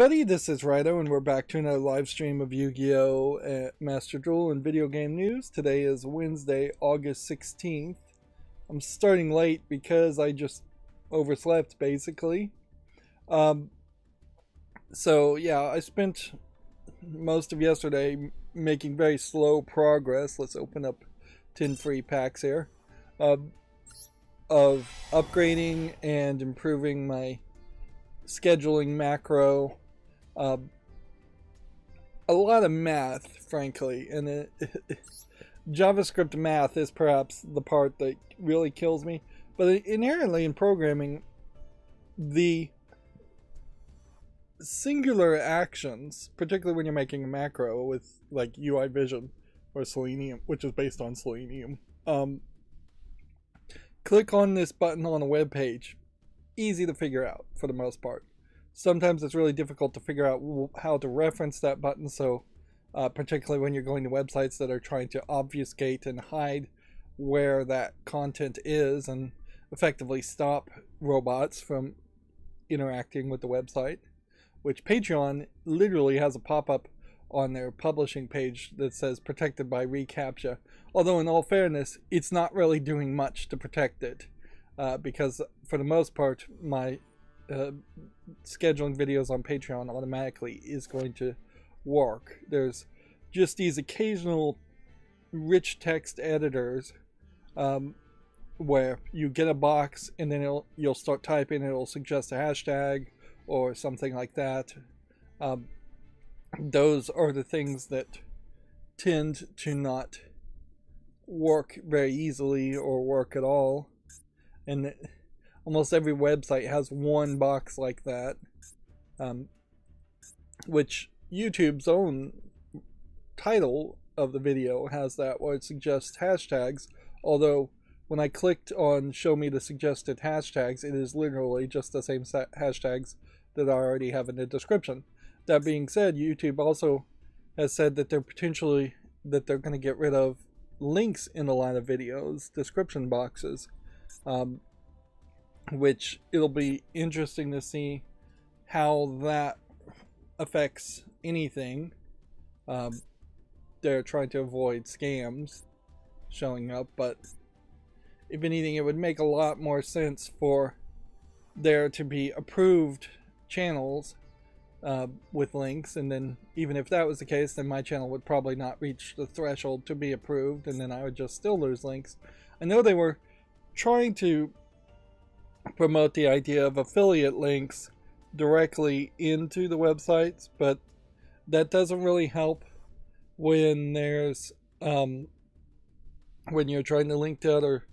Buddy, this is Rydo, and we're back to another live stream of Yu-Gi-Oh! Master Duel and video game news. Today is Wednesday, August 16th. I'm starting late because I just overslept, basically. So yeah, I spent most of yesterday making very slow progress. Let's open up 10 free packs here. Of upgrading and improving my scheduling macro. A lot of math, frankly, and JavaScript math is perhaps the part that really kills me. But inherently in programming, the singular actions, particularly when you're making a macro with like UI Vision or Selenium, which is based on Selenium, click on this button on a web page. Easy to figure out for the most part. Sometimes it's really difficult to figure out how to reference that button, so particularly when you're going to websites that are trying to obfuscate and hide where that content is and effectively stop robots from interacting with the website, which Patreon literally has a pop-up on their publishing page that says protected by reCAPTCHA, although in all fairness it's not really doing much to protect it, because for the most part my scheduling videos on Patreon automatically is going to work. There's just these occasional rich text editors where you get a box and then you'll start typing, it'll suggest a hashtag or something like that. Those are the things that tend to not work very easily or work at all, and almost every website has one box like that, which YouTube's own title of the video has that, where it suggests hashtags, although when I clicked on show me the suggested hashtags, it is literally just the same hashtags that I already have in the description. That being said, YouTube also has said that they're going to get rid of links in a lot of videos, description boxes, which it'll be interesting to see how that affects anything. They're trying to avoid scams showing up, but if anything, it would make a lot more sense for there to be approved channels with links, and then even if that was the case, then my channel would probably not reach the threshold to be approved, and then I would just still lose links. I know they were trying to promote the idea of affiliate links directly into the websites, but that doesn't really help when there's when you're trying to link to other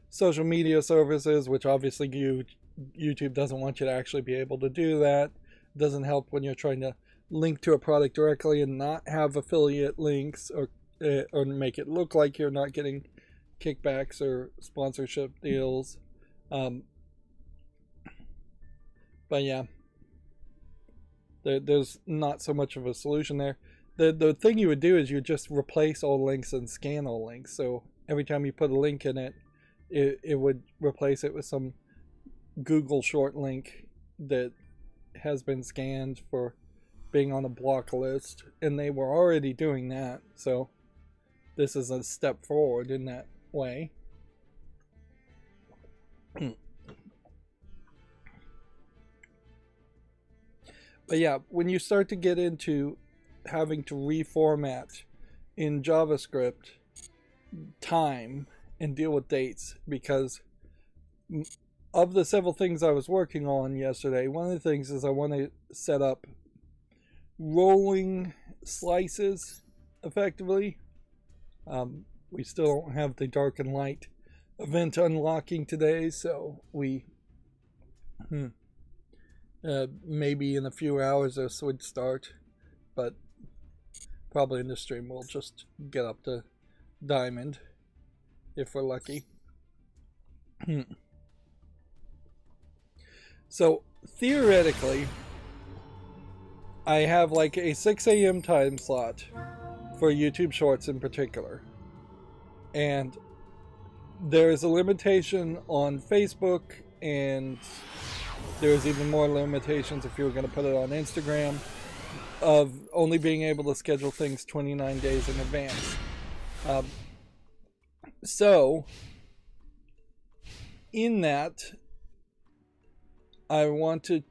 social media services, which obviously YouTube doesn't want you to actually be able to do that. It doesn't help when you're trying to link to a product directly and not have affiliate links, or make it look like you're not getting kickbacks or sponsorship deals. But yeah, there's not so much of a solution there. The thing you would do is you just replace all links and scan all links. So every time you put a link in it, it would replace it with some Google short link that has been scanned for being on a block list, and they were already doing that. So this is a step forward in that way. But yeah, when you start to get into having to reformat in JavaScript time and deal with dates, because of the several things I was working on yesterday, one of the things is I want to set up rolling slices effectively. We still don't have the dark and light event unlocking today, so we maybe in a few hours this would start, but probably in the stream we'll just get up to diamond if we're lucky. So theoretically I have like a 6 a.m. time slot for YouTube Shorts in particular, and there's a limitation on Facebook and There's even more limitations if you were going to put it on Instagram, of only being able to schedule things 29 days in advance. So, in that, I want to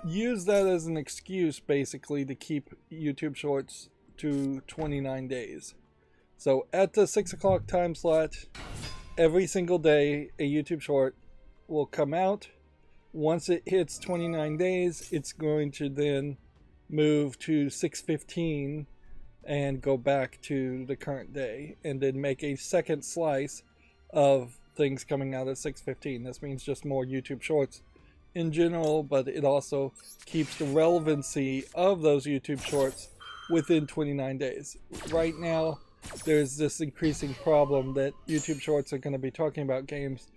use that as an excuse, basically, to keep YouTube Shorts to 29 days. So, at the 6 o'clock time slot, every single day, a YouTube Short will come out. Once it hits 29 days, it's going to then move to 6:15 and go back to the current day, and then make a second slice of things coming out at 6:15. This means just more YouTube Shorts in general, but it also keeps the relevancy of those YouTube Shorts within 29 days. Right now, there's this increasing problem that YouTube Shorts are going to be talking about games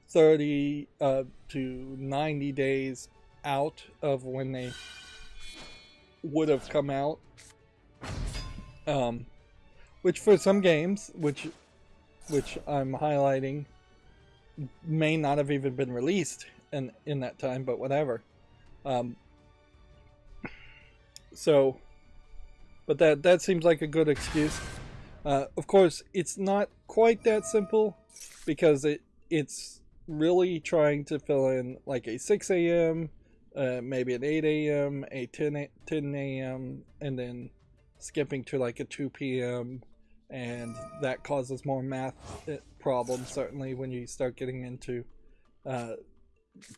30 to 90 days out of when they would have come out, which for some games, which I'm highlighting, may not have even been released in that time, but whatever. But that seems like a good excuse. Of course, it's not quite that simple, because it's really trying to fill in like a 6 a.m., maybe an 8 a.m., a 10 a.m., and then skipping to like a 2 p.m., and that causes more math problems, certainly when you start getting into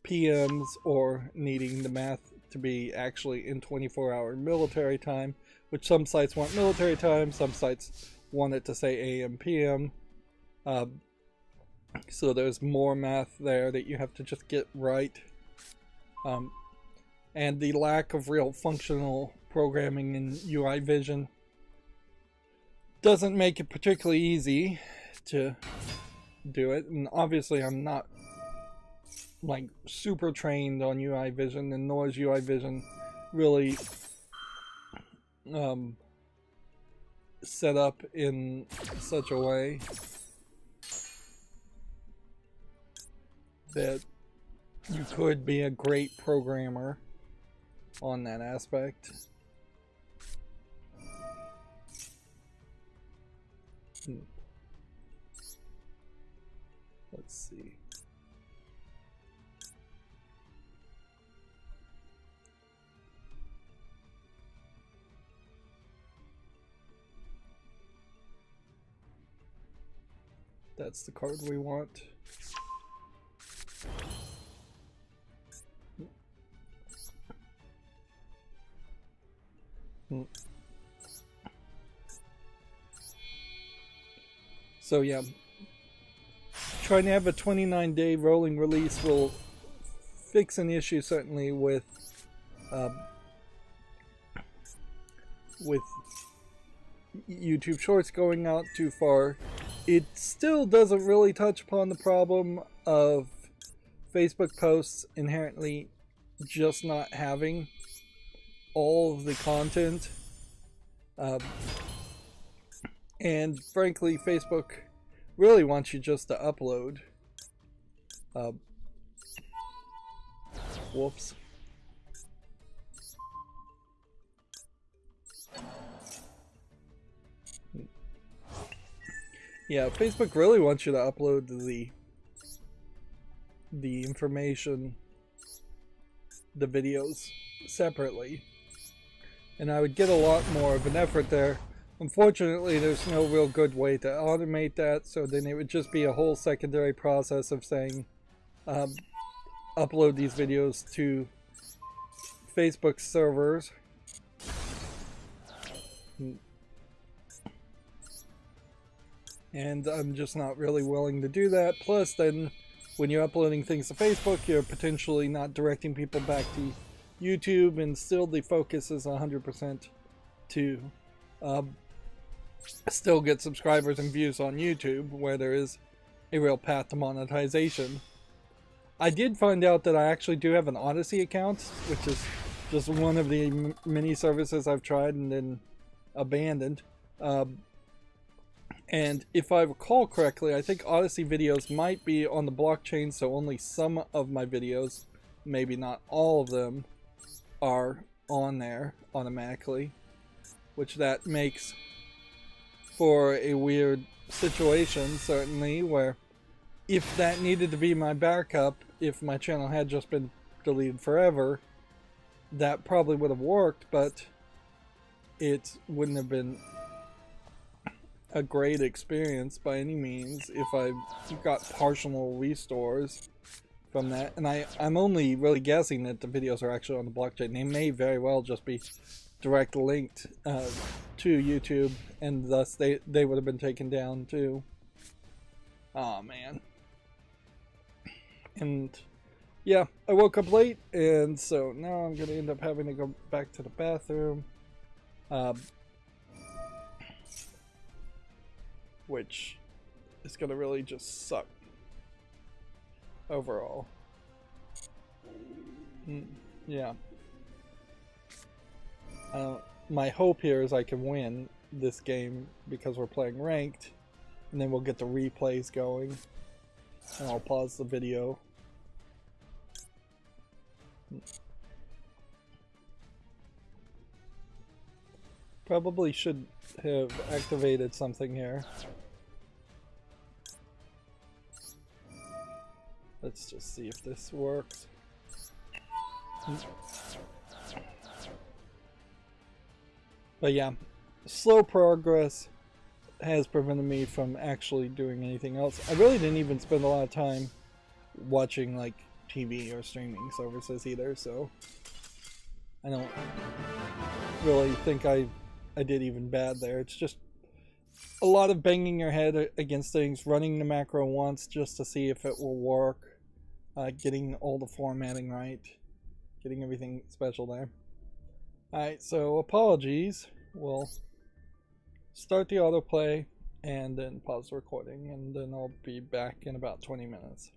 PMs, or needing the math to be actually in 24-hour military time, which some sites want military time, some sites want it to say AM, PM. So there's more math there that you have to just get right. And the lack of real functional programming in UI Vision doesn't make it particularly easy to do it. And obviously I'm not like super trained on UI Vision, and nor is UI Vision really set up in such a way that you could be a great programmer on that aspect. Let's see. That's the card we want. So yeah, trying to have a 29-day rolling release will fix an issue, certainly, with YouTube Shorts going out too far. It still doesn't really touch upon the problem of Facebook posts inherently just not having all of the content. And frankly, Facebook really wants you just to upload. Whoops. Yeah, Facebook really wants you to upload the information, the videos, separately. And I would get a lot more of an effort there. Unfortunately, there's no real good way to automate that, so then it would just be a whole secondary process of saying, upload these videos to Facebook servers. And I'm just not really willing to do that. Plus, then, when you're uploading things to Facebook, you're potentially not directing people back to YouTube, and still the focus is 100% to still get subscribers and views on YouTube, where there is a real path to monetization. I did find out that I actually do have an Odyssey account, which is just one of the many services I've tried and then abandoned. And if I recall correctly, I think Odyssey videos might be on the blockchain, so only some of my videos, maybe not all of them, are on there automatically, which that makes for a weird situation, certainly, where if that needed to be my backup, if my channel had just been deleted forever, that probably would have worked, but it wouldn't have been a great experience by any means if I got partial restores from that. And I'm only really guessing that the videos are actually on the blockchain. They may very well just be direct linked to YouTube, and thus they would have been taken down too. Oh man. And yeah, I woke up late, and so now I'm gonna end up having to go back to the bathroom, which is gonna really just suck overall. Yeah. My hope here is I can win this game because we're playing ranked, and then we'll get the replays going, and I'll pause the video. Probably should have activated something here. Let's just see if this works. But yeah, slow progress has prevented me from actually doing anything else. I really didn't even spend a lot of time watching like TV or streaming services either, so I don't really think I did even bad there. It's just a lot of banging your head against things, running the macro once just to see if it will work, getting all the formatting right, getting everything special there. Alright, so apologies. We'll start the autoplay and then pause the recording, and then I'll be back in about 20 minutes.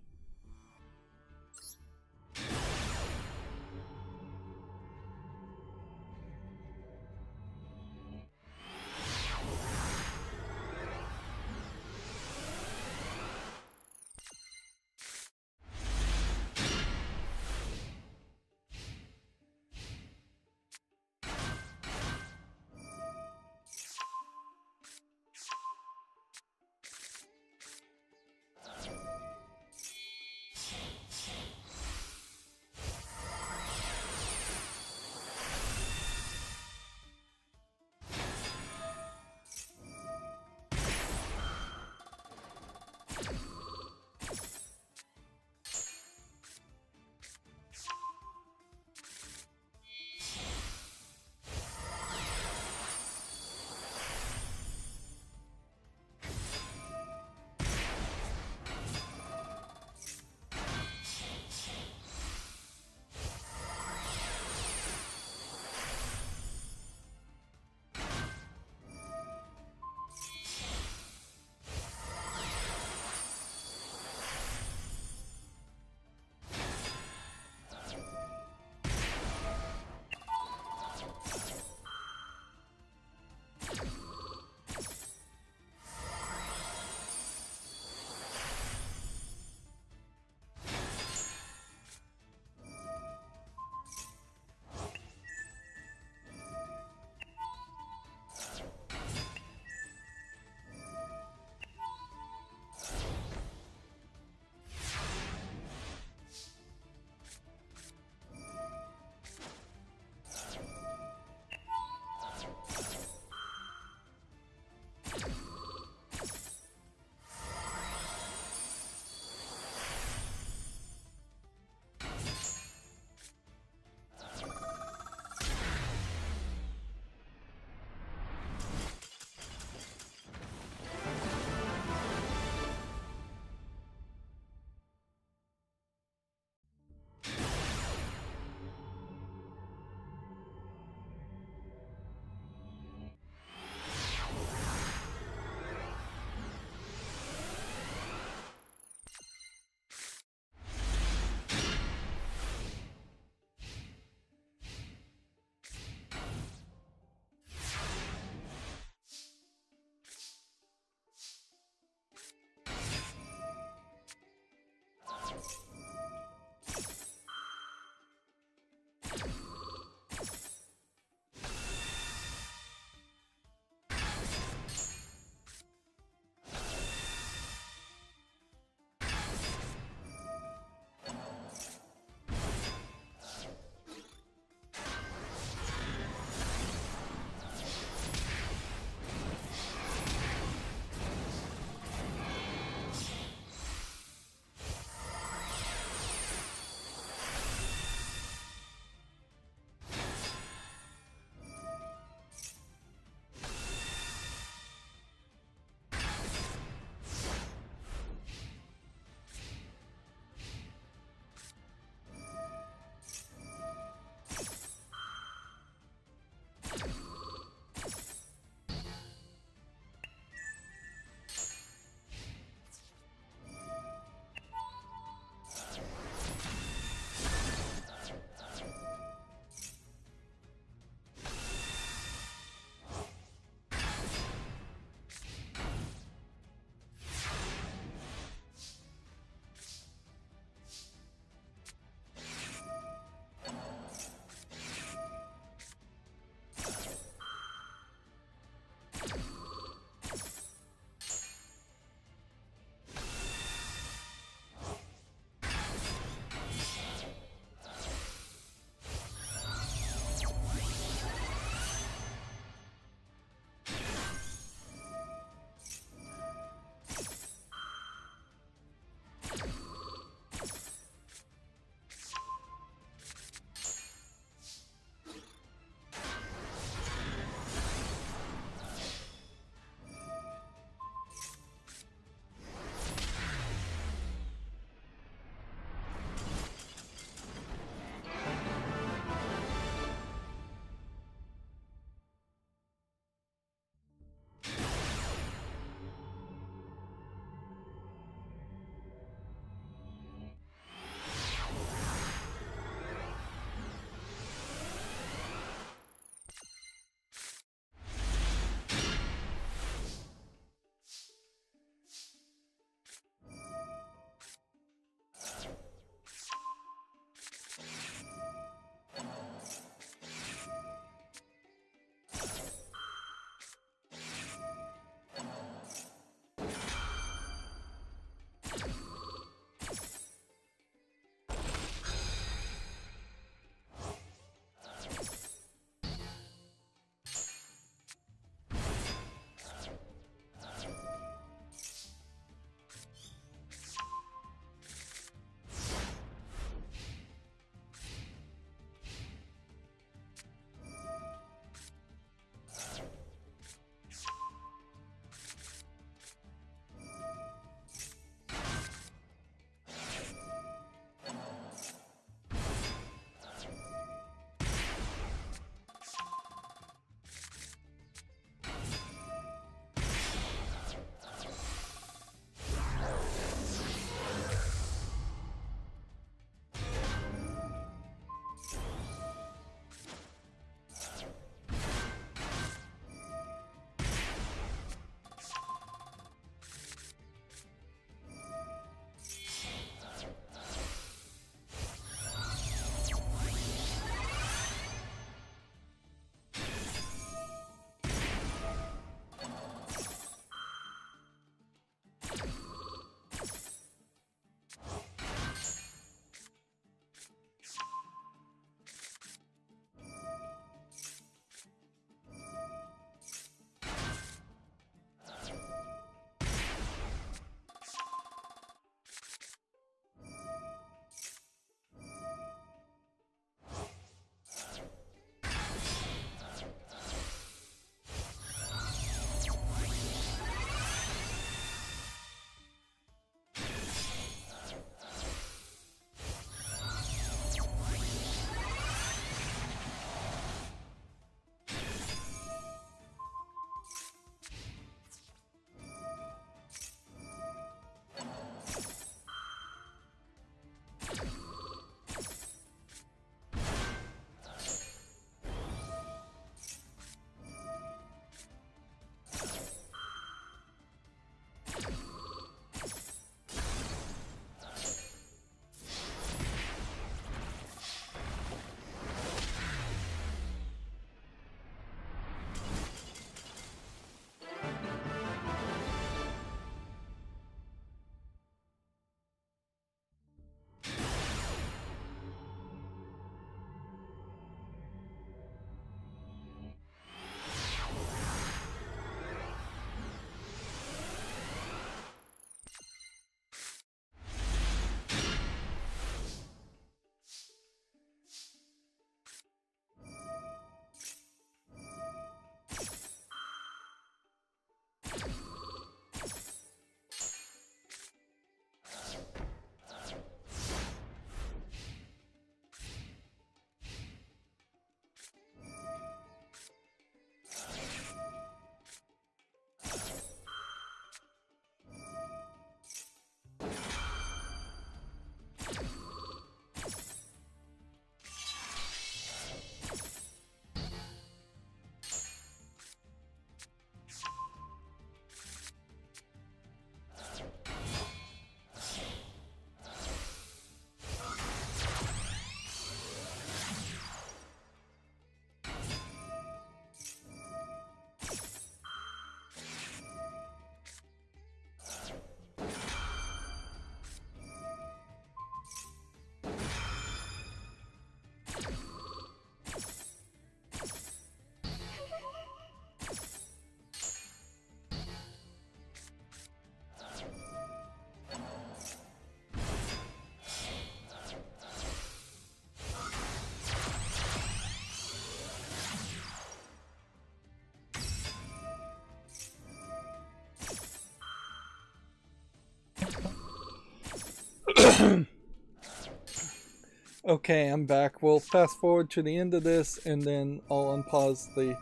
Okay, I'm back. We'll fast forward to the end of this and then I'll unpause the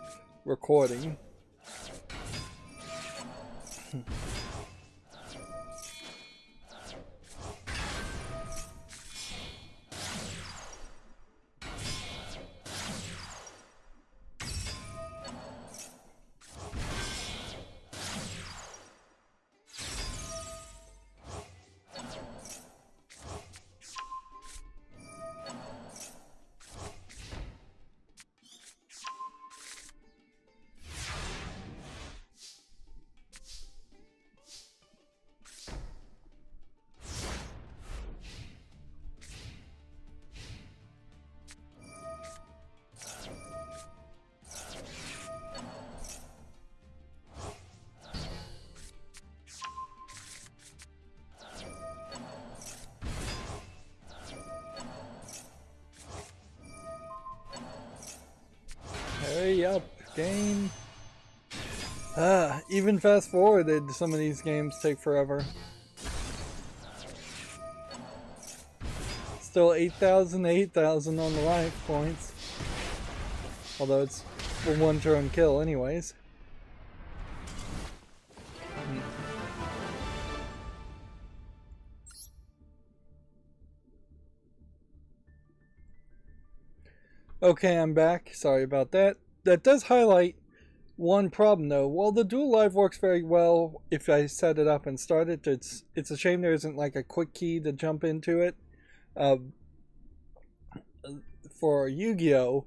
recording. Hurry up, game. Even fast forwarded, some of these games take forever. Still 8,000 to 8,000 on the life points. Although it's a one-turn kill anyways. Okay, I'm back. Sorry about that. That does highlight one problem though. While the Duel Live works very well if I set it up and start it, it's a shame there isn't like a quick key to jump into it. For Yu-Gi-Oh!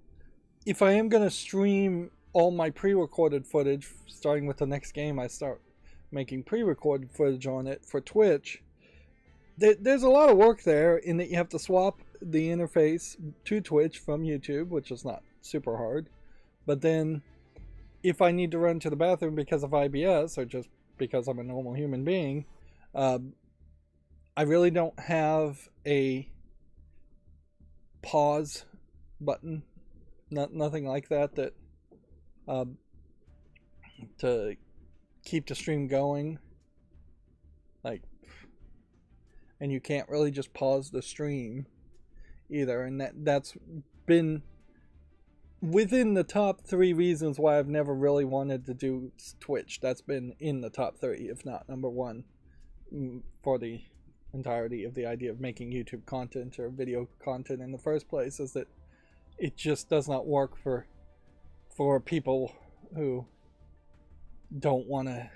If I am going to stream all my pre-recorded footage, starting with the next game I start making pre-recorded footage on it for Twitch, there's a lot of work there in that you have to swap the interface to Twitch from YouTube, which is not super hard. But then if I need to run to the bathroom because of IBS or just because I'm a normal human being, I really don't have a pause button, nothing like that to keep the stream going. Like, and you can't really just pause the stream either, and that's been within the top 3 reasons why I've never really wanted to do Twitch. That's been in the top 3, if not number 1, for the entirety of the idea of making YouTube content or video content in the first place, is that it just does not work for people who don't want to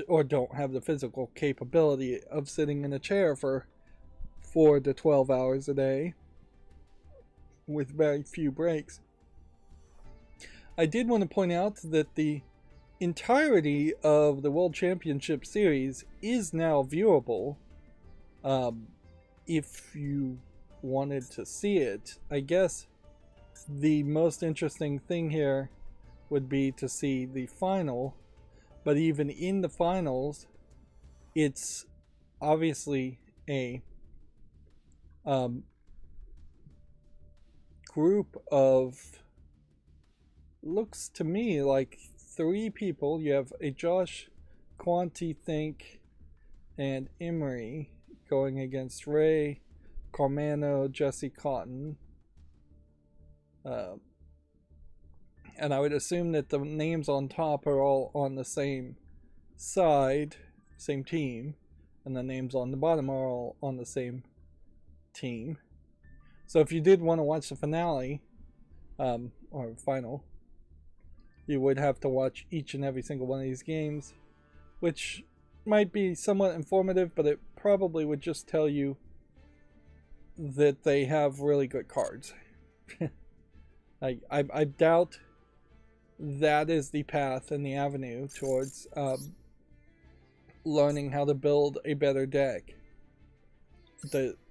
or don't have the physical capability of sitting in a chair for 4 to 12 hours a day with very few breaks. I did want to point out that the entirety of the World Championship Series is now viewable. If you wanted to see it, I guess the most interesting thing here would be to see the final. But even in the finals, it's obviously a group of, looks to me like 3 people. You have a Josh, Quanti Think, and Emery going against Ray, Carmano, Jesse Cotton. And I would assume that the names on top are all on the same side, same team, and the names on the bottom are all on the same team. So if you did want to watch the finale, or final, you would have to watch each and every single one of these games, which might be somewhat informative, but it probably would just tell you that they have really good cards. I doubt that is the path and the avenue towards learning how to build a better deck.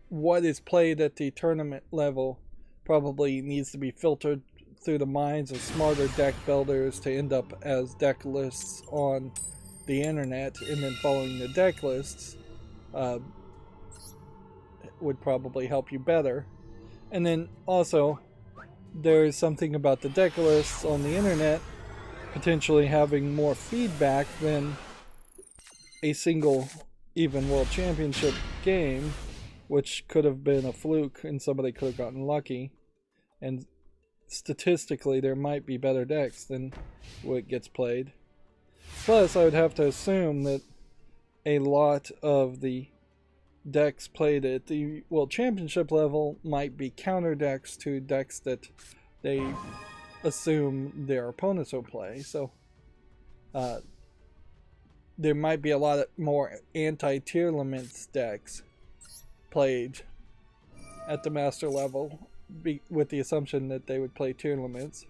What is played at the tournament level probably needs to be filtered through the minds of smarter deck builders to end up as deck lists on the internet, and then following the deck lists would probably help you better. And then also, there is something about the deck lists on the internet potentially having more feedback than a single even World Championship game, which could have been a fluke and somebody could have gotten lucky. And statistically, there might be better decks than what gets played. Plus, I would have to assume that a lot of the decks played at the World Championship level might be counter decks to decks that they assume their opponents will play. So there might be a lot more anti-tier limits decks played at the master level with the assumption that they would play tier limits.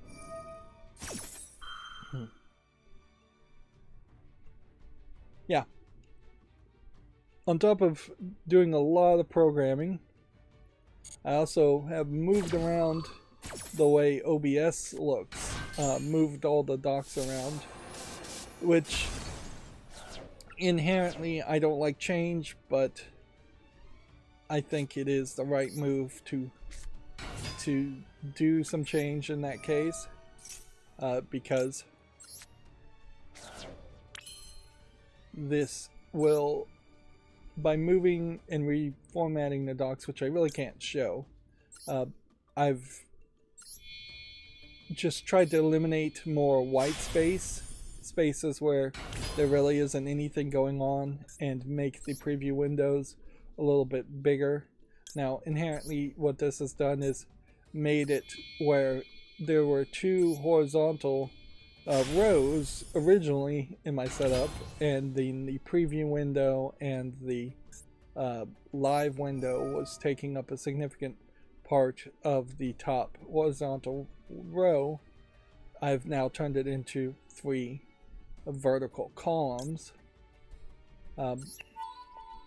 Yeah. On top of doing a lot of programming, I also have moved around the way OBS looks. Moved all the docks around, which inherently I don't like change, but I think it is the right move to do some change in that case, because this will, by moving and reformatting the docks, which I really can't show, I've just tried to eliminate more white spaces where there really isn't anything going on, and make the preview windows a little bit bigger. Now, inherently, what this has done is made it where there were two horizontal rows originally in my setup, and the preview window and the live window was taking up a significant part of the top horizontal row. I've now turned it into 3 vertical columns,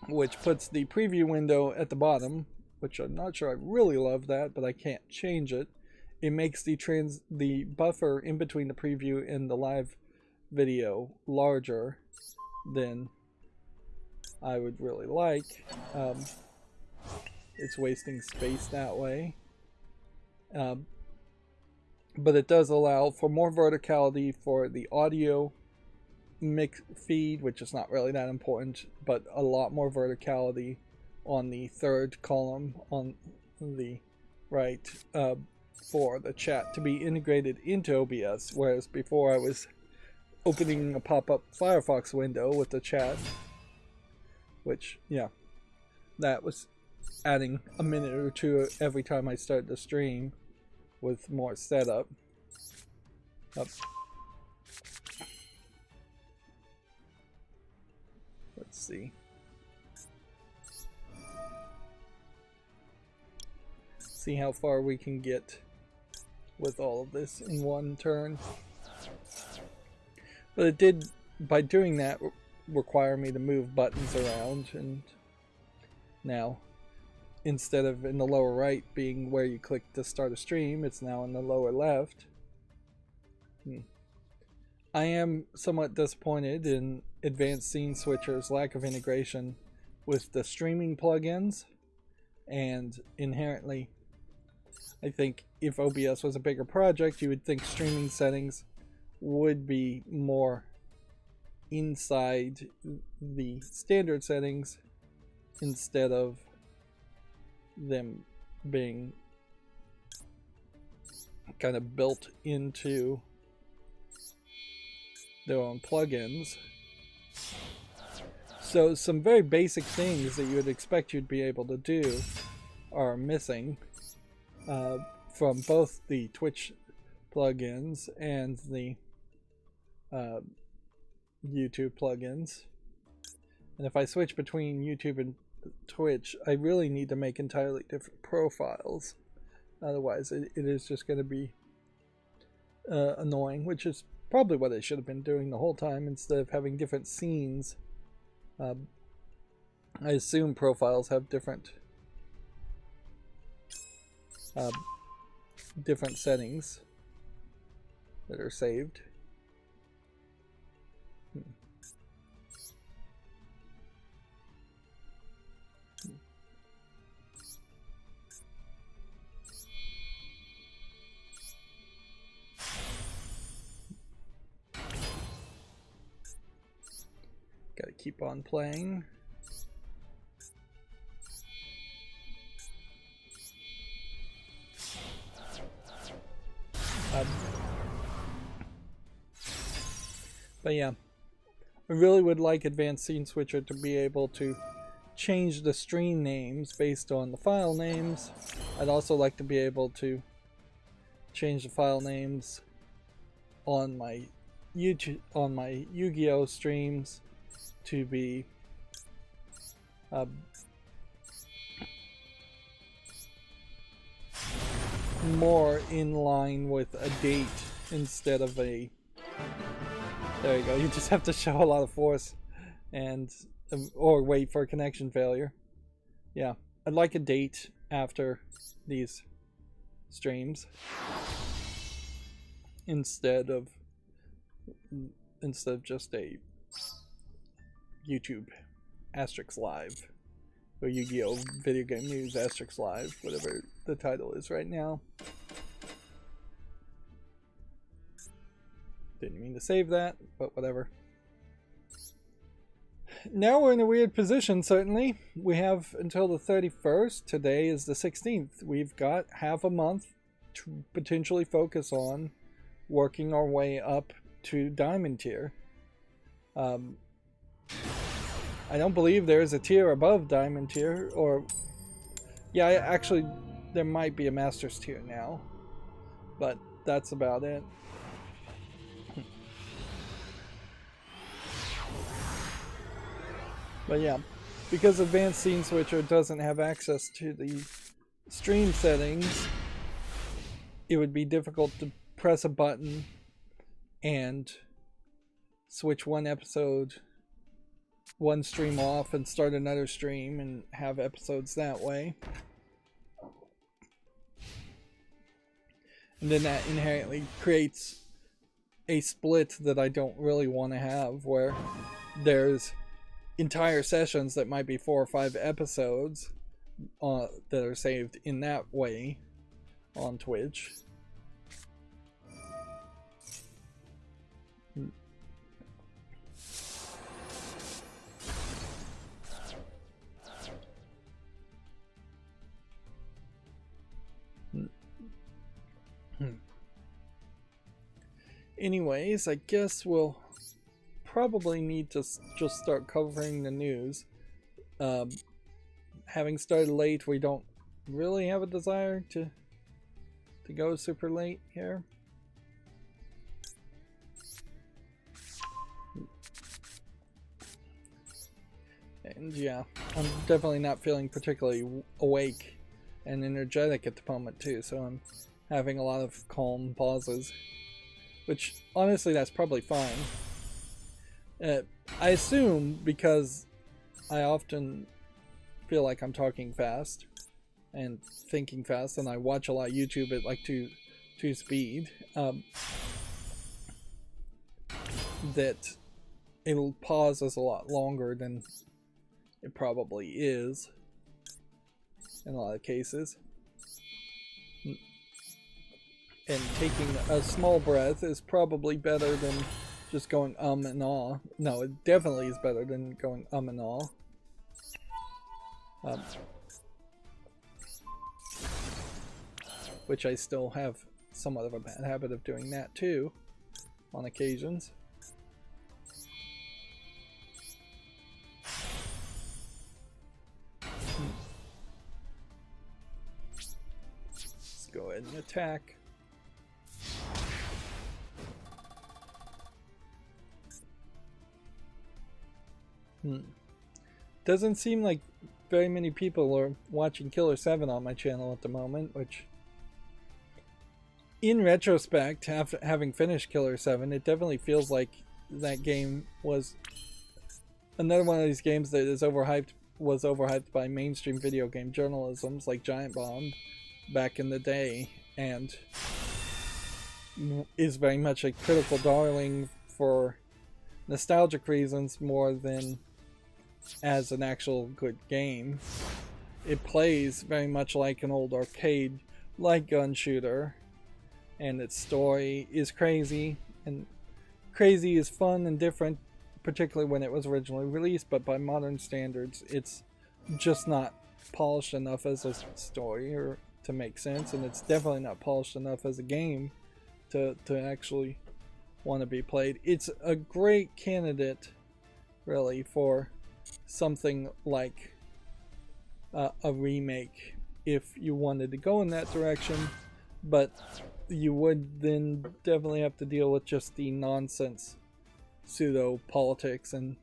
which puts the preview window at the bottom, which I'm not sure I really love that, but I can't change it. It makes the buffer in between the preview and the live video larger than I would really like. It's wasting space that way. But it does allow for more verticality for the audio mix feed, which is not really that important, but a lot more verticality on the third column on the right, for the chat to be integrated into OBS, whereas before I was opening a pop-up Firefox window with the chat, which, yeah, that was adding a minute or two every time I started the stream with more setup. Let's see. See how far we can get with all of this in one turn. But it did, by doing that, require me to move buttons around, and now instead of in the lower right being where you click to start a stream, it's now in the lower left. I am somewhat disappointed in Advanced Scene Switcher's lack of integration with the streaming plugins, and inherently I think if OBS was a bigger project, you would think streaming settings would be more inside the standard settings instead of them being kind of built into their own plugins. So some very basic things that you would expect you'd be able to do are missing from both the Twitch plugins and the YouTube plugins. And if I switch between YouTube and Twitch, I really need to make entirely different profiles. Otherwise, it is just going to be annoying, which is probably what I should have been doing the whole time instead of having different scenes. I assume profiles have different settings that are saved. Gotta keep on playing. But yeah, I really would like Advanced Scene Switcher to be able to change the stream names based on the file names. I'd also like to be able to change the file names on my Yu-Gi-Oh streams to be more in line with a date instead of a... There you go, you just have to show a lot of force and or wait for a connection failure. Yeah, I'd like a date after these streams instead of just a YouTube asterisk live or Yu-Gi-Oh video game news asterisk live, whatever the title is right now. Didn't mean to save that, but whatever. Now we're in a weird position, certainly. We have until the 31st. Today is the 16th. We've got half a month to potentially focus on working our way up to Diamond tier. I don't believe there's a tier above Diamond tier, or... Yeah, actually, there might be a Master's tier now. But that's about it. But yeah, because Advanced Scene Switcher doesn't have access to the stream settings, it would be difficult to press a button and switch one stream off and start another stream and have episodes that way. And then that inherently creates a split that I don't really want to have, where there's entire sessions that might be 4 or 5 episodes that are saved in that way on Twitch. Anyways, I guess we'll probably need to just start covering the news. Having started late, we don't really have a desire to go super late here. And yeah, I'm definitely not feeling particularly awake and energetic at the moment too, so I'm having a lot of calm pauses, which honestly that's probably fine. I assume because I often feel like I'm talking fast and thinking fast, and I watch a lot of YouTube at like 2 speed, that it'll pause us a lot longer than it probably is in a lot of cases. And taking a small breath is probably better than just going and ah. No, it definitely is better than going and ah. Which I still have somewhat of a bad habit of doing that too, on occasions. Let's go ahead and attack. Doesn't seem like very many people are watching Killer 7 on my channel at the moment, which in retrospect, having finished Killer 7, it definitely feels like that game was another one of these games that was overhyped by mainstream video game journalisms like Giant Bomb back in the day, and is very much a critical darling for nostalgic reasons more than as an actual good game. It plays very much like an old arcade light gun shooter, and its story is crazy, and crazy is fun and different, particularly when it was originally released, but by modern standards it's just not polished enough as a story or to make sense, and it's definitely not polished enough as a game to actually want to be played. It's a great candidate, really, for something like a remake if you wanted to go in that direction, but you would then definitely have to deal with just the nonsense pseudo politics and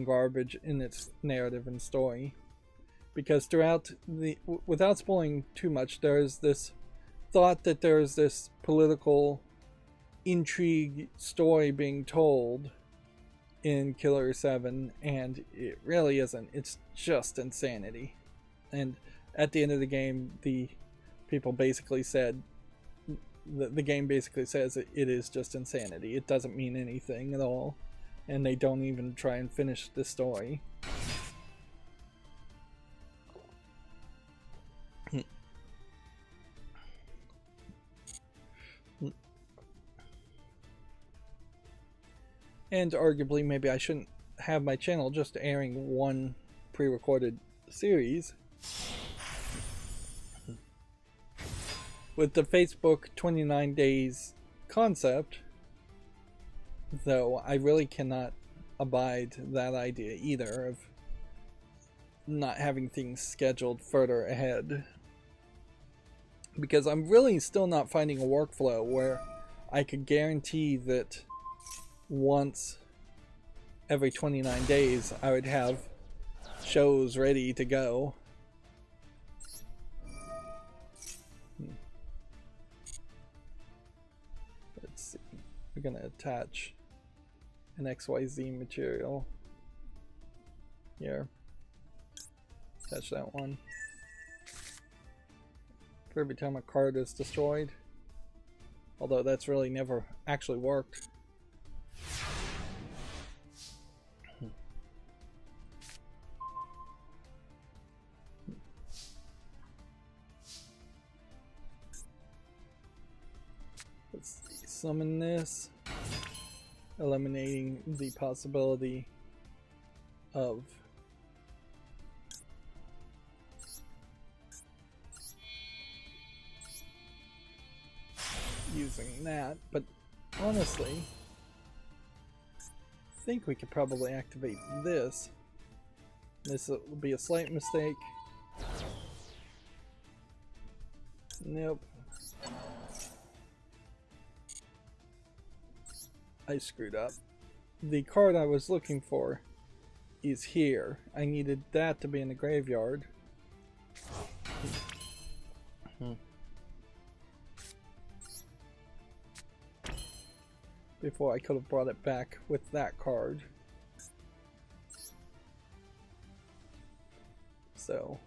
garbage in its narrative and story. Because throughout the, without spoiling too much, there's this thought that there's this political intrigue story being told in Killer 7, and it really isn't. It's just insanity. And at the end of the game, the people basically said, the game basically says it is just insanity. It doesn't mean anything at all, and they don't even try and finish the story. And arguably, maybe I shouldn't have my channel just airing one pre-recorded series. With the Facebook 29 days concept, though, I really cannot abide that idea either of not having things scheduled further ahead. Because I'm really still not finding a workflow where I could guarantee that once every 29 days I would have shows ready to go. Let's see. We're going to attach an XYZ material here. Attach that one. For every time a card is destroyed. Although that's really never actually worked. Let's summon this, eliminating the possibility of using that, but honestly, I think we could probably activate this. This will be a slight mistake. Nope. I screwed up. The card I was looking for is here. I needed that to be in the graveyard. Before I could have brought it back with that card. So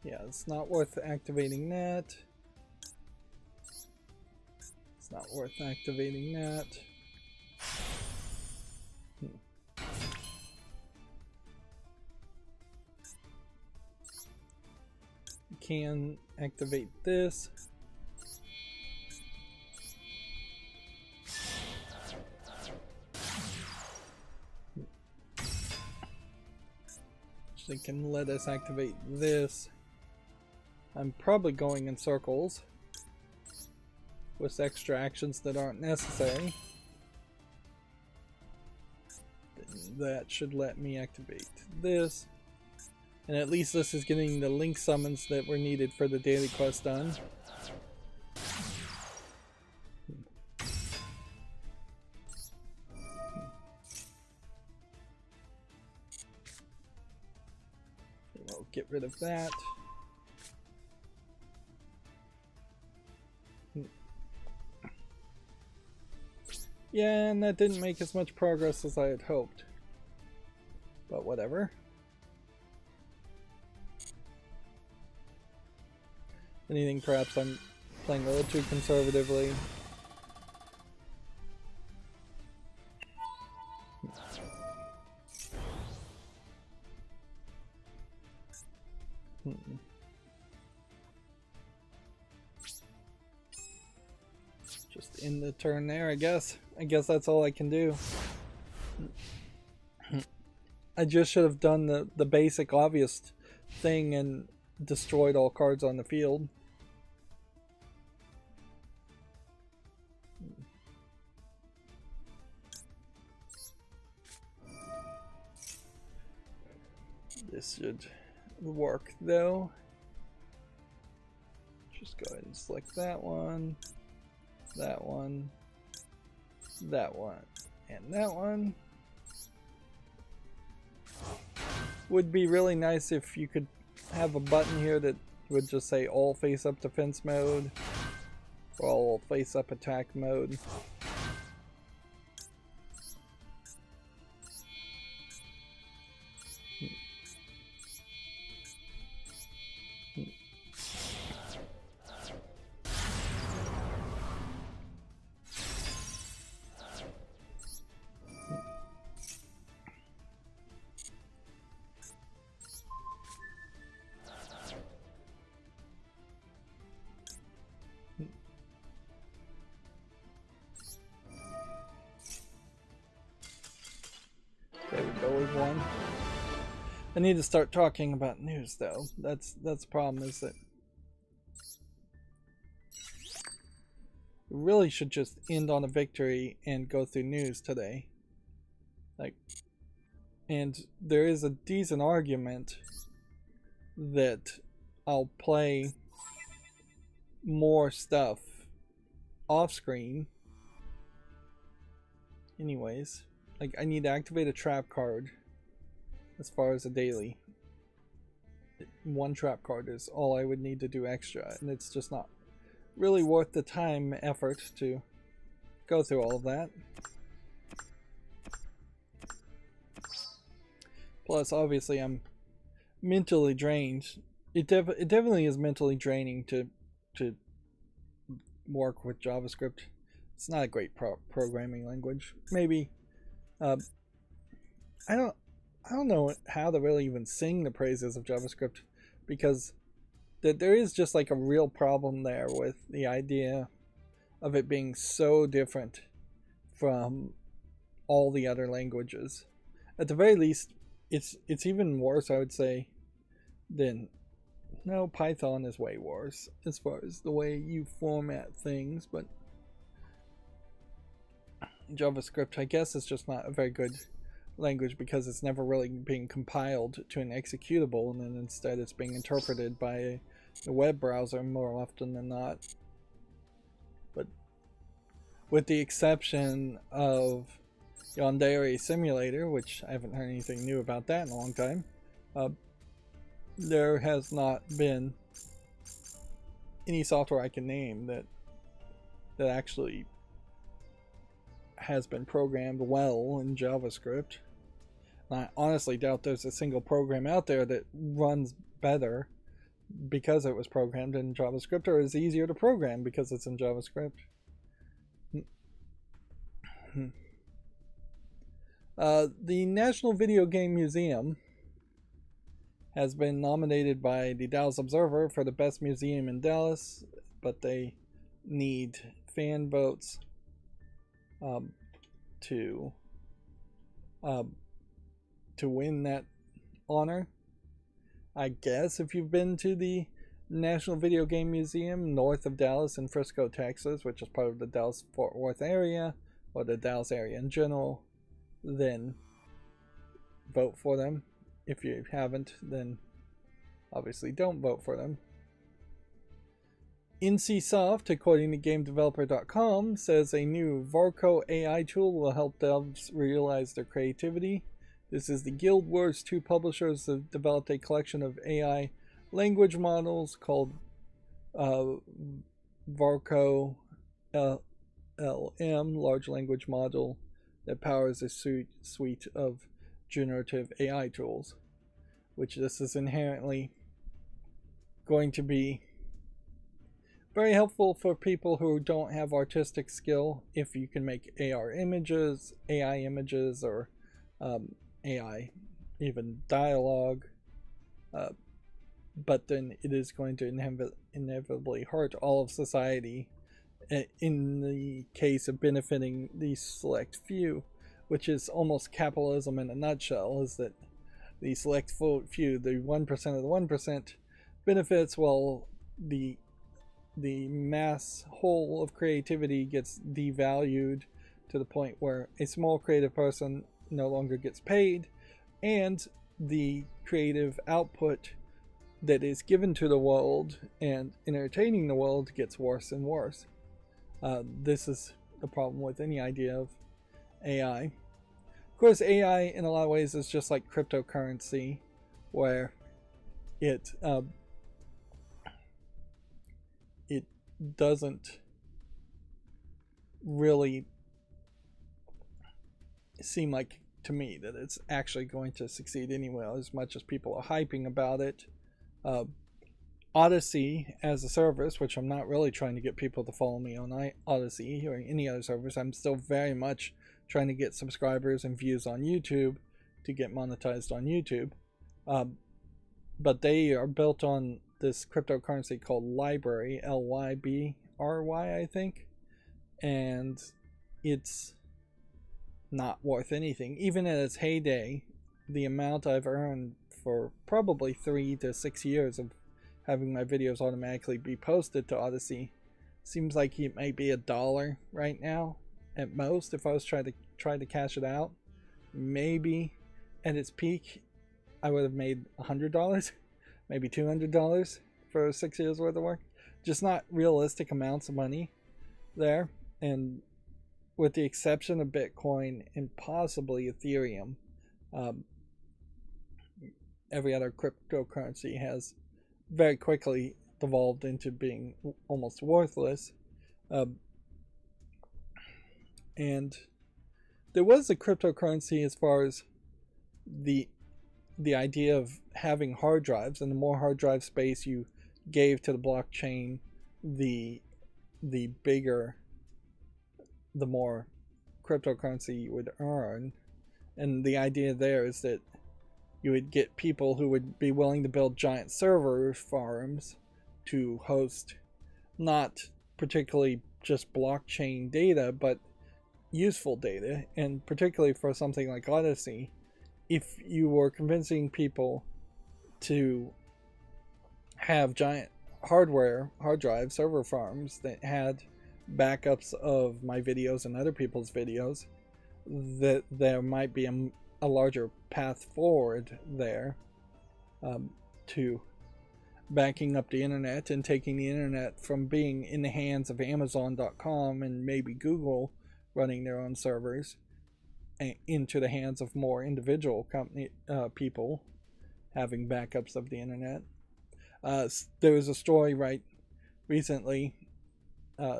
yeah, it's not worth activating that. It's not worth activating that. Can activate this. Actually can let us activate this. I'm probably going in circles with extra actions that aren't necessary. That should let me activate this. And at least this is getting the link summons that were needed for the daily quest done. We'll get rid of that. Yeah, and that didn't make as much progress as I had hoped. But whatever. Anything perhaps I'm playing a little too conservatively. Just end the turn there, I guess. I guess that's all I can do. I just should have done the basic obvious thing and destroyed all cards on the field. This should work though. Just go ahead and select that one, that one, that one, and that one. Would be really nice if you could have a button here that would just say all face up defense mode or all face up attack mode. There we go, we've won. I need to start talking about news though. That's the problem, is that we really should just end on a victory and go through news today. And there is a decent argument that I'll play more stuff off screen. Anyways, I need to activate a trap card as far as a daily. One trap card is all I would need to do extra, and it's just not really worth the time effort to go through all of that. Plus, obviously, I'm mentally drained. It definitely is mentally draining to work with JavaScript. It's not a great programming language. Maybe I don't know how to really even sing the praises of JavaScript, because there is just like a real problem there with the idea of it being so different from all the other languages. At the very least, it's even worse, I would say, than... No, Python is way worse as far as the way you format things, but JavaScript, I guess, is just not a very good language because it's never really being compiled to an executable, and then instead it's being interpreted by a web browser more often than not. But with the exception of Yandere Simulator, which I haven't heard anything new about that in a long time, there has not been any software I can name that actually has been programmed well in JavaScript. And I honestly doubt there's a single program out there that runs better because it was programmed in JavaScript, or is easier to program because it's in JavaScript. The National Video Game Museum has been nominated by the Dallas Observer for the best museum in Dallas, but they need fan votes to win that honor. I guess if you've been to the National Video Game Museum north of Dallas in Frisco, Texas, which is part of the Dallas-Fort Worth area, or the Dallas area in general, then vote for them. If you haven't, then obviously don't vote for them. NCSoft, according to GameDeveloper.com, says a new Varco AI tool will help devs realize their creativity. This is the Guild Wars 2 publishers have developed a collection of AI language models called Varco LM, large language model, that powers a suite of generative AI tools, which this is inherently going to be very helpful for people who don't have artistic skill, if you can make AI images, or AI even dialogue, but then it is going to inevitably hurt all of society in the case of benefiting the select few, which is almost capitalism in a nutshell, is that the select few, the 1% of the 1%, benefits while the mass whole of creativity gets devalued to the point where a small creative person no longer gets paid, and the creative output that is given to the world and entertaining the world gets worse and worse. This is the problem with any idea of AI. Of course, AI in a lot of ways is just like cryptocurrency, where it doesn't really seem like to me that it's actually going to succeed anyway, as much as people are hyping about it. Odyssey as a service, which I'm not really trying to get people to follow me on Odyssey or any other service. I'm still very much trying to get subscribers and views on YouTube to get monetized on YouTube. But they are built on this cryptocurrency called Library, LYBRY, I think. And it's not worth anything. Even in its heyday, the amount I've earned for probably 3 to 6 years of having my videos automatically be posted to Odyssey seems like it might be $1 right now at most. If I was trying to cash it out, maybe at its peak I would have made $100, maybe $200 for 6 years worth of work. Just not realistic amounts of money there. And with the exception of Bitcoin and possibly Ethereum, every other cryptocurrency has very quickly devolved into being almost worthless. And there was a cryptocurrency as far as the idea of having hard drives, and the more hard drive space you gave to the blockchain, the bigger, the more cryptocurrency you would earn. And the idea there is that you would get people who would be willing to build giant server farms to host not particularly just blockchain data, but useful data. And particularly for something like Odyssey, if you were convincing people to have giant hard drive server farms that had backups of my videos and other people's videos, that there might be a larger path forward there to backing up the internet and taking the internet from being in the hands of Amazon.com and maybe Google running their own servers into the hands of more individual people having backups of the internet. There was a story recently,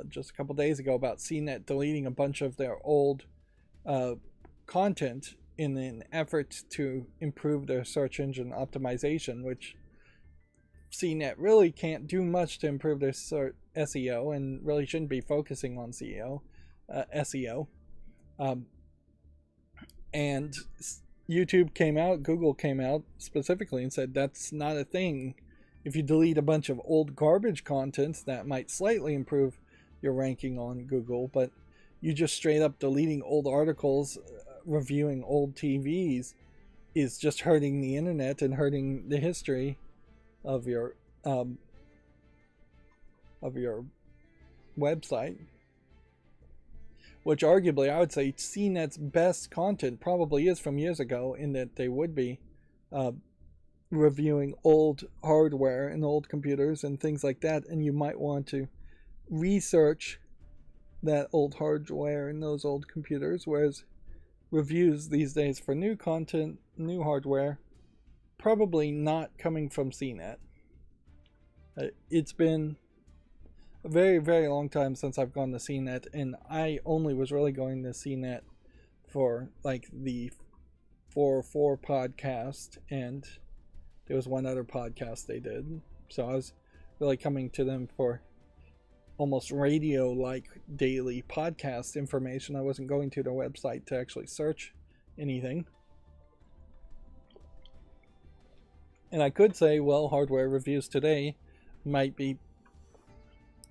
just a couple days ago, about CNET deleting a bunch of their old content in an effort to improve their search engine optimization, which CNET really can't do much to improve their SEO and really shouldn't be focusing on SEO. And YouTube came out, Google came out specifically and said that's not a thing. If you delete a bunch of old garbage content, that might slightly improve your ranking on Google, but you just straight up deleting old articles, reviewing old TVs, is just hurting the internet and hurting the history of your website. Which arguably I would say CNET's best content probably is from years ago, in that they would be reviewing old hardware and old computers and things like that, and you might want to research that old hardware and those old computers, whereas reviews these days for new content, new hardware, probably not coming from CNET. It's been a very, very long time since I've gone to CNET, and I only was really going to CNET for like the 404 podcast, and there was one other podcast they did. So I was really coming to them for almost radio-like daily podcast information. I wasn't going to their website to actually search anything. And I could say, well, hardware reviews today might be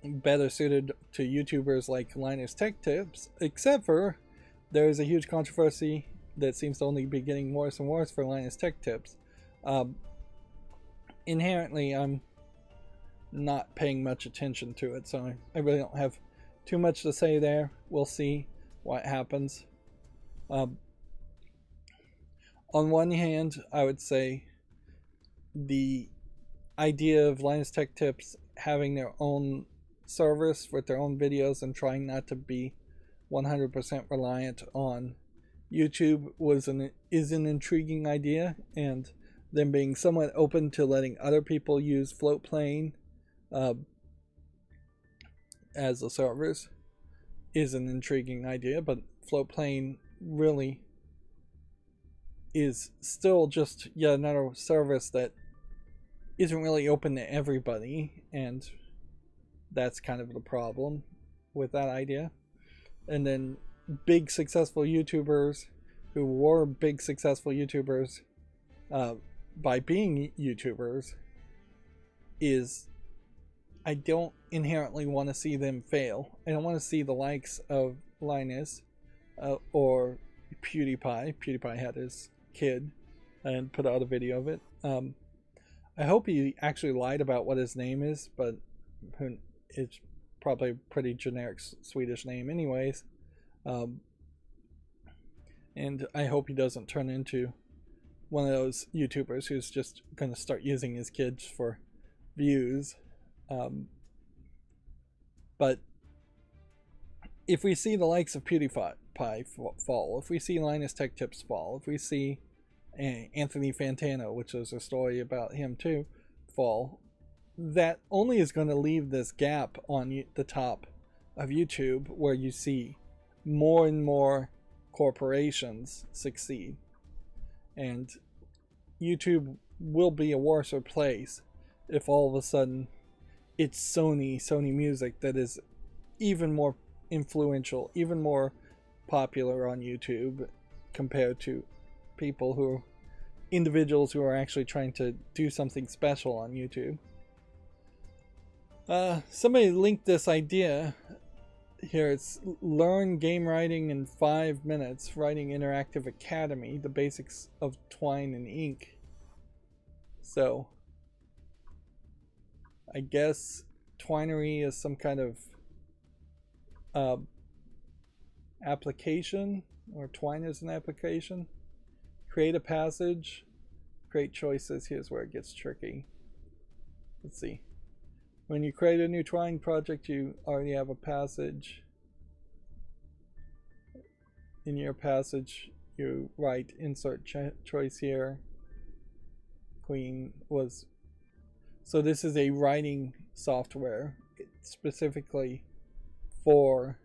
better suited to YouTubers like Linus Tech Tips, except for there is a huge controversy that seems to only be getting worse and worse for Linus Tech Tips. Inherently, I'm not paying much attention to it, so I really don't have too much to say there. We'll see what happens. On one hand, I would say the idea of Linus Tech Tips having their own service with their own videos and trying not to be 100% reliant on YouTube is an intriguing idea, and them being somewhat open to letting other people use Floatplane as a service is an intriguing idea, but Floatplane really is still just yet another service that isn't really open to everybody, and that's kind of the problem with that idea. And then big successful YouTubers who were big successful YouTubers by being YouTubers is, I don't inherently want to see them fail. I don't want to see the likes of Linus or PewDiePie. PewDiePie had his kid and put out a video of it. I hope he actually lied about what his name is, but it's probably a pretty generic Swedish name anyways. And I hope he doesn't turn into one of those YouTubers who's just going to start using his kids for views. But if we see the likes of PewDiePie fall, if we see Linus Tech Tips fall, if we see Anthony Fantano, which is a story about him too, fall, that only is going to leave this gap on the top of YouTube where you see more and more corporations succeed, and YouTube will be a worse place if all of a sudden it's Sony Music that is even more influential, even more popular on YouTube compared to individuals who are actually trying to do something special on YouTube. Somebody linked this idea here. It's learn game writing in 5 minutes, writing interactive academy, the basics of Twine and ink. So I guess Twinery is some kind of application, or Twine is an application. Create a passage, create choices. Here's where it gets tricky. Let's see. When you create a new Twine project, you already have a passage. In your passage, you write insert choice here. Queen was... So this is a writing software specifically for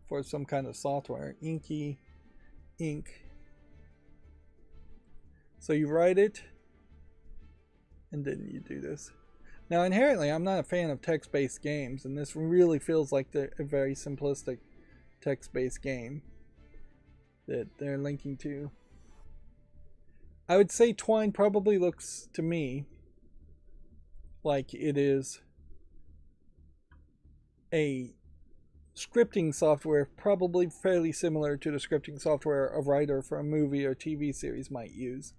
for some kind of software. Ink. So you write it, and then you do this. Now, inherently, I'm not a fan of text-based games, and this really feels like a very simplistic text-based game that they're linking to. I would say Twine probably looks to me like it is a scripting software, probably fairly similar to the scripting software a writer for a movie or TV series might use,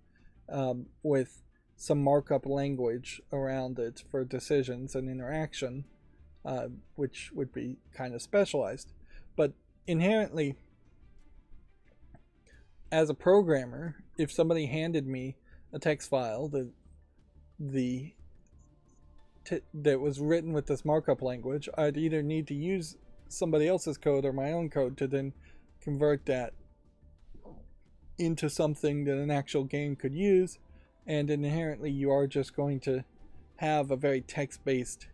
with some markup language around it for decisions and interaction, which would be kind of specialized. But inherently, as a programmer, if somebody handed me a text file that was written with this markup language, I'd either need to use somebody else's code or my own code to then convert that into something that an actual game could use, and inherently you are just going to have a very text-based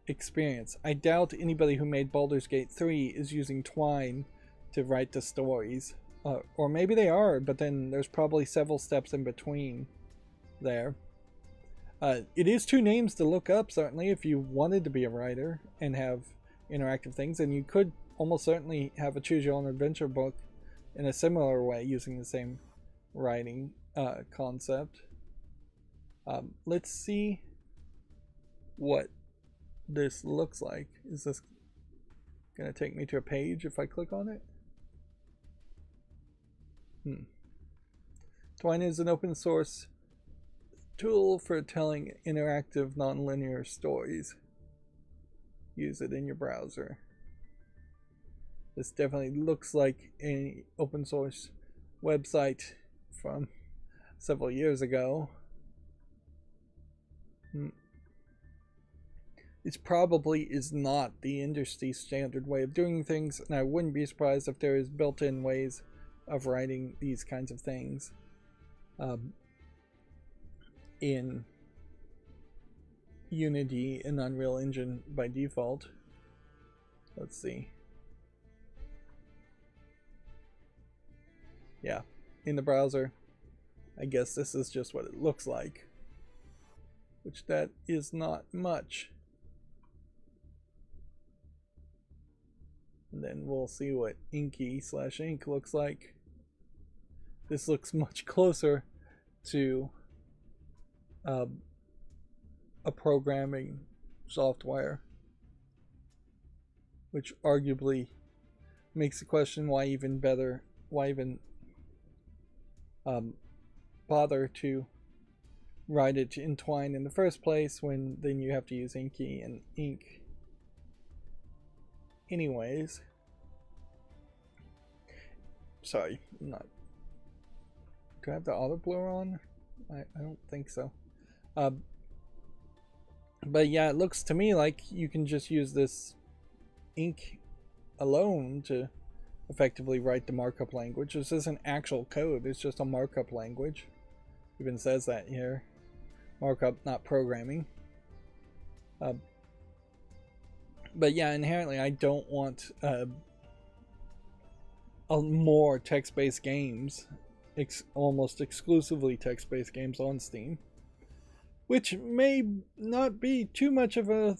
experience. I doubt anybody who made Baldur's Gate 3 is using Twine to write the stories, or maybe they are, but then there's probably several steps in between there. It is two names to look up, certainly, if you wanted to be a writer and have interactive things, and you could almost certainly have a choose your own adventure book in a similar way using the same writing concept. Let's see what this looks like. Is this gonna take me to a page if I click on it? Twine is an open source tool for telling interactive nonlinear stories. Use it in your browser. This definitely looks like an open source website from several years ago. This probably is not the industry standard way of doing things, and I wouldn't be surprised if there is built-in ways of writing these kinds of things in Unity and Unreal Engine by default. Let's see. Yeah, in the browser, I guess this is just what it looks like, which that is not much. And then we'll see what Inky/Ink looks like. This looks much closer to a programming software, which arguably makes the question why even bother to write it in Twine in the first place when then you have to use Inky and Ink anyways. Sorry, not. Do I have the auto blur on? I don't think so. But yeah, it looks to me like you can just use this Ink alone to effectively write the markup language. This isn't actual code, it's just a markup language. It even says that here. Markup, not programming. But yeah, inherently I don't want more text-based games, almost exclusively text-based games on Steam, which may not be too much of a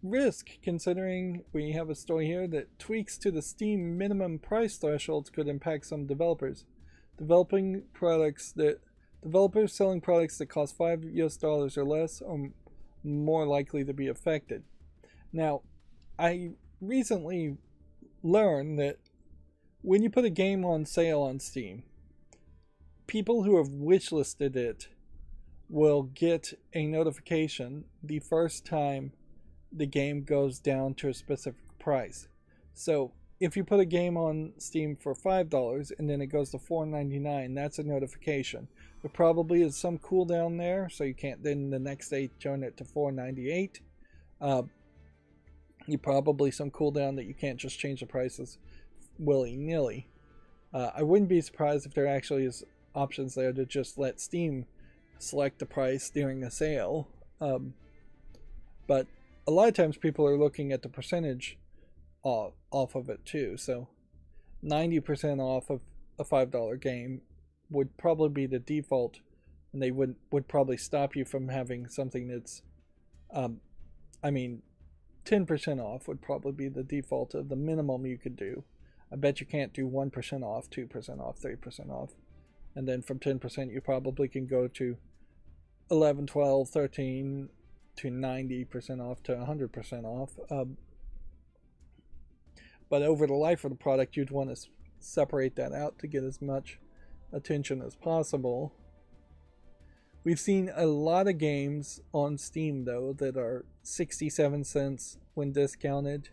risk considering we have a story here that tweaks to the Steam minimum price thresholds could impact some developers. Developers selling products that cost $5 or less are more likely to be affected. Now, I recently learned that when you put a game on sale on Steam, people who have wishlisted it will get a notification the first time the game goes down to a specific price. So if you put a game on Steam for $5 and then it goes to $4.99, that's a notification. There probably is some cooldown there, so you can't then the next day turn it to $4.98. You probably some cooldown that you can't just change the prices willy-nilly. I wouldn't be surprised if there actually is options there to just let Steam select the price during a sale. But a lot of times people are looking at the percentage off of it too. So 90% off of a $5 game would probably be the default, and they would probably stop you from having something that's 10% off would probably be the default of the minimum you could do. I bet you can't do 1% off, 2% off, 3% off. And then from 10% you probably can go to 11, 12, 13 to 90% off to 100% off. But over the life of the product, you'd want to separate that out to get as much attention as possible. We've seen a lot of games on Steam though that are 67 cents when discounted,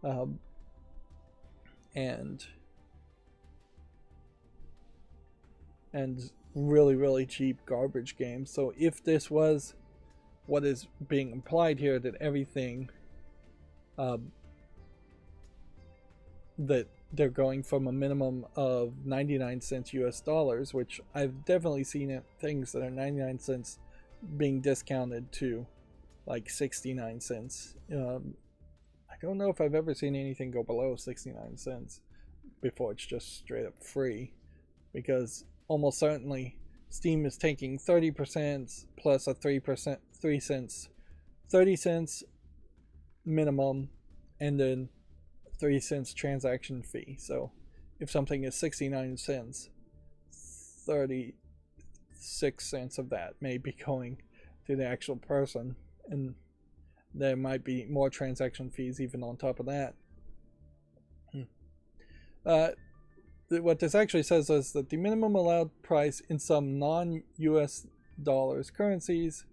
and really cheap garbage games. So if this was what is being implied here, that everything that they're going from a minimum of 99 cents US dollars, which I've definitely seen things that are 99 cents being discounted to like 69 cents. I don't know if I've ever seen anything go below 69 cents before it's just straight up free, because almost certainly Steam is taking 30% plus a 3 cents, 30 cents minimum, and then 3 cents transaction fee. So if something is 69 cents, 36 cents of that may be going to the actual person, and there might be more transaction fees even on top of that. What this actually says is that the minimum allowed price in some non-US dollars currencies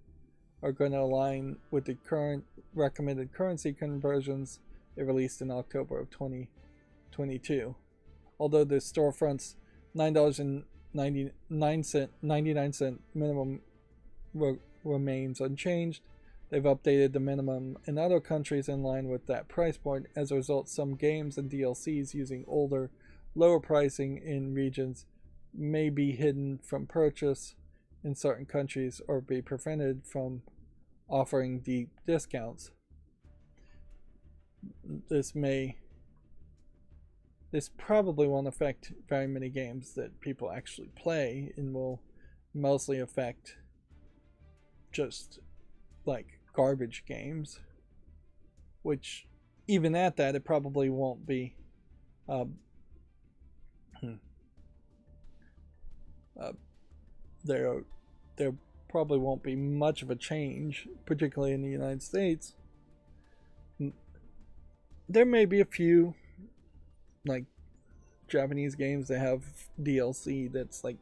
are going to align with the current recommended currency conversions they released in October of 2022. Although the storefront's $9.99 minimum remains unchanged, they've updated the minimum in other countries in line with that price point. As a result, some games and DLCs using older, lower pricing in regions may be hidden from purchase in certain countries or be prevented from offering deep discounts. This probably won't affect very many games that people actually play, and will mostly affect just like garbage games, which even at that, it probably won't be there probably won't be much of a change, particularly in the United States. There may be a few like Japanese games that have DLC that's like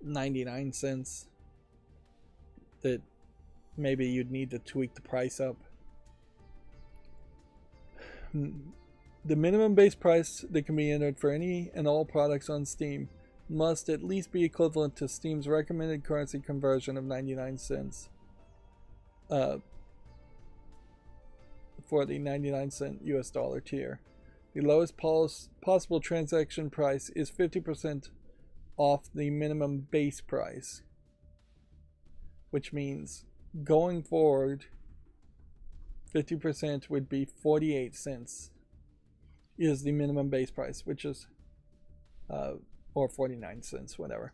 99 cents that maybe you'd need to tweak the price up. The minimum base price that can be entered for any and all products on Steam must at least be equivalent to Steam's recommended currency conversion of 99 cents for the 99-cent US dollar tier. The lowest possible transaction price is 50% off the minimum base price, which means going forward 50% would be 48 cents is the minimum base price, which is or 49 cents, whatever.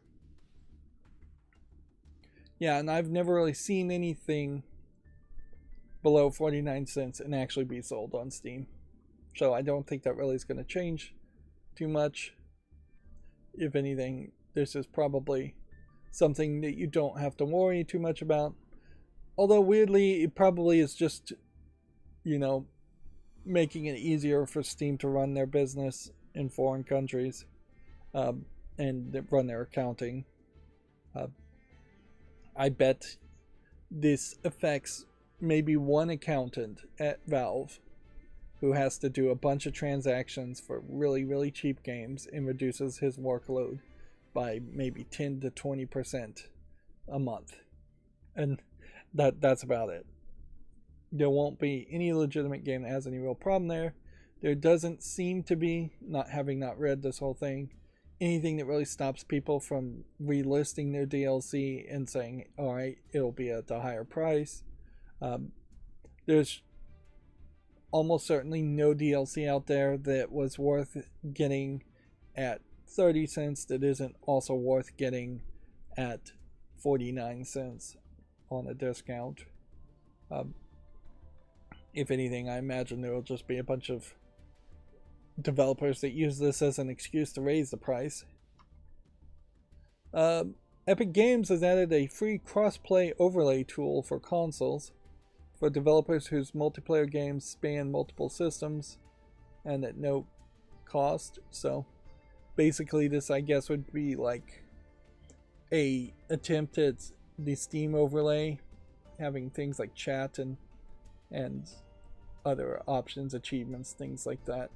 Yeah, and I've never really seen anything below 49 cents and actually be sold on Steam. So I don't think that really is going to change too much. If anything, this is probably something that you don't have to worry too much about. Although weirdly, it probably is just, you know, making it easier for Steam to run their business in foreign countries and run their accounting. I bet this affects maybe one accountant at Valve who has to do a bunch of transactions for really, really cheap games and reduces his workload by maybe 10 to 20% a month. And that's about it. There won't be any legitimate game that has any real problem there. There doesn't seem to be, not read this whole thing, anything that really stops people from relisting their DLC and saying, alright, it'll be at a higher price. There's almost certainly no DLC out there that was worth getting at 30 cents that isn't also worth getting at 49 cents on a discount. If anything, I imagine there will just be a bunch of developers that use this as an excuse to raise the price. Epic Games has added a free cross-play overlay tool for consoles for developers whose multiplayer games span multiple systems and at no cost. So basically this, I guess, would be like a attempt at the Steam overlay, having things like chat and other options, achievements, things like that.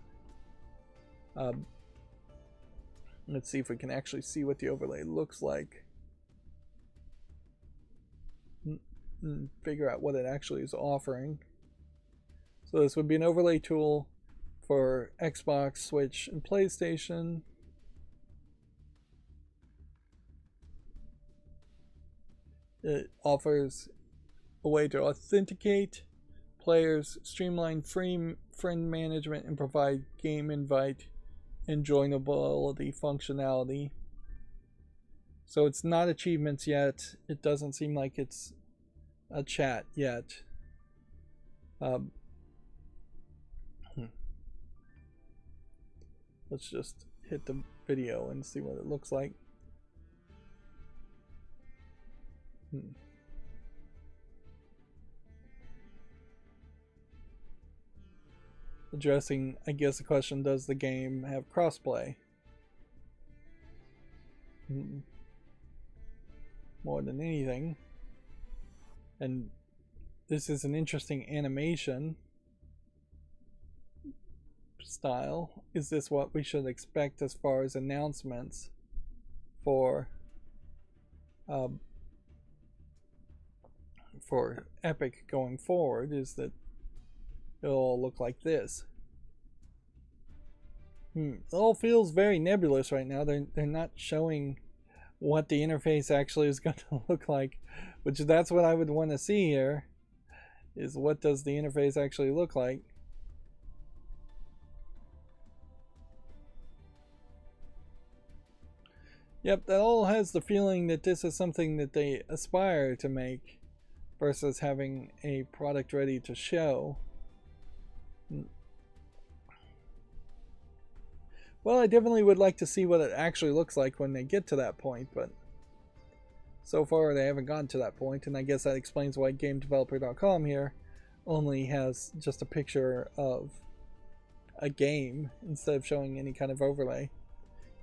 Let's see if we can actually see what the overlay looks like. Figure out what it actually is offering. So this would be an overlay tool for Xbox, Switch, and PlayStation. It offers a way to authenticate players, streamline friend management, and provide game invite and joinability functionality. So it's not achievements yet. It doesn't seem like it's a chat yet. Let's just hit the video and see what it looks like. addressing, I guess, the question, does the game have crossplay? More than anything. And this is an interesting animation style. Is this what we should expect as far as announcements for Epic going forward? Is that it'll all look like this? It all feels very nebulous right now. They're not showing what the interface actually is going to look like, which that's what I would want to see here, is what does the interface actually look like. Yep, that all has the feeling that this is something that they aspire to make versus having a product ready to show. Well, I definitely would like to see what it actually looks like when they get to that point, but so far they haven't gotten to that point, and I guess that explains why GameDeveloper.com here only has just a picture of a game instead of showing any kind of overlay.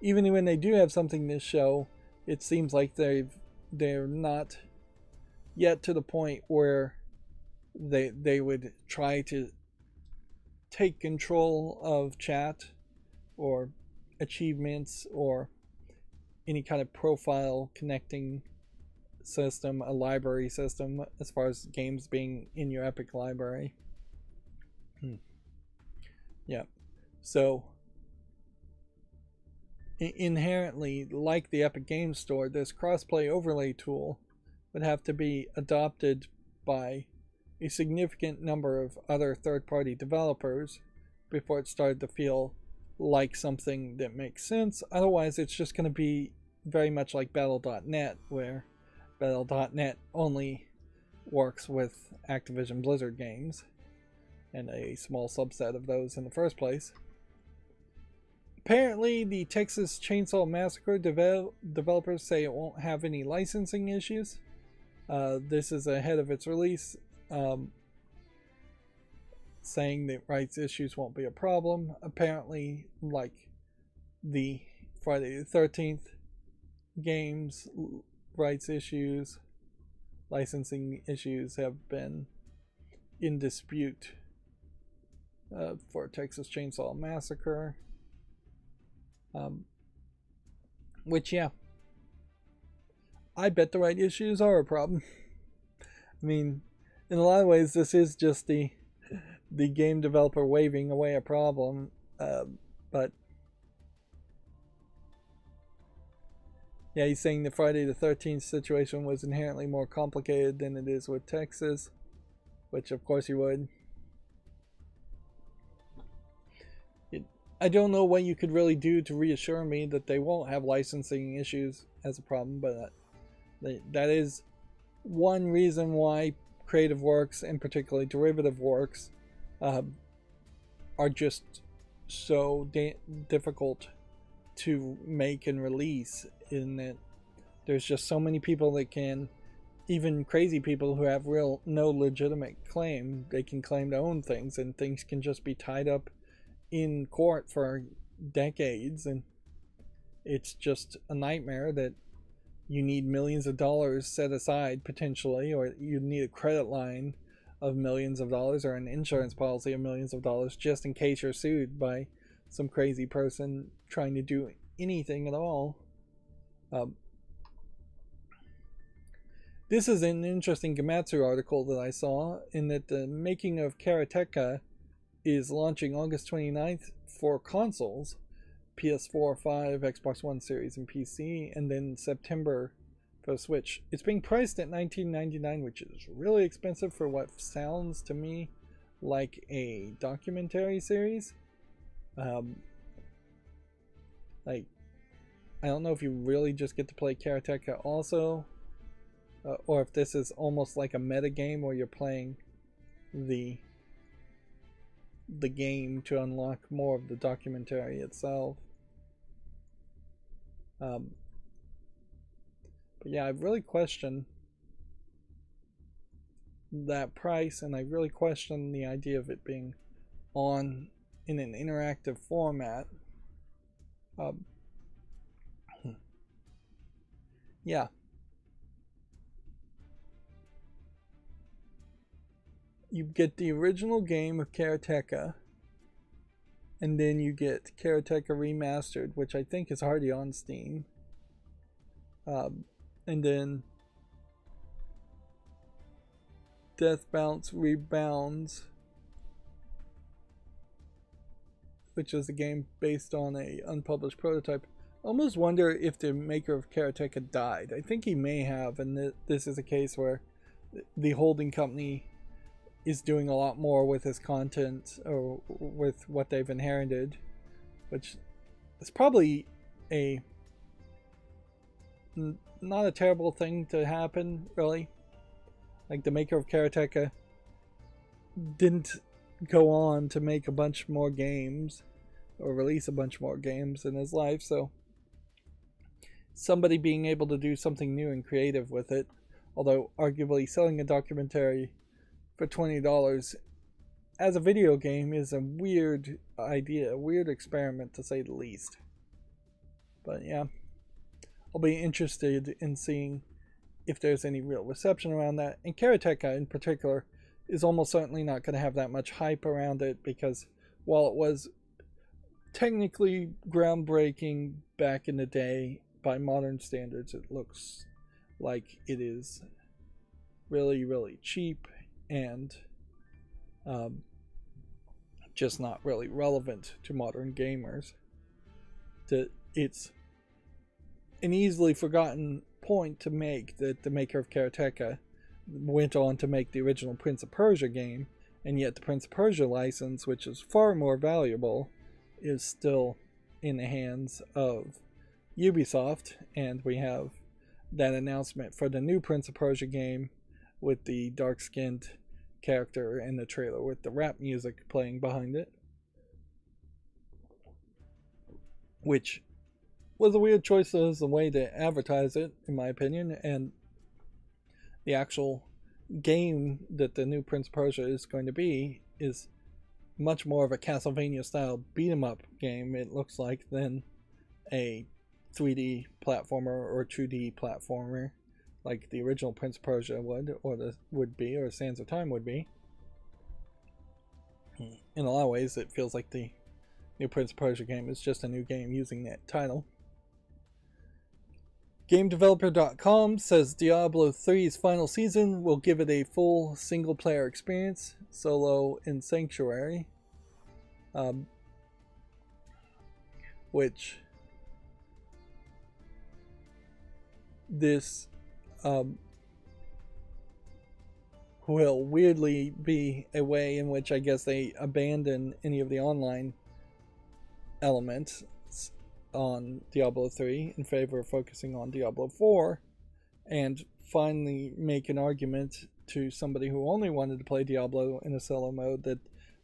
Even when they do have something to show, it seems like they're not yet to the point where they would try to take control of chat or achievements or any kind of profile connecting system, a library system, as far as games being in your Epic library. Yeah, so inherently, like the Epic Games Store, this crossplay overlay tool would have to be adopted by a significant number of other third-party developers before it started to feel like something that makes sense. Otherwise, it's just going to be very much like Battle.net, where Battle.net only works with Activision Blizzard games and a small subset of those in the first place. Apparently, the Texas Chainsaw Massacre developers say it won't have any licensing issues. This is ahead of its release, saying that rights issues won't be a problem. Apparently, like the Friday the 13th games, rights issues, licensing issues have been in dispute for Texas Chainsaw Massacre. Which, yeah, I bet the right issues are a problem. I mean, in a lot of ways, this is just the game developer waving away a problem, but yeah, he's saying the Friday the 13th situation was inherently more complicated than it is with Texas, which of course he would. I don't know what you could really do to reassure me that they won't have licensing issues as a problem, but that is one reason why creative works, and particularly derivative works, are just so difficult to make and release, in that there's just so many people that can, even crazy people who have no legitimate claim, they can claim to own things, and things can just be tied up in court for decades, and it's just a nightmare that you need millions of dollars set aside potentially, or you need a credit line of millions of dollars or an insurance policy of millions of dollars just in case you're sued by some crazy person trying to do anything at all. This is an interesting Gematsu article that I saw, in that the making of Karateka is launching August 29th for consoles, PS4, 5, Xbox One Series, and PC, and then September for the Switch. It's being priced at $19.99, which is really expensive for what sounds to me like a documentary series. Like, I don't know if you really just get to play Karateka also, or if this is almost like a meta game where you're playing the game to unlock more of the documentary itself. But yeah, I really question that price, and I really question the idea of it being on in an interactive format. Yeah. You get the original game of Karateka, and then you get Karateka Remastered, which I think is already on Steam. And then Death Bounce Rebounds, which is a game based on a unpublished prototype. I almost wonder if the maker of Karateka died. I think he may have, and this is a case where the holding company is doing a lot more with his content or with what they've inherited, which is probably not a terrible thing to happen, really. Like, the maker of Karateka didn't go on to make a bunch more games or release a bunch more games in his life, so somebody being able to do something new and creative with it, although arguably selling a documentary for $20 as a video game is a weird idea, a weird experiment to say the least. But yeah, I'll be interested in seeing if there's any real reception around that. And Karateka in particular is almost certainly not going to have that much hype around it, because while it was technically groundbreaking back in the day by modern standards, it looks like it is really, really cheap and just not really relevant to modern gamers. It's an easily forgotten point to make that the maker of Karateka went on to make the original Prince of Persia game, and yet the Prince of Persia license, which is far more valuable, is still in the hands of Ubisoft, and we have that announcement for the new Prince of Persia game with the dark-skinned character in the trailer with the rap music playing behind it, which was a weird choice as a way to advertise it, in my opinion. And the actual game that the new Prince of Persia is going to be is much more of a Castlevania style beat 'em up game, it looks like, than a 3D platformer or 2D platformer like the original Prince of Persia would be, or Sands of Time would be. In a lot of ways, it feels like the new Prince of Persia game is just a new game using that title. GameDeveloper.com says Diablo 3's final season will give it a full single-player experience, solo and Sanctuary, which this will weirdly be a way in which I guess they abandon any of the online elements on Diablo 3 in favor of focusing on Diablo 4, and finally make an argument to somebody who only wanted to play Diablo in a solo mode that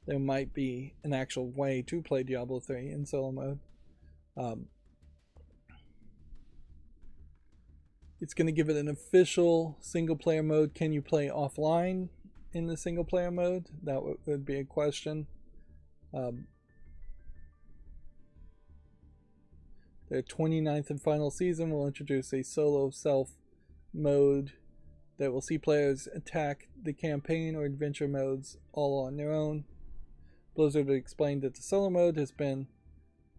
there might be an actual way to play Diablo 3 in solo mode. It's going to give it an official single player mode. Can you play offline in the single player mode? That would be a question. Their 29th and final season will introduce a solo self mode that will see players attack the campaign or adventure modes all on their own. Blizzard explained that the solo mode has been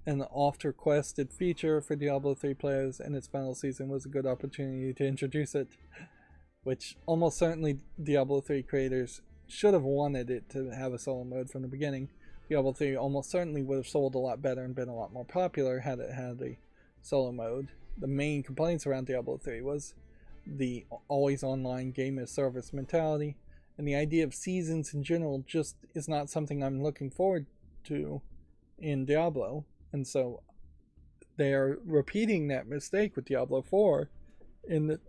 an oft-requested feature for Diablo 3 players, and its final season was a good opportunity to introduce it, which almost certainly Diablo 3 creators should have wanted it to have a solo mode from the beginning. Diablo 3 almost certainly would have sold a lot better and been a lot more popular had it had a solo mode. The main complaints around Diablo 3 was the always online game as service mentality, and the idea of seasons in general just is not something I'm looking forward to in Diablo. And so they are repeating that mistake with Diablo 4, in that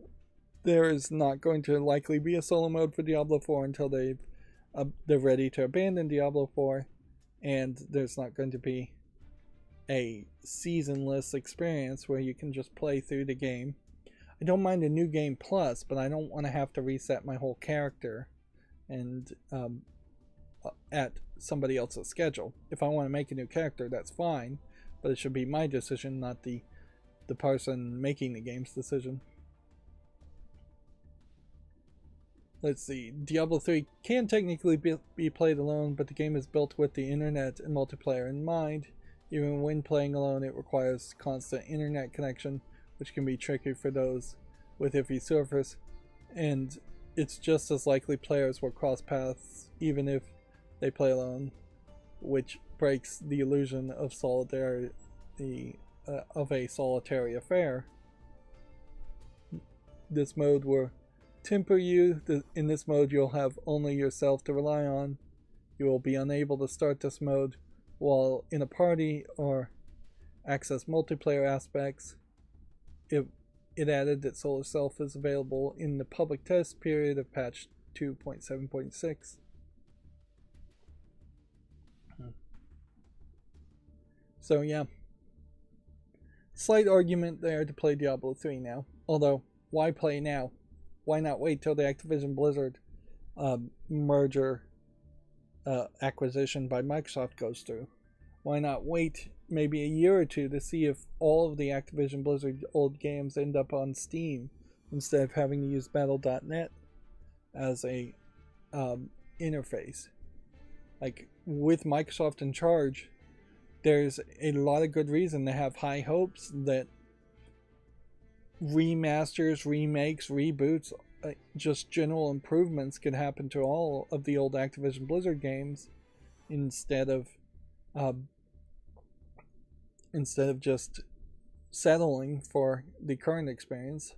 there is not going to likely be a solo mode for Diablo 4 until they're ready to abandon Diablo 4, and there's not going to be a seasonless experience where you can just play through the game. I don't mind a new game plus, but I don't want to have to reset my whole character and at somebody else's schedule. If I want to make a new character, that's fine, but it should be my decision, not the person making the game's decision. Let's see. Diablo 3 can technically be played alone, but the game is built with the internet and multiplayer in mind. Even when playing alone, it requires constant internet connection, which can be tricky for those with iffy service, and it's just as likely players will cross paths even if they play alone, which breaks the illusion of solidarity of a solitary affair. This mode will temper you. In this mode, you'll have only yourself to rely on. You will be unable to start this mode while in a party or access multiplayer aspects. It added that Solar Self is available in the public test period of patch 2.7.6. So yeah, slight argument there to play Diablo 3 now. Although, why play now? Why not wait till the Activision Blizzard merger acquisition by Microsoft goes through? Why not wait maybe a year or two to see if all of the Activision Blizzard old games end up on Steam instead of having to use Battle.net as a interface? Like, with Microsoft in charge, there's a lot of good reason to have high hopes that remasters, remakes, reboots, just general improvements could happen to all of the old Activision Blizzard games instead of just settling for the current experience,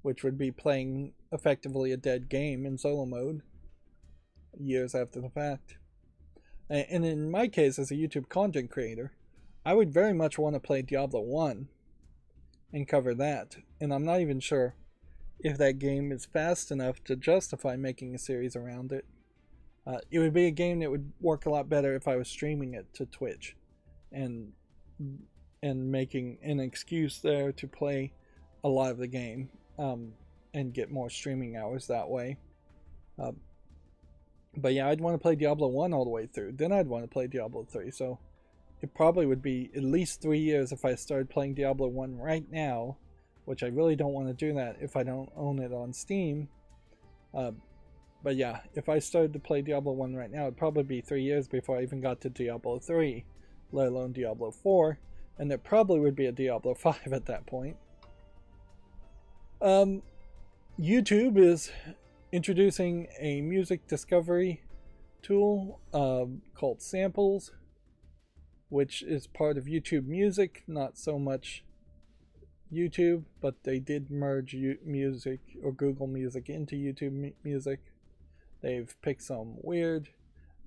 which would be playing effectively a dead game in solo mode years after the fact. And in my case, as a YouTube content creator, I would very much want to play Diablo 1 and cover that. And I'm not even sure if that game is fast enough to justify making a series around it. It would be a game that would work a lot better if I was streaming it to Twitch and making an excuse there to play a lot of the game and get more streaming hours that way. But yeah, I'd want to play Diablo 1 all the way through. Then I'd want to play Diablo 3. So it probably would be at least 3 years if I started playing Diablo 1 right now, which I really don't want to do that if I don't own it on Steam. But yeah, if I started to play Diablo 1 right now, it'd probably be 3 years before I even got to Diablo 3, let alone Diablo 4, and there probably would be a Diablo 5 at that point. YouTube is introducing a music discovery tool called Samples, which is part of YouTube Music, not so much YouTube, but they did merge Music or Google Music into YouTube Music. They've picked some weird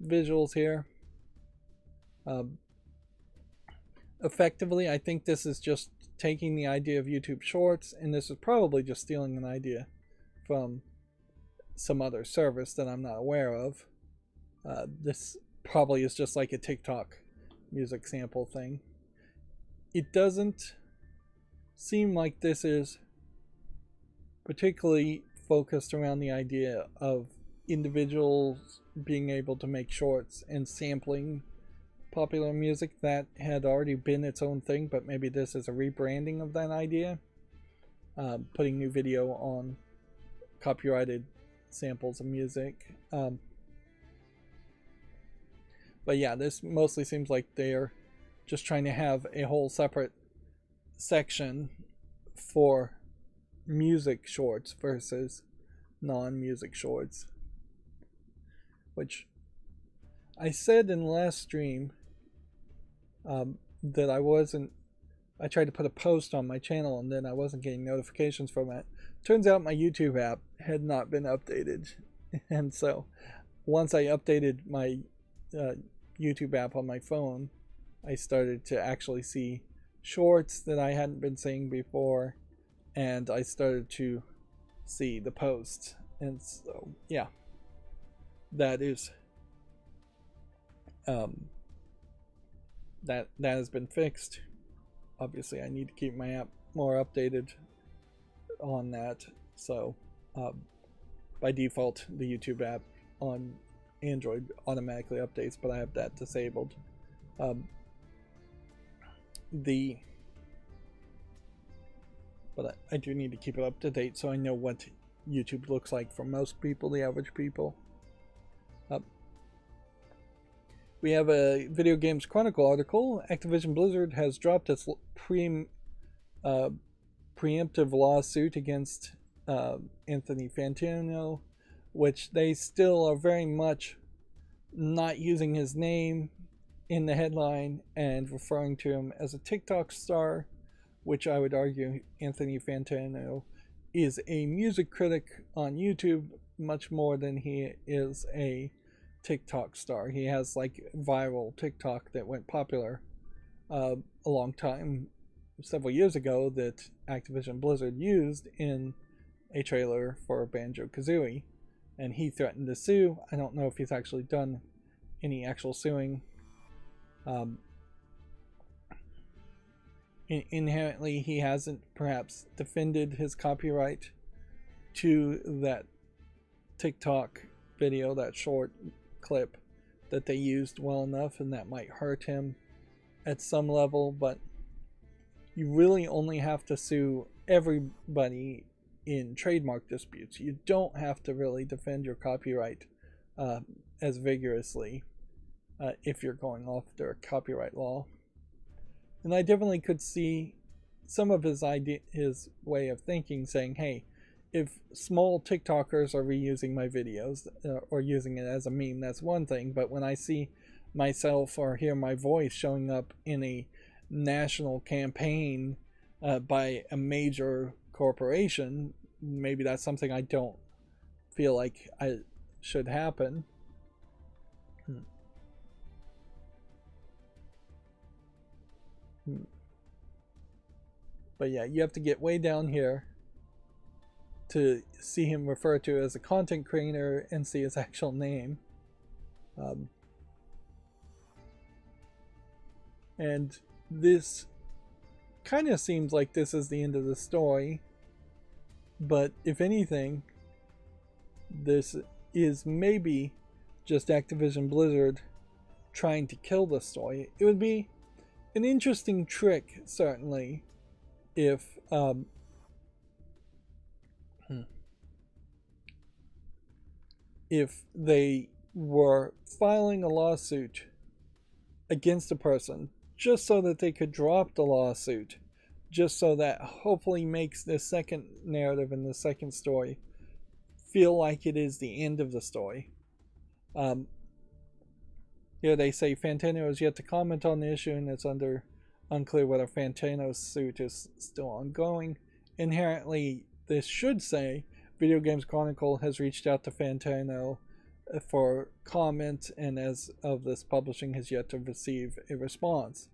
visuals here. Effectively, I think this is just taking the idea of YouTube Shorts, and this is probably just stealing an idea from some other service that I'm not aware of. This probably is just like a TikTok music sample thing. It doesn't seem like this is particularly focused around the idea of individuals being able to make shorts and sampling popular music. That had already been its own thing, but maybe this is a rebranding of that idea, putting new video on copyrighted samples of music. But yeah, this mostly seems like they're just trying to have a whole separate section for music shorts versus non-music shorts, which I said in the last stream that I tried to put a post on my channel and then I wasn't getting notifications from it. Turns out my YouTube app had not been updated, and so once I updated my YouTube app on my phone, I started to actually see shorts that I hadn't been seeing before, and I started to see the posts. And so yeah, that is that has been fixed. Obviously I need to keep my app more updated on that, so by default the YouTube app on Android automatically updates, but I have that disabled. Um, but I do need to keep it up to date so I know what YouTube looks like for most people, the average people. We have a Video Games Chronicle article. Activision Blizzard has dropped its preemptive lawsuit against Anthony Fantano, which they still are very much not using his name in the headline and referring to him as a TikTok star, which I would argue Anthony Fantano is a music critic on YouTube much more than he is a TikTok star. He has like viral TikTok that went popular a long time, several years ago, that Activision Blizzard used in a trailer for Banjo-Kazooie, and he threatened to sue. I don't know if he's actually done any actual suing. Inherently, he hasn't perhaps defended his copyright to that TikTok video, that short clip that they used well enough, and that might hurt him at some level. But you really only have to sue everybody in trademark disputes. You don't have to really defend your copyright as vigorously if you're going after a copyright law. And I definitely could see some of his way of thinking, saying, hey, if small TikTokers are reusing my videos or using it as a meme, that's one thing. But when I see myself or hear my voice showing up in a national campaign by a major corporation, maybe that's something I don't feel like I should happen. But yeah, you have to get way down here to see him referred to as a content creator and see his actual name. And this kind of seems like this is the end of the story, but if anything, this is maybe just Activision Blizzard trying to kill the story. It would be an interesting trick, certainly, if if they were filing a lawsuit against a person just so that they could drop the lawsuit, just so that hopefully makes the second narrative and the second story feel like it is the end of the story. Here they say Fantano has yet to comment on the issue, and it's unclear whether Fantano's suit is still ongoing. Inherently, this should say Video Games Chronicle has reached out to Fantano for comment, and as of this publishing has yet to receive a response.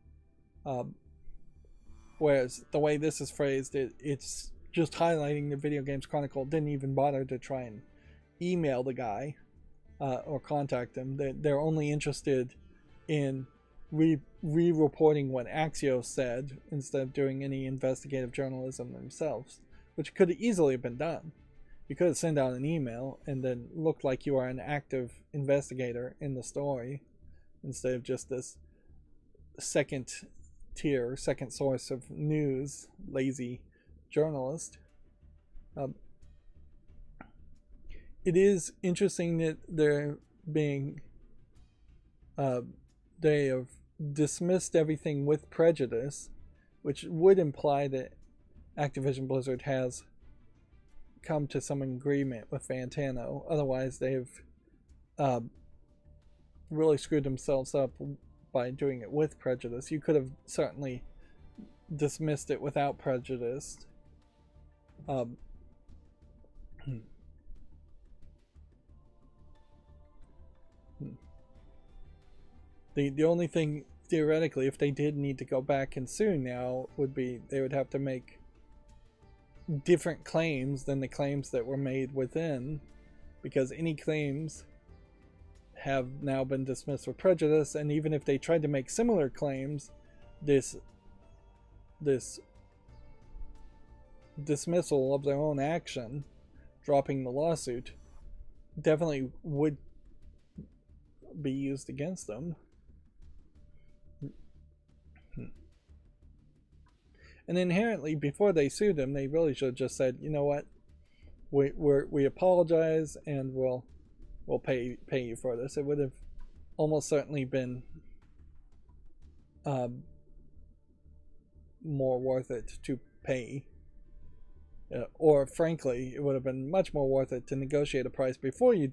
Whereas the way this is phrased, it's just highlighting the Video Games Chronicle didn't even bother to try and email the guy or contact him. They're only interested in re-reporting what Axios said instead of doing any investigative journalism themselves, which could easily have been done. You could have sent out an email and then looked like you are an active investigator in the story instead of just this second tier, second source of news, lazy journalist. It is interesting that they're being they have dismissed everything with prejudice, which would imply that Activision Blizzard has come to some agreement with Fantano. Otherwise, they've really screwed themselves up by doing it with prejudice. You could have certainly dismissed it without prejudice. The only thing, theoretically, if they did need to go back and sue now, would be they would have to make different claims than the claims that were made within, because any claims have now been dismissed with prejudice, and even if they tried to make similar claims, this dismissal of their own action, dropping the lawsuit, definitely would be used against them. And inherently, before they sued him, they really should have just said, you know what, we apologize and we'll pay you for this. It would have almost certainly been more worth it to pay. Or frankly, it would have been much more worth it to negotiate a price before you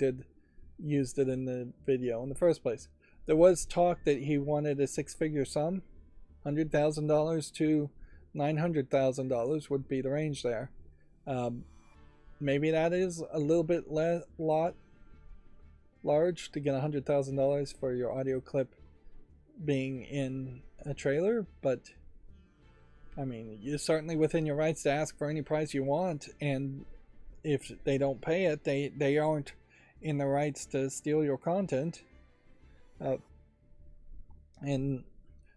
used it in the video in the first place. There was talk that he wanted a six-figure sum, $100,000 to $900,000 would be the range there. Maybe that is a little bit large to get $100,000 for your audio clip being in a trailer, but I mean, you're certainly within your rights to ask for any price you want, and if they don't pay it, they aren't in the rights to steal your content. And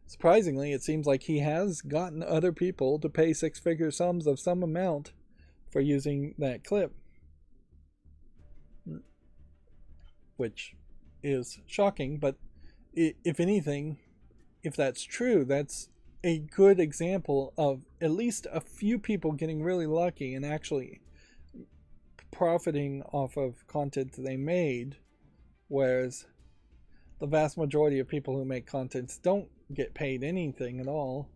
surprisingly, it seems like he has gotten other people to pay six-figure sums of some amount for using that clip, which is shocking. But if anything, if that's true, that's a good example of at least a few people getting really lucky and actually profiting off of content they made, whereas the vast majority of people who make content don't get paid anything at all.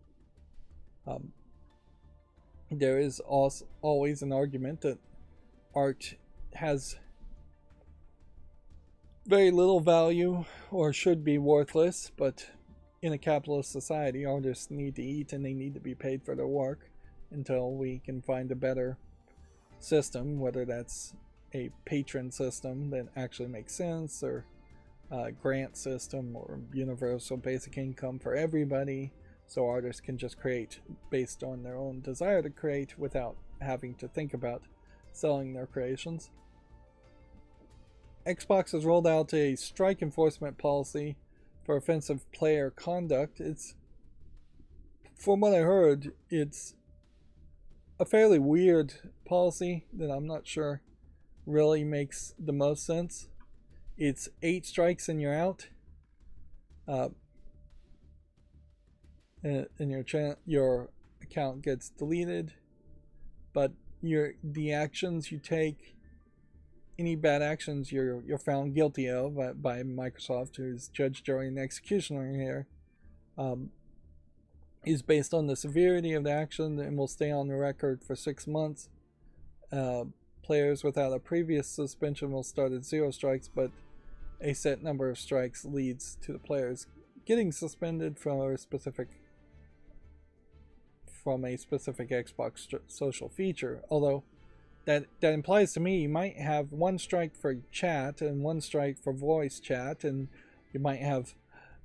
There is also always an argument that art has very little value or should be worthless, but in a capitalist society, artists need to eat and they need to be paid for their work until we can find a better system, whether that's a patron system that actually makes sense, or a grant system, or universal basic income for everybody, so artists can just create based on their own desire to create without having to think about selling their creations. Xbox has rolled out a strike enforcement policy for offensive player conduct. It's, from what I heard, it's a fairly weird policy that I'm not sure really makes the most sense. It's 8 strikes and you're out, and your account gets deleted. But the actions you take, any bad actions you're found guilty of by Microsoft, who's judge, jury, and executioner here, is based on the severity of the action and will stay on the record for 6 months. Players without a previous suspension will start at 0 strikes, but a set number of strikes leads to the players getting suspended from a specific Xbox social feature. Although that implies to me you might have 1 strike for chat and 1 strike for voice chat, and you might have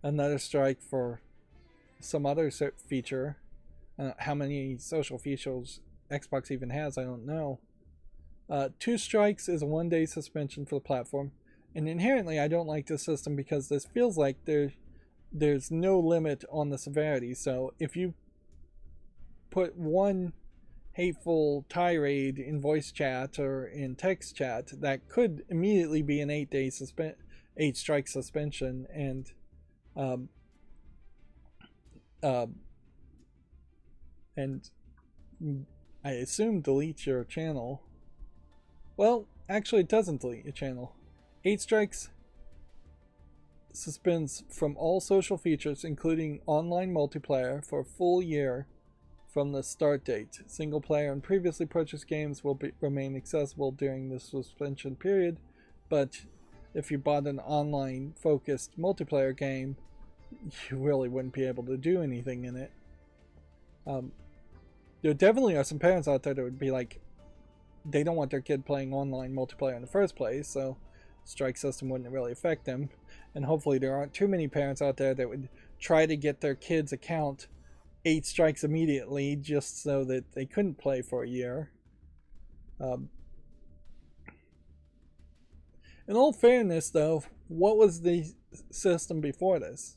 another strike for some other feature. How many social features Xbox even has, I don't know. 2 strikes is a 1-day suspension for the platform, and inherently I don't like this system because this feels like there's no limit on the severity. So if you put 1 hateful tirade in voice chat or in text chat, that could immediately be an 8 strike suspension, and I assume delete your channel. Well, actually it doesn't delete your channel. 8 strikes suspends from all social features, including online multiplayer, for a full year from the start date. Single player and previously purchased games will remain accessible during the suspension period, but if you bought an online focused multiplayer game, you really wouldn't be able to do anything in it. There definitely are some parents out there that would be like, they don't want their kid playing online multiplayer in the first place, so strike system wouldn't really affect them. And hopefully there aren't too many parents out there that would try to get their kid's account 8 strikes immediately just so that they couldn't play for a year. In all fairness though, what was the system before this?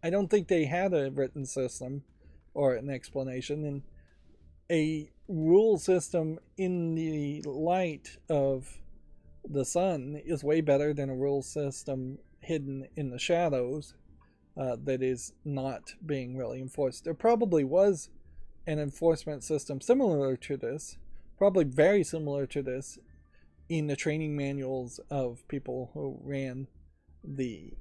I don't think they had a written system or an explanation, and a rule system in the light of the sun is way better than a rule system hidden in the shadows that is not being really enforced. There probably was an enforcement system similar to this, probably very similar to this, in the training manuals of people who ran the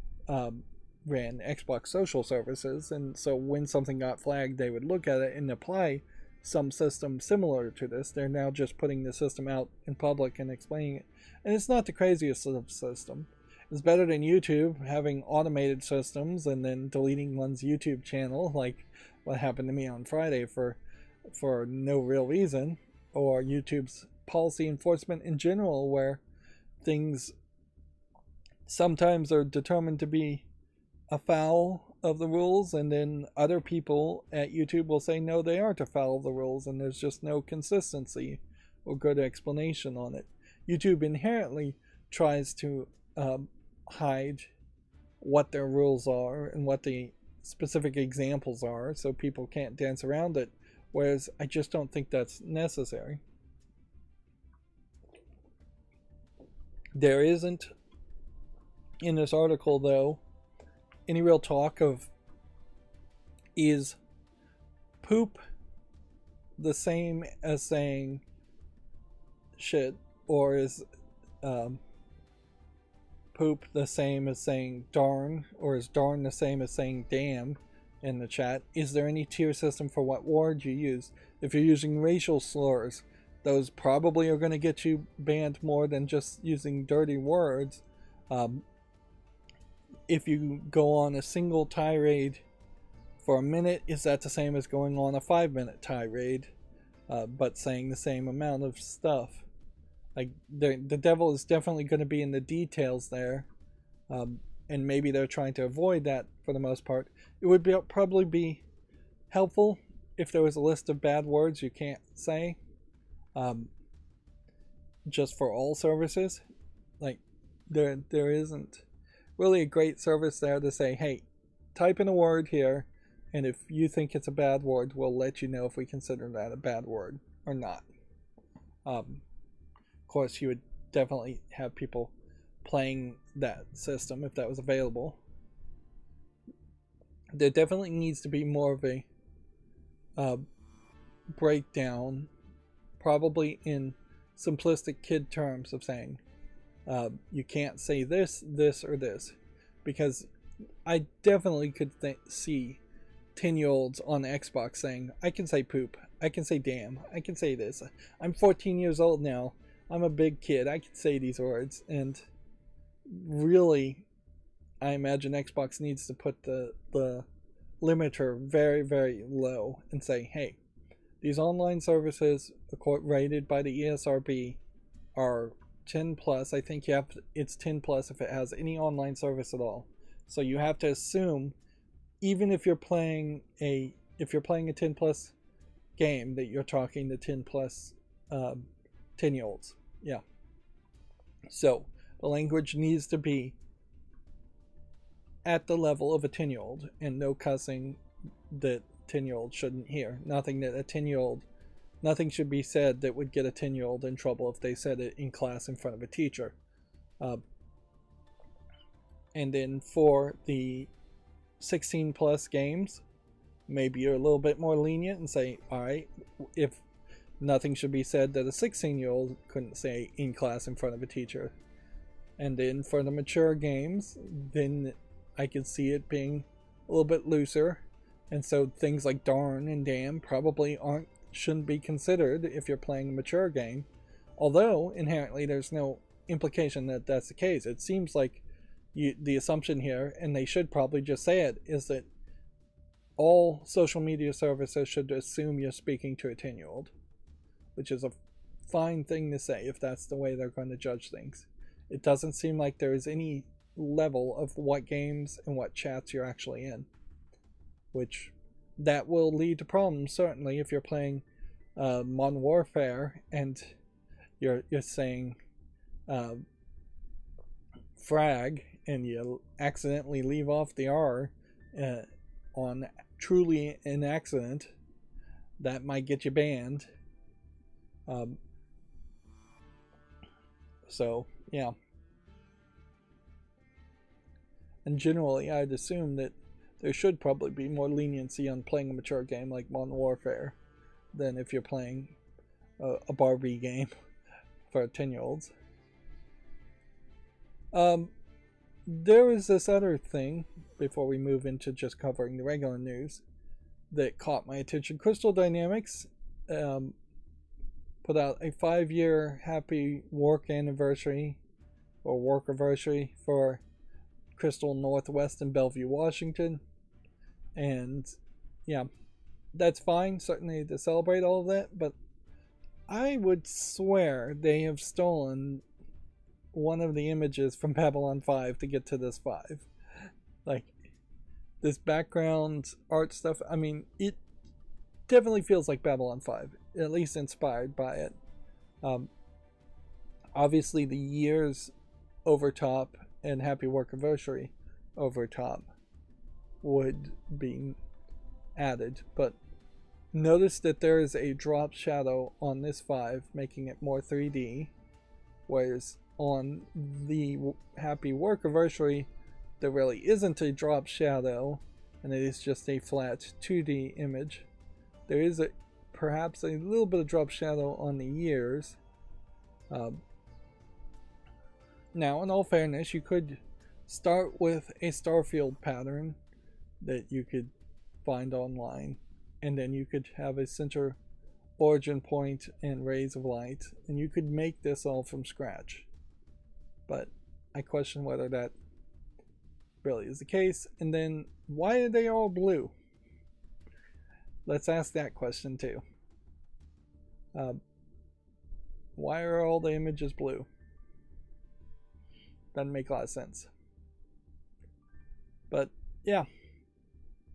ran Xbox social services, and so when something got flagged, they would look at it and apply some system similar to this. They're now just putting the system out in public and explaining it, and it's not the craziest system. It's better than YouTube having automated systems and then deleting one's YouTube channel, like what happened to me on Friday for no real reason, or YouTube's policy enforcement in general, where things sometimes are determined to be afoul of the rules, and then other people at YouTube will say no, they aren't afoul of the rules, and there's just no consistency or good explanation on it. YouTube inherently tries to hide what their rules are and what the specific examples are, so people can't dance around it, whereas I just don't think that's necessary. There isn't in this article, though, any real talk of, is poop the same as saying shit, or is poop the same as saying darn, or is darn the same as saying damn in the chat? Is there any tier system for what word you use? If you're using racial slurs, those probably are going to get you banned more than just using dirty words. If you go on a single tirade for a minute, is that the same as going on a 5-minute tirade, but saying the same amount of stuff? Like, the devil is definitely going to be in the details there, and maybe they're trying to avoid that for the most part. It would probably be helpful if there was a list of bad words you can't say, just for all services. Like, there isn't really a great service there to say, hey, type in a word here, and if you think it's a bad word, we'll let you know if we consider that a bad word or not. Of course, you would definitely have people playing that system if that was available. There definitely needs to be more of a breakdown, probably in simplistic kid terms, of saying you can't say this, this, or this, because I definitely could see 10-year-olds on Xbox saying, I can say poop, I can say damn, I can say this. I'm 14 years old now, I'm a big kid, I can say these words. And really, I imagine Xbox needs to put the limiter very, very low and say, hey, these online services rated by the ESRB are 10 plus. I think it's 10 plus if it has any online service at all. So you have to assume, even if you're playing a 10 plus game, that you're talking to 10 plus 10-year-olds. Yeah. So the language needs to be at the level of a 10-year-old, and no cussing that 10-year-old shouldn't hear. Nothing should be said that would get a 10-year-old in trouble if they said it in class in front of a teacher. And then for the 16 plus games, maybe you're a little bit more lenient and say, alright, if nothing should be said that a 16-year-old couldn't say in class in front of a teacher. And then for the mature games, then I could see it being a little bit looser. And so things like darn and damn probably shouldn't be considered if you're playing a mature game. Although, inherently, there's no implication that that's the case. It seems like the assumption here, and they should probably just say it, is that all social media services should assume you're speaking to a 10-year-old. Which is a fine thing to say if that's the way they're going to judge things. It doesn't seem like there is any level of what games and what chats you're actually in. Which, that will lead to problems, certainly, if you're playing Modern Warfare and you're saying frag and you accidentally leave off the R on truly an accident. That might get you banned. So, yeah. And generally, I'd assume that there should probably be more leniency on playing a mature game like Modern Warfare than if you're playing a Barbie game for 10-year-olds. There was this other thing, before we move into just covering the regular news, that caught my attention. Crystal Dynamics put out a 5-year happy work anniversary or workiversary for Crystal Northwest in Bellevue, Washington. And yeah, that's fine, certainly, to celebrate all of that, but I would swear they have stolen one of the images from Babylon 5 to get to this 5. Like, this background art stuff, I mean, it definitely feels like Babylon 5, at least inspired by it. Obviously, the years over top and Happy Workiversary over top would be added, but notice that there is a drop shadow on this 5, making it more 3D, whereas on the Happy Workiversary there really isn't a drop shadow and it is just a flat 2D image. There is perhaps a little bit of drop shadow on the years. Now, in all fairness, you could start with a Starfield pattern that you could find online, and then you could have a center origin point and rays of light, and you could make this all from scratch. But I question whether that really is the case. And then, why are they all blue? Let's ask that question too. Why are all the images blue? Doesn't make a lot of sense. But yeah,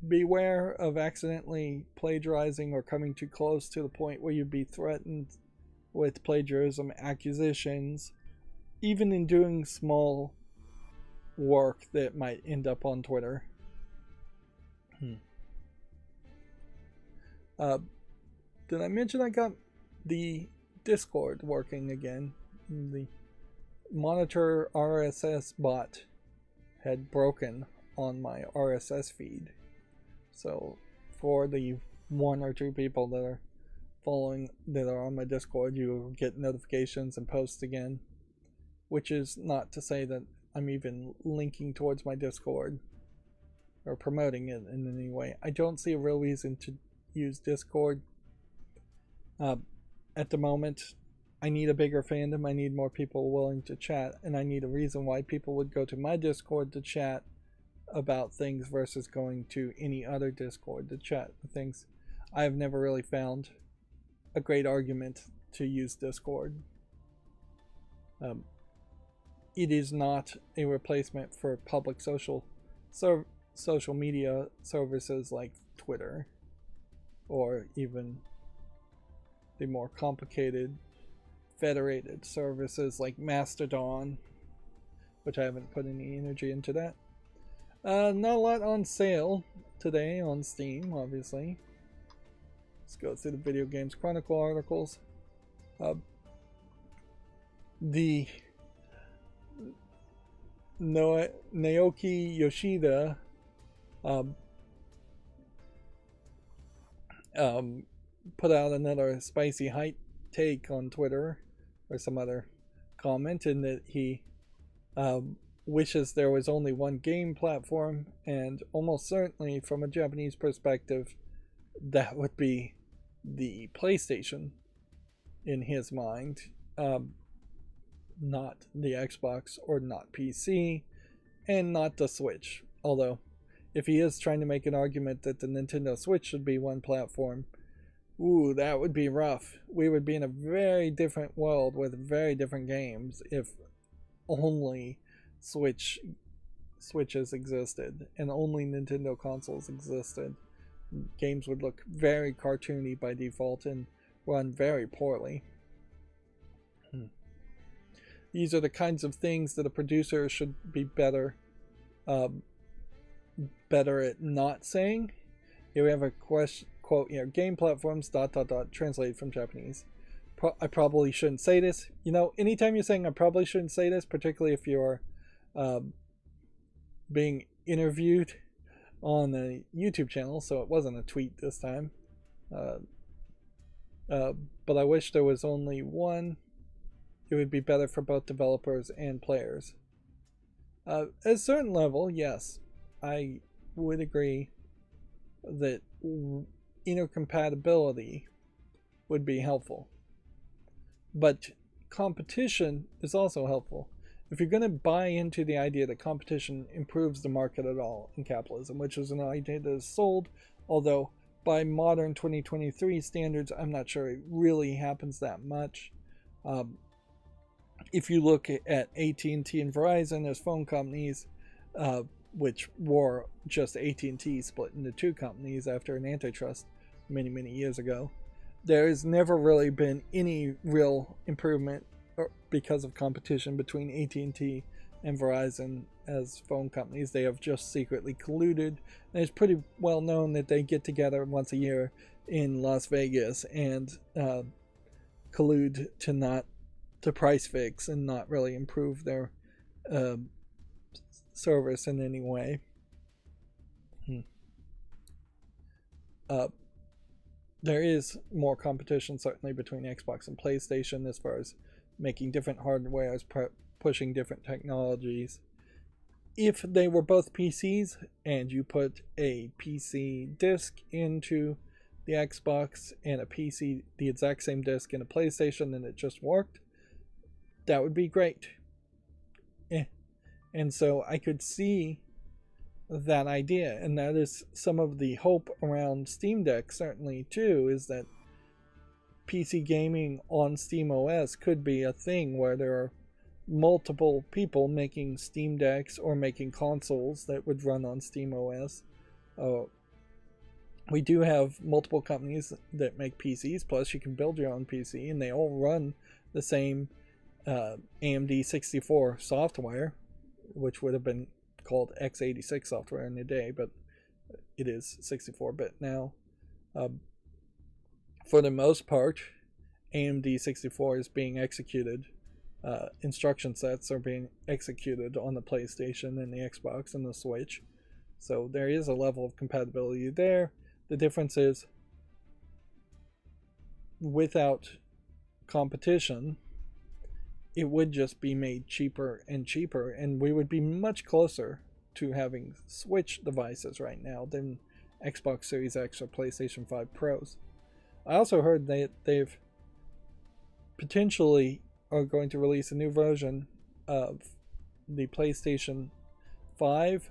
beware of accidentally plagiarizing or coming too close to the point where you'd be threatened with plagiarism accusations, even in doing small work that might end up on Twitter. Did I mention I got the Discord working again? The monitor RSS bot had broken on my RSS feed. So for the 1 or 2 people that are following, that are on my Discord, you will get notifications and posts again. Which is not to say that I'm even linking towards my Discord or promoting it in any way. I don't see a real reason to use Discord. At the moment, I need a bigger fandom. I need more people willing to chat, and I need a reason why people would go to my Discord to chat about things versus going to any other Discord to chat things. I have never really found a great argument to use Discord. It is not a replacement for public social media services like Twitter, or even the more complicated federated services like Mastodon, which I haven't put any energy into that. Not a lot on sale today on Steam, obviously. Let's go through the Video Games Chronicle articles. The Naoki Yoshida put out another spicy height take on Twitter or some other comment, in that he wishes there was only one game platform, and almost certainly from a Japanese perspective that would be the PlayStation in his mind, not the Xbox or not PC, and not the Switch. Although if he is trying to make an argument that the Nintendo Switch should be one platform, ooh, that would be rough. We would be in a very different world with very different games if only Switches existed and only Nintendo consoles existed. Games would look very cartoony by default and run very poorly. These are the kinds of things that a producer should be better at not saying. Here we have a question, quote, game platforms ... translated from Japanese. I probably shouldn't say this. Anytime you're saying I probably shouldn't say this, particularly if you're being interviewed on a YouTube channel, so it wasn't a tweet this time. Uh, but I wish there was only one. It would be better for both developers and players. At a certain level, yes, I would agree that intercompatibility would be helpful. But competition is also helpful. If you're going to buy into the idea that competition improves the market at all in capitalism, which is an idea that is sold, although by modern 2023 standards, I'm not sure it really happens that much. If you look at AT&T and Verizon as phone companies, which were just AT&T split into two companies after an antitrust many years ago, there has never really been any real improvement because of competition between AT&T and Verizon as phone companies. They have just secretly colluded, and it's pretty well known that they get together once a year in Las Vegas and collude to price fix and not really improve their service in any way. There is more competition certainly between Xbox and PlayStation as far as making different hardwares, pushing different technologies. If they were both PCs and you put a PC disc into the Xbox and a PC, the exact same disc in a PlayStation, and it just worked, that would be great. And so I could see that idea, and that is some of the hope around Steam Deck certainly too, is that PC gaming on Steam OS could be a thing where there are multiple people making Steam Decks or making consoles that would run on Steam OS. We do have multiple companies that make PCs, plus you can build your own PC, and they all run the same AMD 64 software, which would have been called x86 software in the day, but it is 64-bit now. For the most part, AMD 64 is being executed. Instruction sets are being executed on the PlayStation and the Xbox and the Switch. So there is a level of compatibility there. The difference is, without competition, it would just be made cheaper and cheaper, and we would be much closer to having Switch devices right now than Xbox Series X or PlayStation 5 Pros. I also heard that they've potentially are going to release a new version of the PlayStation 5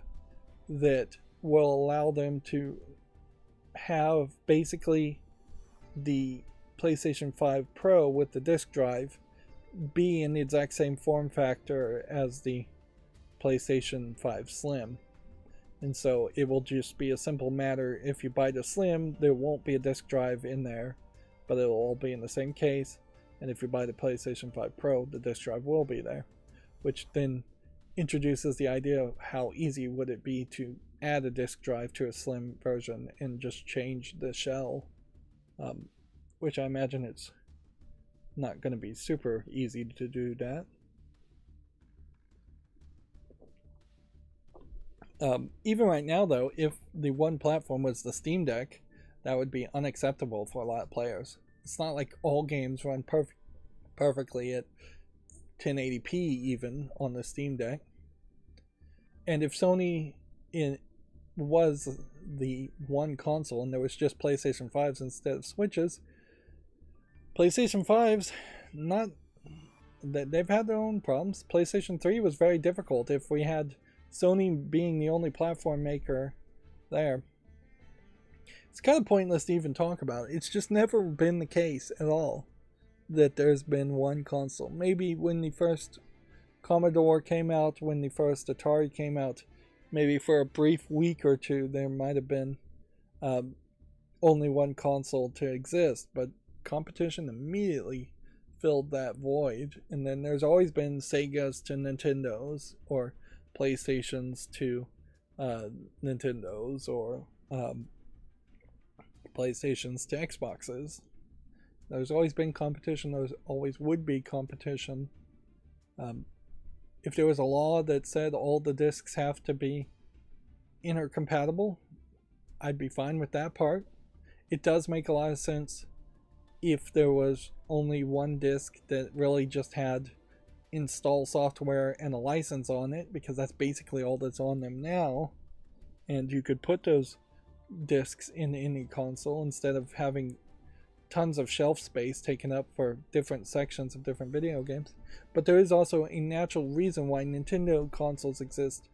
that will allow them to have basically the PlayStation 5 Pro with the disk drive be in the exact same form factor as the PlayStation 5 Slim. And so it will just be a simple matter. If you buy the Slim, there won't be a disk drive in there, but it'll all be in the same case. And if you buy the PlayStation 5 Pro, the disk drive will be there, which then introduces the idea of how easy would it be to add a disk drive to a Slim version and just change the shell, which I imagine it's not going to be super easy to do that. Even right now, though, if the one platform was the Steam Deck, that would be unacceptable for a lot of players. It's not like all games run perfectly at 1080p even on the Steam Deck. And if Sony was the one console and there was just PlayStation 5s instead of Switches, PlayStation 5s, they've had their own problems. PlayStation 3 was very difficult. If we had Sony being the only platform maker there, it's kind of pointless to even talk about it. It's just never been the case at all that there's been one console. Maybe when the first Commodore came out, when the first Atari came out, maybe for a brief week or two there might have been only one console to exist, but competition immediately filled that void. And then there's always been Segas to Nintendos, or PlayStations to Nintendos, or PlayStations to Xboxes. There's always been competition. There's always would be competition. if there was a law that said all the discs have to be intercompatible, I'd be fine with that part. It does make a lot of sense if there was only one disc that really just had install software and a license on it, because that's basically all that's on them now. And you could put those discs in any console instead of having tons of shelf space taken up for different sections of different video games. But there is also a natural reason why Nintendo consoles exist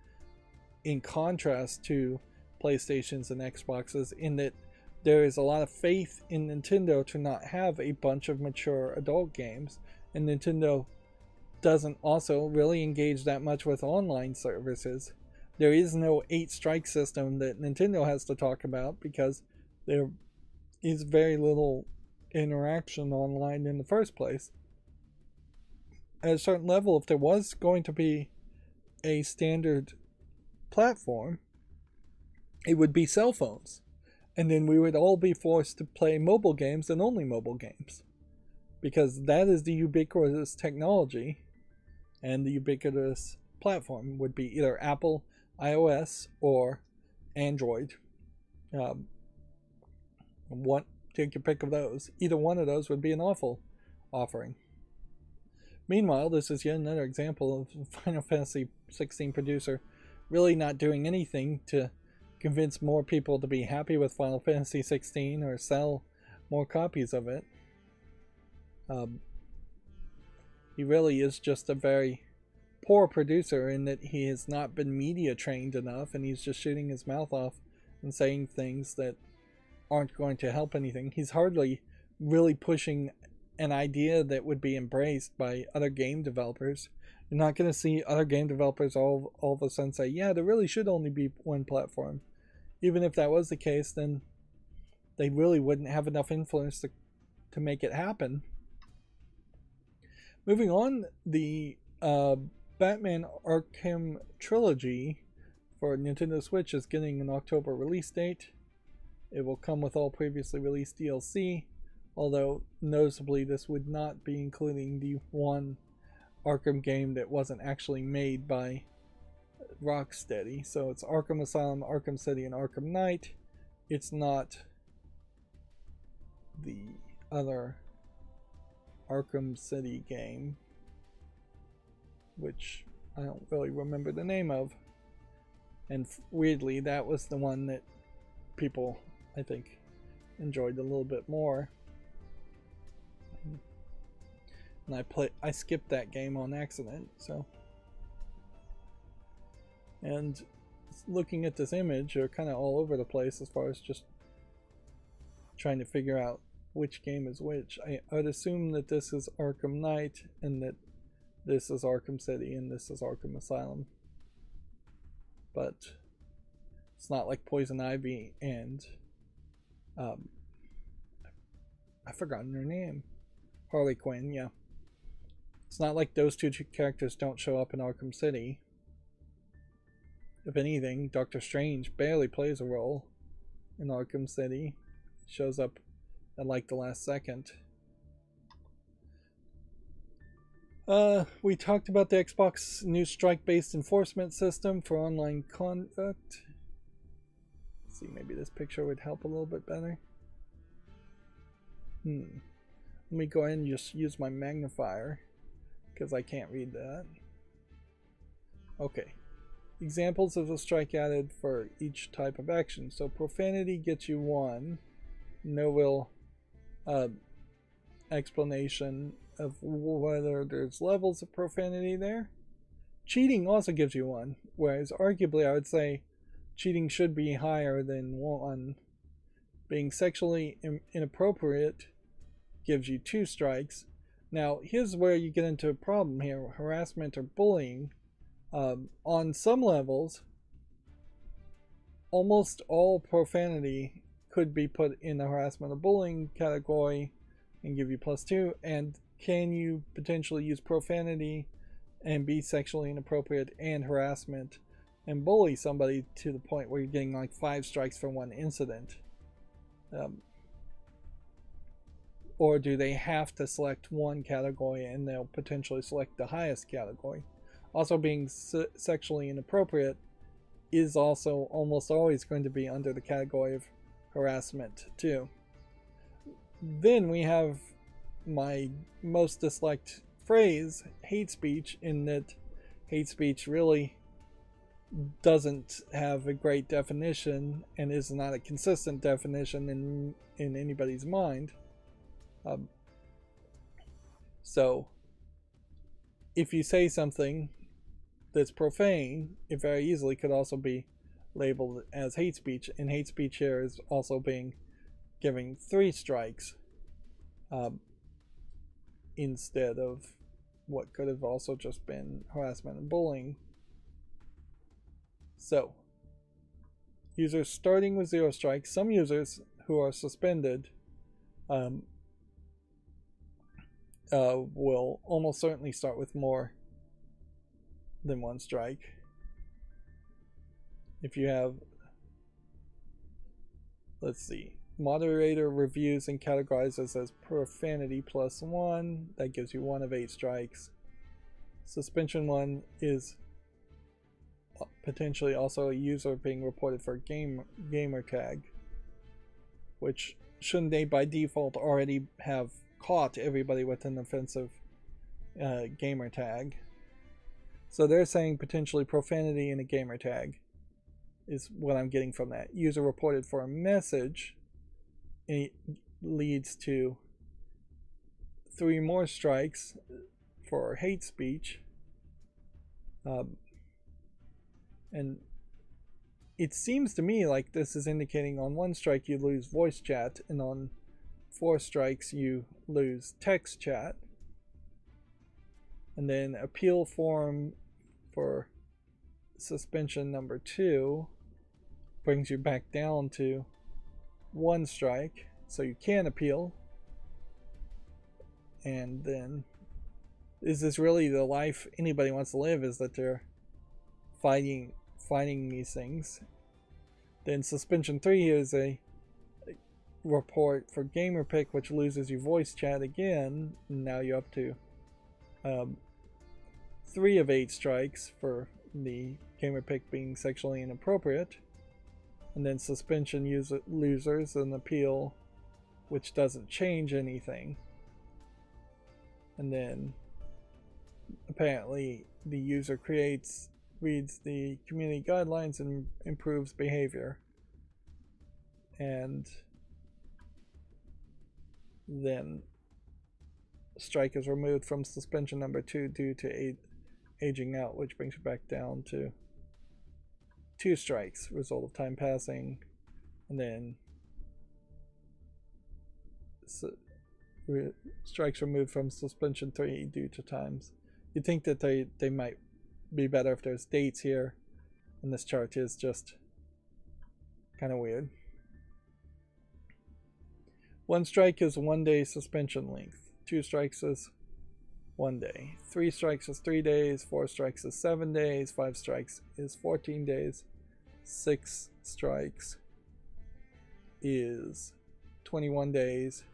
in contrast to PlayStations and Xboxes, in that there is a lot of faith in Nintendo to not have a bunch of mature adult games, and Nintendo doesn't also really engage that much with online services. There is no 8-strike system that Nintendo has to talk about because there is very little interaction online in the first place. At a certain level, if there was going to be a standard platform, it would be cell phones. And then we would all be forced to play mobile games and only mobile games. Because that is the ubiquitous technology, and the ubiquitous platform would be either Apple, iOS, or Android. Take your pick of those. Either one of those would be an awful offering. Meanwhile, this is yet another example of a Final Fantasy XVI producer really not doing anything to convince more people to be happy with Final Fantasy XVI or sell more copies of it. He really is just a very poor producer in that he has not been media trained enough, and he's just shooting his mouth off and saying things that aren't going to help anything. He's hardly really pushing an idea that would be embraced by other game developers. You're not going to see other game developers all of a sudden say, yeah, there really should only be one platform. Even if that was the case, then they really wouldn't have enough influence to make it happen. Moving on, the Batman Arkham Trilogy for Nintendo Switch is getting an October release date. It will come with all previously released DLC, although noticeably this would not be including the one Arkham game that wasn't actually made by Rocksteady. So it's Arkham Asylum, Arkham City, and Arkham Knight. It's not the other Arkham City game, which I don't really remember the name of. And weirdly, that was the one that people, I think, enjoyed a little bit more. And I skipped that game on accident, so. And looking at this image, you're kind of all over the place as far as just trying to figure out which game is which. I would assume that this is Arkham Knight, and that this is Arkham City, and this is Arkham Asylum. But it's not like Poison Ivy and I've forgotten her name. Harley Quinn, yeah. It's not like those two characters don't show up in Arkham City. If anything, Doctor Strange barely plays a role in Arkham City. Shows up at like the last second. We talked about the Xbox new strike-based enforcement system for online conduct. Let's see, maybe this picture would help a little bit better. Let me go ahead and just use my magnifier, because I can't read that. Okay. Examples of the strike added for each type of action. So profanity gets you 1. No real explanation of whether there's levels of profanity there. Cheating also gives you 1, whereas arguably I would say cheating should be higher than 1. Being sexually inappropriate gives you 2 strikes. Now here's where you get into a problem here. Harassment or bullying. On some levels, almost all profanity could be put in the harassment or bullying category and give you +2. And can you potentially use profanity and be sexually inappropriate and harassment and bully somebody to the point where you're getting like 5 strikes for 1 incident? Or do they have to select one category and they'll potentially select the highest category? also being sexually inappropriate is also almost always going to be under the category of harassment too. Then we have my most disliked phrase, hate speech, in that hate speech really doesn't have a great definition and is not a consistent definition in anybody's mind. So if you say something that's profane, it very easily could also be labeled as hate speech, and hate speech here is also being giving 3 strikes instead of what could have also just been harassment and bullying. So, users starting with 0 strikes, some users who are suspended will almost certainly start with more than 1 strike. If you have, let's see, moderator reviews and categorizes as profanity +1, that gives you 1 of 8 strikes. Suspension 1 is potentially also a user being reported for gamer tag, which shouldn't they by default already have caught everybody with an offensive gamer tag? So they're saying potentially profanity in a gamer tag is what I'm getting from that. User reported for a message, and it leads to 3 more strikes for hate speech. And it seems to me like this is indicating on 1 strike you lose voice chat, and on 4 strikes you lose text chat. And then appeal form for suspension number 2 brings you back down to 1 strike, so you can appeal. And then, is this really the life anybody wants to live, is that they're fighting these things? Then suspension 3 is a report for gamer pick, which loses you voice chat again. Now you're up to 3 of 8 strikes for the gamer pick being sexually inappropriate. And then suspension losers an appeal, which doesn't change anything. And then apparently the user reads the community guidelines and improves behavior. And then strike is removed from suspension number 2 due to aging out, which brings you back down to 2 strikes, result of time passing. And then strikes removed from suspension 3 due to times. You'd think that they might be better if there's dates here, and this chart is just kind of weird. 1 strike is 1 day suspension length. 2 strikes is 1 day. 3 strikes is 3 days. 4 strikes is 7 days. 5 strikes is 14 days. 6 strikes is 21 days.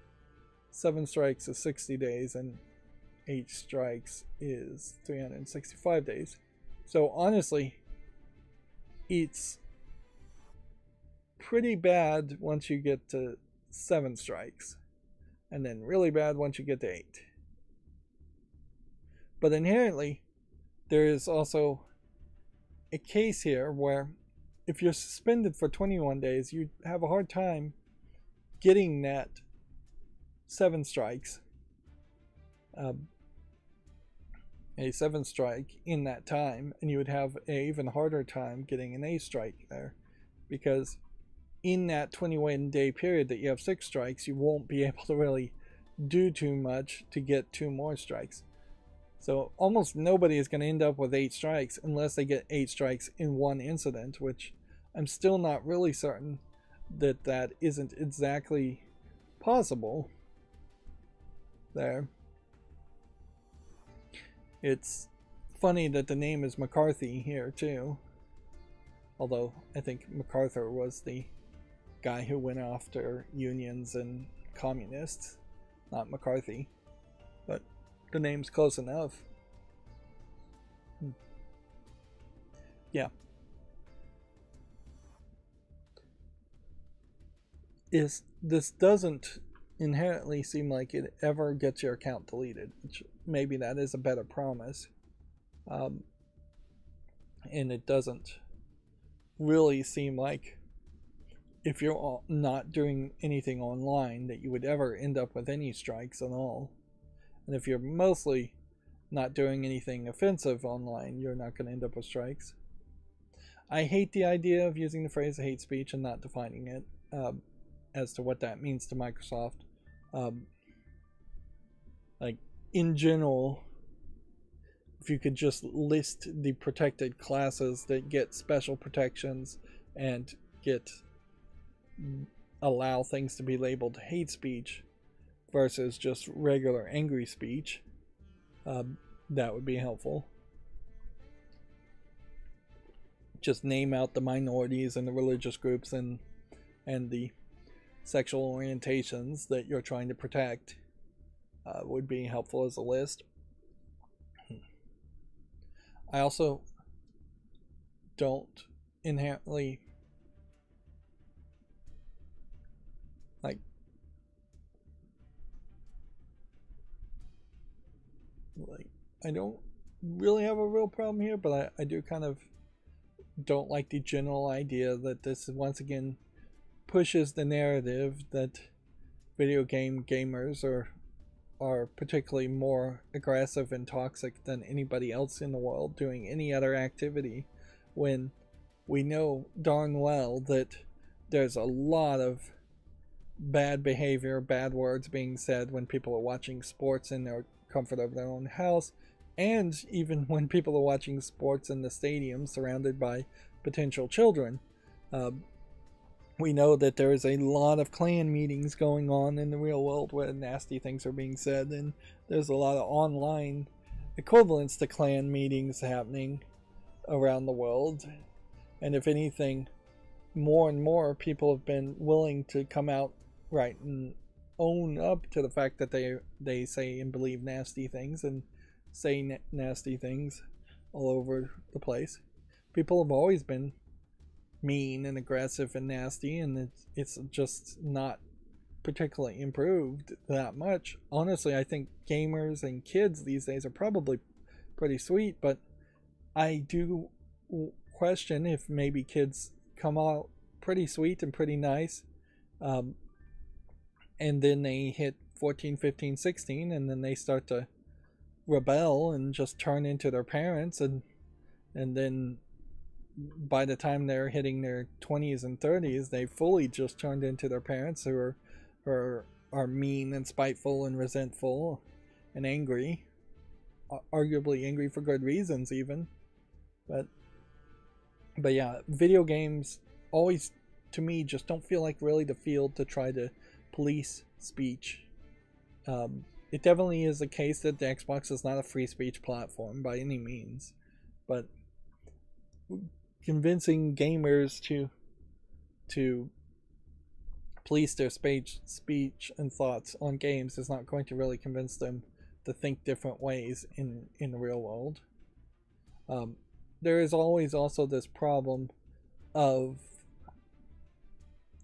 7 strikes is 60 days, and 8 strikes is 365 days. So honestly, it's pretty bad once you get to 7 strikes, and then really bad once you get to 8. But inherently, there is also a case here where if you're suspended for 21 days, you have a hard time getting that 7 strikes. A 7 strike in that time, and you would have an even harder time getting an 8 strike there, because in that 21 day period that you have 6 strikes, you won't be able to really do too much to get 2 more strikes. So almost nobody is going to end up with 8 strikes unless they get 8 strikes in 1 incident, which I'm still not really certain that isn't exactly possible there. It's funny that the name is McCarthy here too, although I think MacArthur was the guy who went after unions and communists, not McCarthy, but the name's close enough. yeah. This doesn't inherently seem like it ever gets your account deleted, which maybe that is a better promise. Um, and it doesn't really seem like if you're not doing anything online that you would ever end up with any strikes at all. And if you're mostly not doing anything offensive online, you're not going to end up with strikes. I hate the idea of using the phrase hate speech and not defining it as to what that means to Microsoft. Like, in general, if you could just list the protected classes that get special protections and allow things to be labeled hate speech versus just regular angry speech, that would be helpful. Just name out the minorities and the religious groups and the sexual orientations that you're trying to protect would be helpful as a list. I also don't inherently like I don't really have a real problem here, but I do kind of don't like the general idea that this once again pushes the narrative that video game gamers are particularly more aggressive and toxic than anybody else in the world doing any other activity, when we know darn well that there's a lot of bad behavior, bad words being said when people are watching sports in their comfort of their own house, and even when people are watching sports in the stadium surrounded by potential children. We know that there is a lot of clan meetings going on in the real world where nasty things are being said, and there's a lot of online equivalents to clan meetings happening around the world. And if anything, more and more people have been willing to come out right and own up to the fact that they say and believe nasty things and say nasty things all over the place. People have always been mean and aggressive and nasty, and it's just not particularly improved that much. Honestly, I think gamers and kids these days are probably pretty sweet, but I do question if maybe kids come out pretty sweet and pretty nice, and then they hit 14, 15, 16, and then they start to rebel and just turn into their parents, and then by the time they're hitting their 20s and 30s, they fully just turned into their parents, who are mean and spiteful and resentful and angry, arguably angry for good reasons even. But yeah, video games always, to me, just don't feel like really the field to try to police speech. It definitely is the case that the Xbox is not a free speech platform by any means, but convincing gamers to police their speech and thoughts on games is not going to really convince them to think different ways in the real world. There is always also this problem of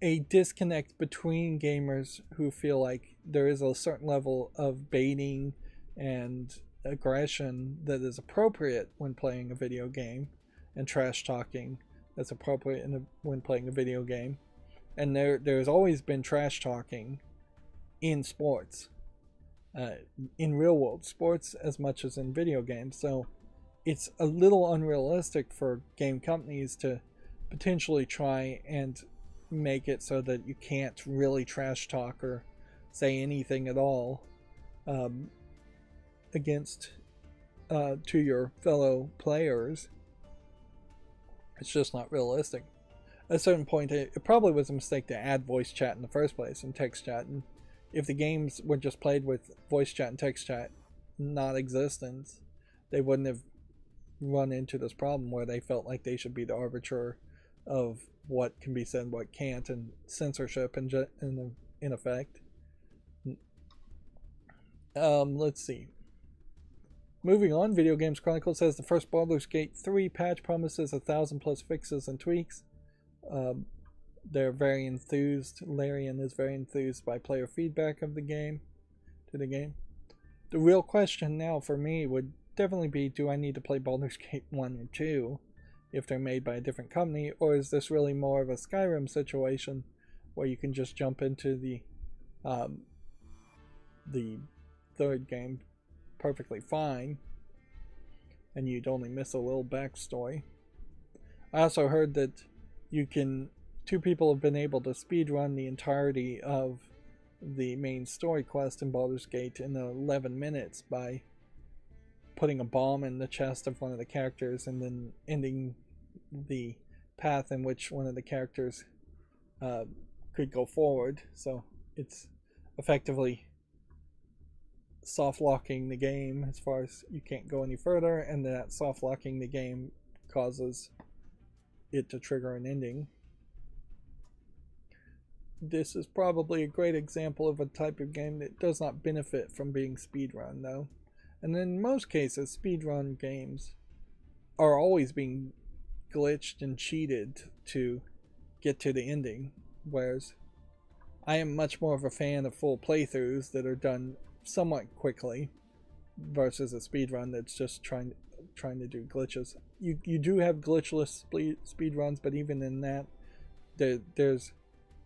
a disconnect between gamers who feel like there is a certain level of baiting and aggression that is appropriate when playing a video game, and trash talking that's appropriate when playing a video game. And there's always been trash talking in sports, in real world sports as much as in video games. So it's a little unrealistic for game companies to potentially try and make it so that you can't really trash talk or say anything at all against to your fellow players. It's just not realistic. At a certain point, it probably was a mistake to add voice chat in the first place and text chat. And if the games were just played with voice chat and text chat not existent, they wouldn't have run into this problem where they felt like they should be the arbiter of what can be said, what can't, and censorship in effect. Let's see. Moving on, Video Games Chronicle says the first Baldur's Gate 3 patch promises 1,000 plus fixes and tweaks. They're very enthused. Larian is very enthused by player feedback of the game. The real question now for me would definitely be, do I need to play Baldur's Gate 1 or 2 if they're made by a different company, or is this really more of a Skyrim situation where you can just jump into the third game perfectly fine and you'd only miss a little backstory? I also heard that two people have been able to speedrun the entirety of the main story quest in Baldur's Gate in 11 minutes by putting a bomb in the chest of one of the characters and then ending the path in which one of the characters could go forward. So it's effectively soft locking the game as far as you can't go any further, and that soft locking the game causes it to trigger an ending. This is probably a great example of a type of game that does not benefit from being speedrun, though. And in most cases, speedrun games are always being glitched and cheated to get to the ending, whereas I am much more of a fan of full playthroughs that are done somewhat quickly versus a speedrun that's just trying to do glitches. You do have glitchless speedruns, but even in that, there's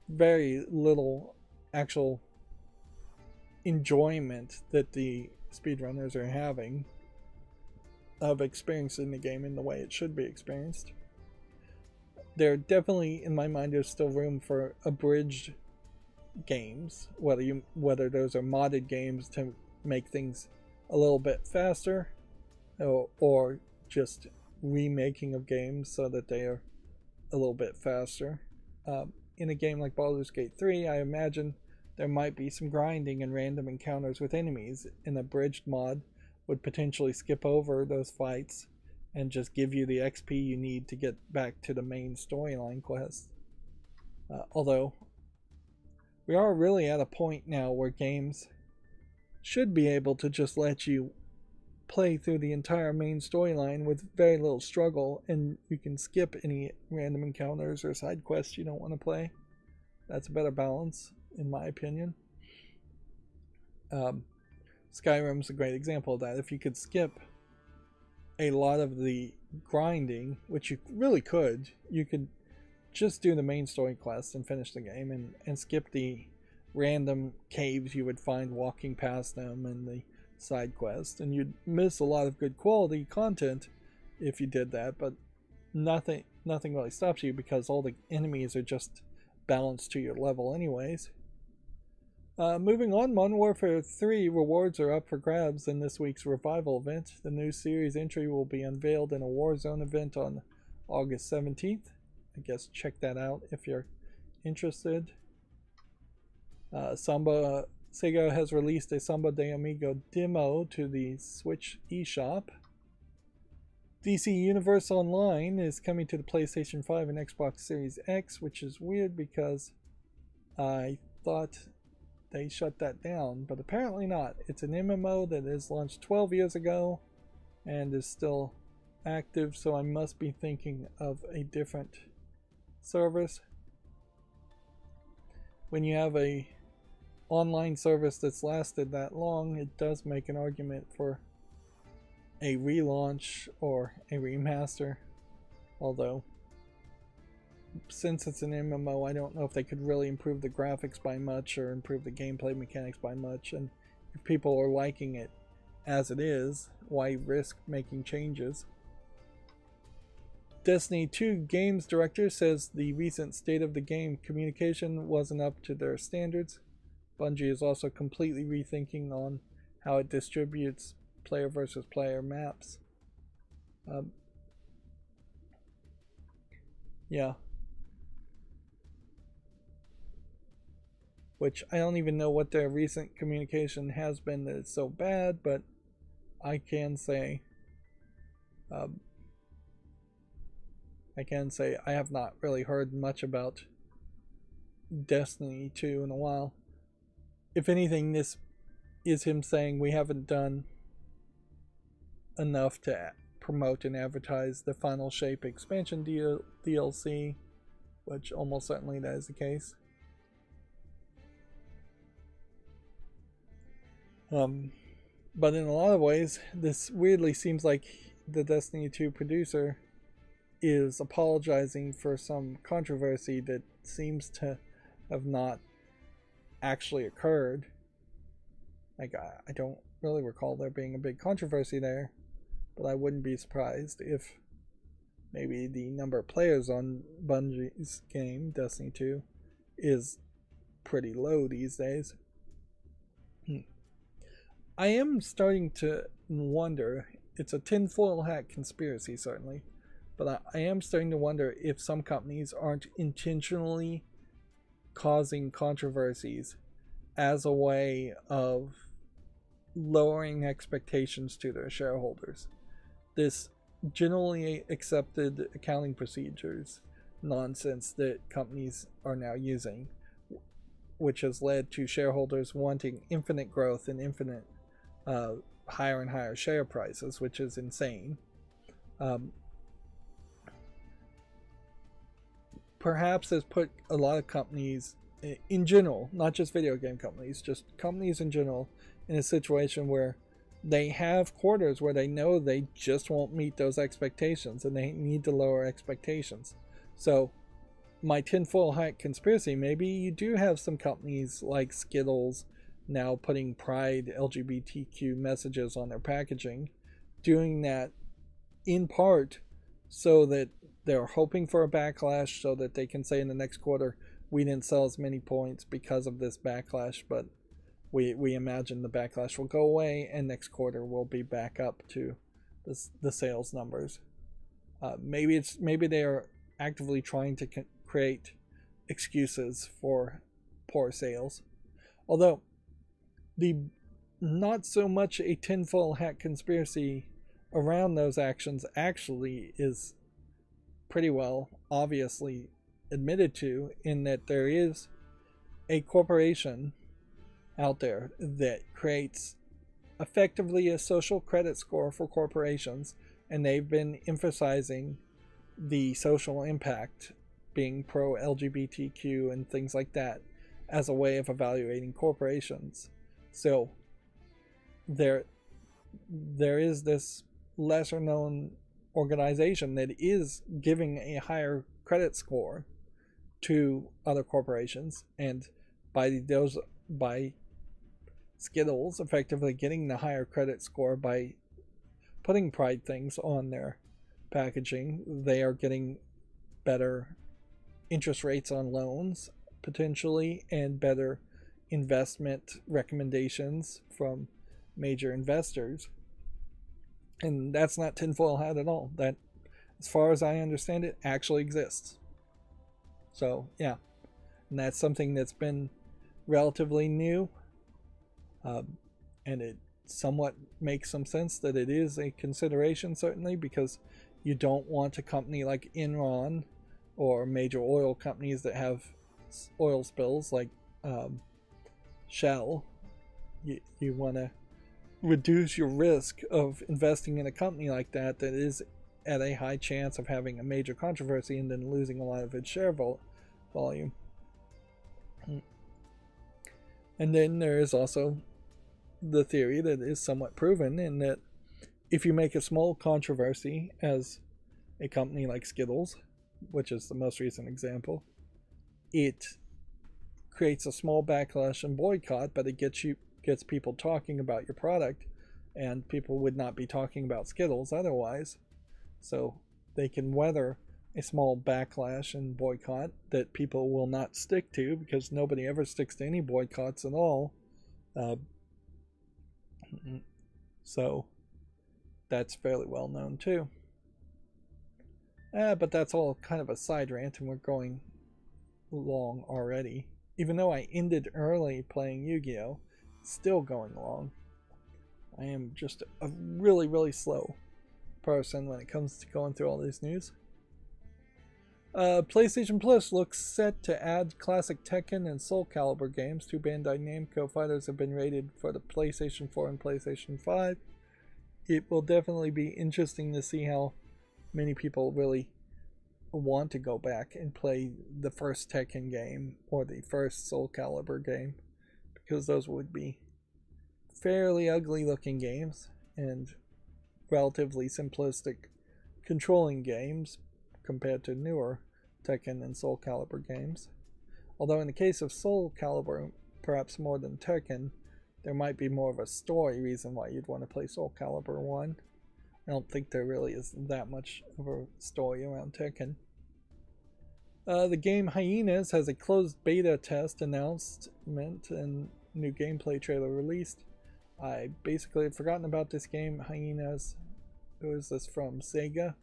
very little actual enjoyment that the speedrunners are having of experiencing the game in the way it should be experienced. There definitely, in my mind, there's still room for abridged games, whether those are modded games to make things a little bit faster, or just remaking of games so that they are a little bit faster. In a game like Baldur's Gate 3, I imagine there might be some grinding and random encounters with enemies. An abridged mod would potentially skip over those fights and just give you the XP you need to get back to the main storyline quest. Although, we are really at a point now where games should be able to just let you play through the entire main storyline with very little struggle, and you can skip any random encounters or side quests you don't want to play. That's a better balance, in my opinion. Skyrim's a great example of that. If you could skip a lot of the grinding, which you really could, you could just do the main story quest and finish the game, and skip the random caves you would find walking past them and the side quest, and you'd miss a lot of good quality content if you did that, but nothing really stops you because all the enemies are just balanced to your level anyways. Moving on, Modern Warfare 3 rewards are up for grabs in this week's revival event. The new series entry will be unveiled in a Warzone event on August 17th. I guess check that out if you're interested. Sega has released a Samba de Amigo demo to the Switch eShop. DC Universe Online is coming to the PlayStation 5 and Xbox Series X, which is weird because I thought they shut that down, but apparently not. It's an MMO that is launched 12 years ago and is still active, so I must be thinking of a different service. When you have a online service that's lasted that long, it does make an argument for a relaunch or a remaster, although since it's an MMO, I don't know if they could really improve the graphics by much or improve the gameplay mechanics by much, and if people are liking it as it is, why risk making changes? Destiny 2 games director says the recent state of the game communication wasn't up to their standards. Bungie is also completely rethinking on how it distributes player versus player maps. Yeah. Which I don't even know what their recent communication has been that it's so bad, but I can say I have not really heard much about Destiny 2 in a while. If anything, this is him saying we haven't done enough to promote and advertise the Final Shape expansion DLC, which almost certainly that is the case. But in a lot of ways, this weirdly seems like the Destiny 2 producer is apologizing for some controversy that seems to have not actually occurred. Like, I don't really recall there being a big controversy there, but I wouldn't be surprised if maybe the number of players on Bungie's game, Destiny 2, is pretty low these days. I am starting to wonder, it's a tinfoil hat conspiracy certainly, but I am starting to wonder if some companies aren't intentionally causing controversies as a way of lowering expectations to their shareholders. This generally accepted accounting procedures nonsense that companies are now using, which has led to shareholders wanting infinite growth and infinite higher and higher share prices, which is insane. Perhaps has put a lot of companies in general, not just video game companies, just companies in general, in a situation where they have quarters where they know they just won't meet those expectations and they need to lower expectations. So my tinfoil hat conspiracy, maybe you do have some companies like Skittles now putting pride LGBTQ messages on their packaging, doing that in part so that they're hoping for a backlash so that they can say in the next quarter, we didn't sell as many points because of this backlash, but we imagine the backlash will go away and next quarter will be back up to the sales numbers. Maybe they are actively trying to create excuses for poor sales. Although the not so much a tinfoil hat conspiracy around those actions actually is pretty well obviously admitted to, in that there is a corporation out there that creates effectively a social credit score for corporations, and they've been emphasizing the social impact, being pro LGBTQ and things like that, as a way of evaluating corporations. So there is this lesser known organization that is giving a higher credit score to other corporations, and by Skittles effectively getting the higher credit score by putting pride things on their packaging, they are getting better interest rates on loans potentially, and better investment recommendations from major investors. And that's not tinfoil hat at all. That, as far as I understand it, actually exists. So yeah, and that's something that's been relatively new, and it somewhat makes some sense that it is a consideration, certainly, because you don't want a company like Enron or major oil companies that have oil spills like Shell. You want to reduce your risk of investing in a company like that is at a high chance of having a major controversy and then losing a lot of its share volume. And then there is also the theory that is somewhat proven, in that if you make a small controversy as a company like Skittles, which is the most recent example, it creates a small backlash and boycott, but it gets people talking about your product, and people would not be talking about Skittles otherwise. So they can weather a small backlash and boycott that people will not stick to, because nobody ever sticks to any boycotts at all. So that's fairly well known too. But that's all kind of a side rant, and we're going long already. Even though I ended early playing Yu-Gi-Oh!, still going long. I am just a really, really slow person when it comes to going through all this news. PlayStation Plus looks set to add classic Tekken and Soul Calibur games. Two Bandai Namco fighters have been rated for the PlayStation 4 and PlayStation 5. it will definitely be interesting to see how many people really want to go back and play the first Tekken game or the first Soul Calibur game, because those would be fairly ugly looking games and relatively simplistic controlling games compared to newer Tekken and Soul Calibur games. Although in the case of Soul Calibur, perhaps more than Tekken, there might be more of a story reason why you'd want to play Soul Calibur 1. I don't think there really is that much of a story around Tekken. The game Hyenas has a closed beta test announcement and new gameplay trailer released. I basically had forgotten about this game, Hyenas. Who is this from? Sega?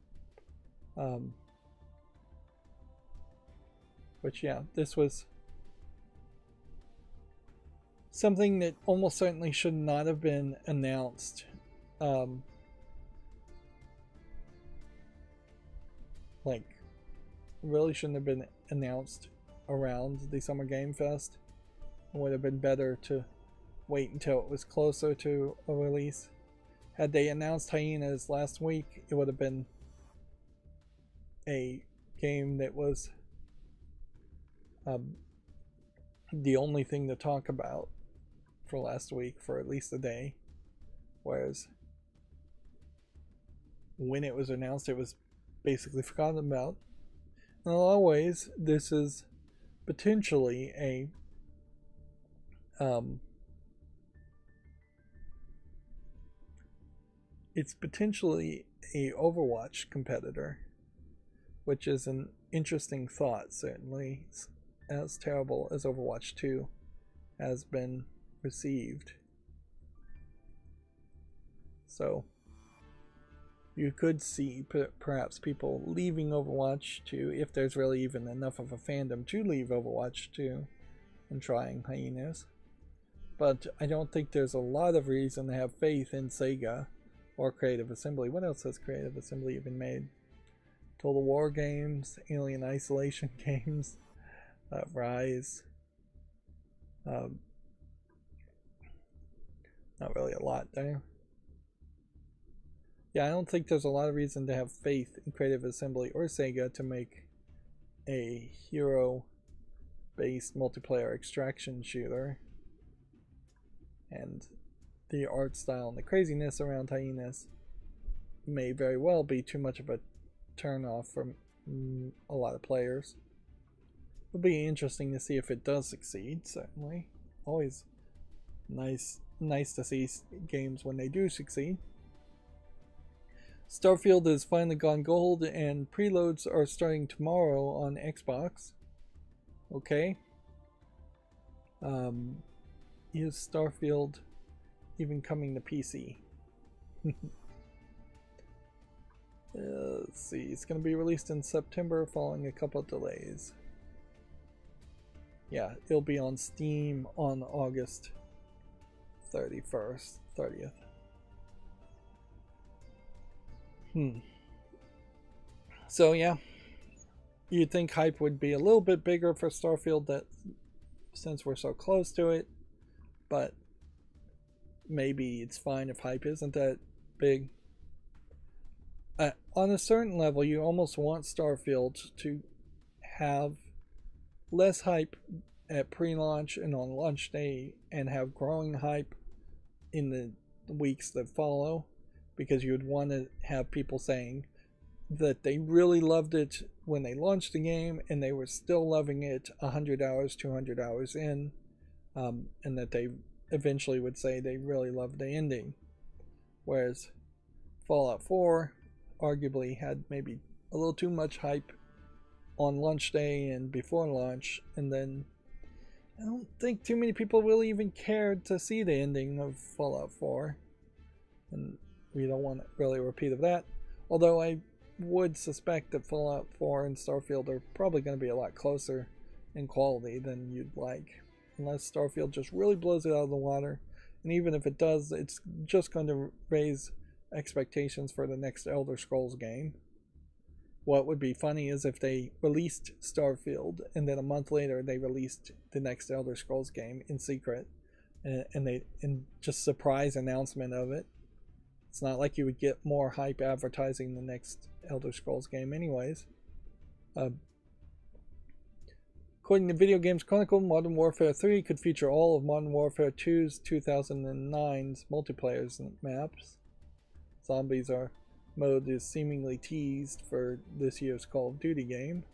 Which, yeah, this was something that almost certainly should not have been announced. Like, really shouldn't have been announced around the Summer Game Fest. It would have been better to wait until it was closer to a release. Had they announced Hyenas last week, it would have been a game that was the only thing to talk about for last week for at least a day. Whereas when it was announced, it was basically forgotten about. In a lot of ways, this is potentially a it's potentially a Overwatch competitor, which is an interesting thought, certainly, as terrible as Overwatch 2 has been received. So you could see perhaps people leaving Overwatch 2, if there's really even enough of a fandom to leave Overwatch 2 and trying Hyenas. But I don't think there's a lot of reason to have faith in Sega or Creative Assembly. What else has Creative Assembly even made? Total War games, Alien Isolation games, Rise. Not really a lot there. Yeah, I don't think there's a lot of reason to have faith in Creative Assembly or Sega to make a hero-based multiplayer extraction shooter. And the art style and the craziness around Hyenas may very well be too much of a turn-off for a lot of players. It'll be interesting to see if it does succeed, certainly. Always nice to see games when they do succeed. Starfield has finally gone gold and preloads are starting tomorrow on Xbox. Okay. Is Starfield even coming to PC? Let's see. It's going to be released in September following a couple of delays. Yeah, it'll be on Steam on August 30th. So yeah, you'd think hype would be a little bit bigger for Starfield, that since we're so close to it, but maybe it's fine if hype isn't that big. On a certain level, you almost want Starfield to have less hype at pre-launch and on launch day, and have growing hype in the weeks that follow, because you would want to have people saying that they really loved it when they launched the game and they were still loving it 100 hours, 200 hours in, and that they eventually would say they really loved the ending. Whereas Fallout 4 arguably had maybe a little too much hype on launch day and before launch, and then I don't think too many people really even cared to see the ending of Fallout 4, and we don't want really a repeat of that. Although I would suspect that Fallout 4 and Starfield are probably going to be a lot closer in quality than you'd like, unless Starfield just really blows it out of the water. And even if it does, it's just going to raise expectations for the next Elder Scrolls game. What would be funny is if they released Starfield and then a month later they released the next Elder Scrolls game in secret, and just surprise announcement of it. It's not like you would get more hype advertising the next Elder Scrolls game anyways. According to Video Games Chronicle, Modern Warfare 3 could feature all of Modern Warfare 2's 2009's multiplayer maps. Zombies are mode is seemingly teased for this year's Call of Duty game.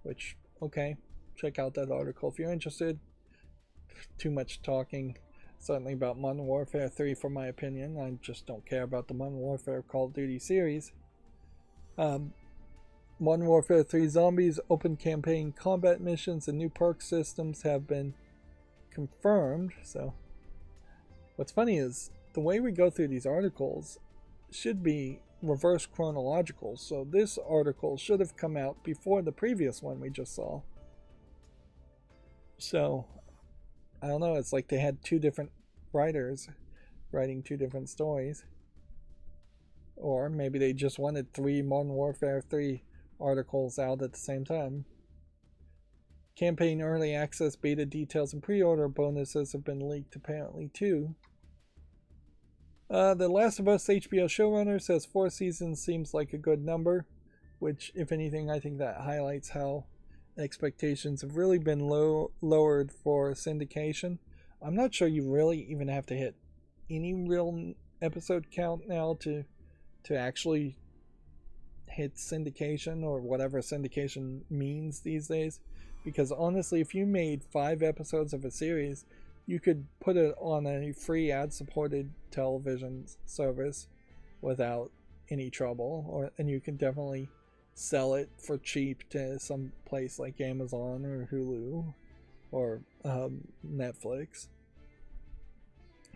Which, okay, check out that article if you're interested. Too much talking, certainly about Modern Warfare 3 for my opinion. I just don't care about the Modern Warfare Call of Duty series. Modern Warfare 3 Zombies open campaign combat missions and new perk systems have been confirmed. So what's funny is the way we go through these articles should be reverse chronological. So this article should have come out before the previous one we just saw. So I don't know, it's like they had two different writers writing two different stories. Or maybe they just wanted 3 Modern Warfare 3 articles out at the same time. Campaign early access beta details and pre-order bonuses have been leaked apparently too. The Last of Us HBO showrunner says 4 seasons seems like a good number, which if anything I think that highlights how expectations have really been lowered for syndication. I'm not sure you really even have to hit any real episode count now to actually hit syndication, or whatever syndication means these days, because honestly if you made 5 episodes of a series you could put it on a free ad-supported television service without any trouble, and you can definitely sell it for cheap to some place like Amazon or Hulu or Netflix.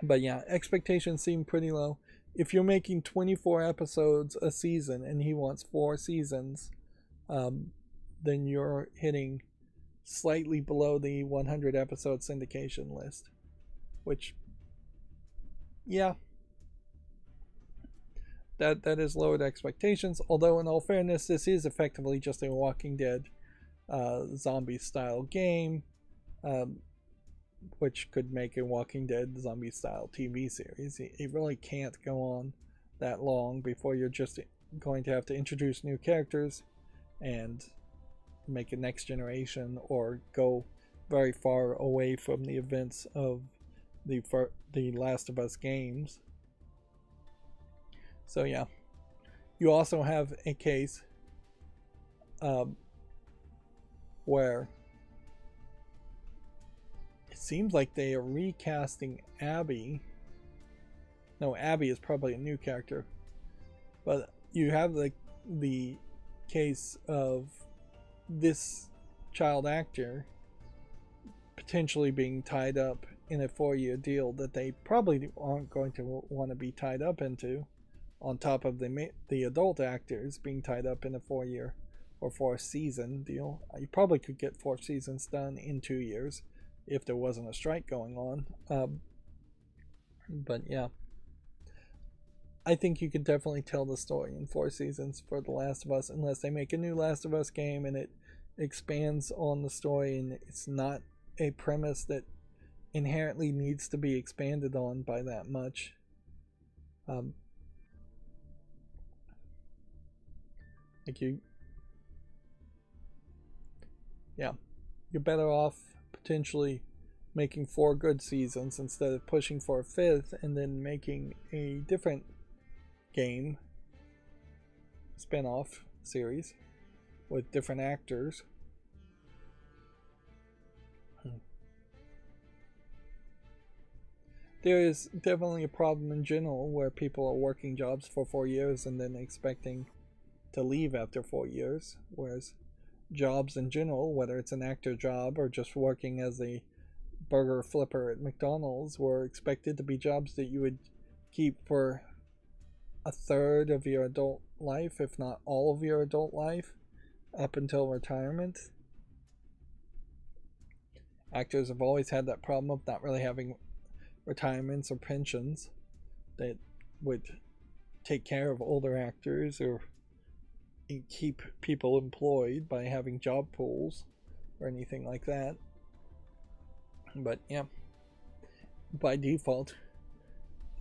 But yeah, expectations seem pretty low. If you're making 24 episodes a season and he wants 4 seasons, then you're hitting slightly below the 100 episode syndication list. Which, yeah, that is lowered expectations. Although in all fairness, this is effectively just a Walking Dead zombie style game, which could make a Walking Dead zombie style TV series. It really can't go on that long before you're just going to have to introduce new characters and make a next generation, or go very far away from the events of the Last of Us games. So yeah, you also have a case where it seems like they are recasting Abby. No, Abby is probably a new character, but you have the case of this child actor potentially being tied up in a 4-year deal that they probably aren't going to want to be tied up into, on top of the adult actors being tied up in a 4-year or 4-season deal. You probably could get 4 seasons done in 2 years if there wasn't a strike going on. But yeah, I think you could definitely tell the story in 4 seasons for The Last of Us, unless they make a new Last of Us game and it expands on the story and it's not a premise that inherently needs to be expanded on by that much. You're better off potentially making 4 good seasons instead of pushing for a 5th and then making a different game spin-off series with different actors. There is definitely a problem in general where people are working jobs for 4 years and then expecting to leave after 4 years, whereas jobs in general, whether it's an actor job or just working as a burger flipper at McDonald's, were expected to be jobs that you would keep for a third of your adult life, if not all of your adult life, up until retirement. Actors have always had that problem of not really having retirements or pensions that would take care of older actors or keep people employed by having job pools or anything like that. But yeah, by default,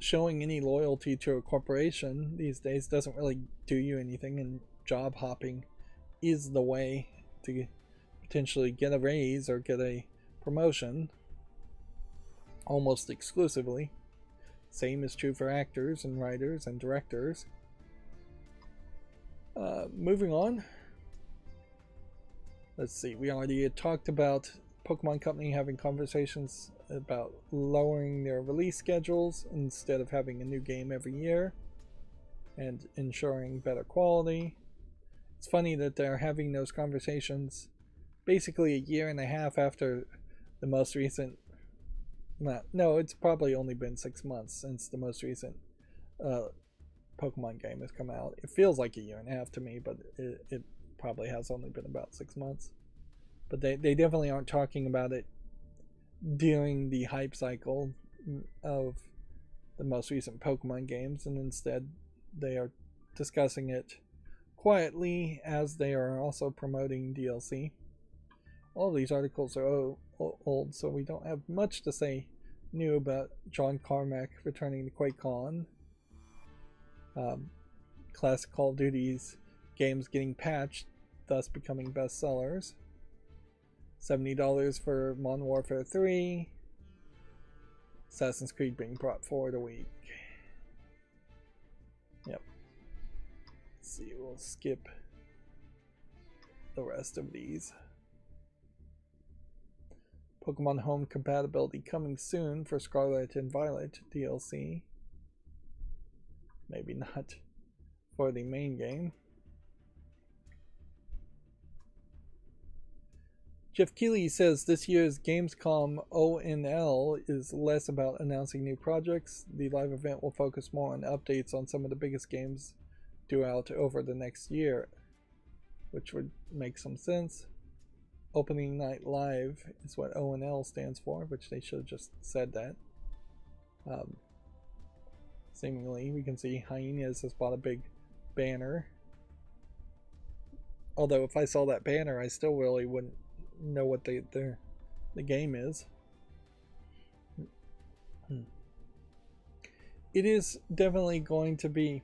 showing any loyalty to a corporation these days doesn't really do you anything, and job hopping is the way to potentially get a raise or get a promotion almost exclusively. Same is true for actors and writers and directors. Moving on. Let's see, we already had talked about Pokemon Company having conversations about lowering their release schedules instead of having a new game every year and ensuring better quality. It's funny that they're having those conversations basically a year and a half after the most recent... No, it's probably only been 6 months since the most recent Pokemon game has come out. It feels like a year and a half to me, but it probably has only been about 6 months. But they definitely aren't talking about it during the hype cycle of the most recent Pokemon games, and instead they are discussing it quietly as they are also promoting DLC. All of these articles are old, so we don't have much to say new about John Carmack returning to QuakeCon. Classic Call of Duty's games getting patched, thus becoming bestsellers. $70 for Modern Warfare 3. Assassin's Creed being brought forward a week. Yep. Let's see, we'll skip the rest of these. Pokemon Home compatibility coming soon for Scarlet and Violet DLC. Maybe not for the main game. Jeff Keighley says this year's Gamescom ONL is less about announcing new projects. The live event will focus more on updates on some of the biggest games due out over the next year, which would make some sense. Opening Night Live is what ONL stands for, which they should have just said that. Seemingly, we can see Hyenas has bought a big banner. Although if I saw that banner, I still really wouldn't know what the game is. It is definitely going to be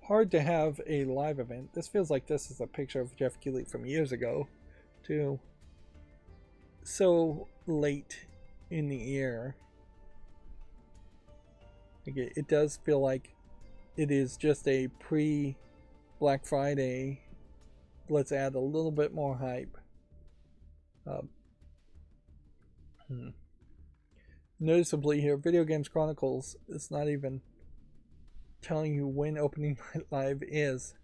hard to have a live event. This feels like this is a picture of Jeff Keighley from years ago, too. So late in the year. It does feel like it is just a pre-Black Friday, let's add a little bit more hype. Noticeably here, Video Games Chronicles is not even telling you when Opening Night Live is.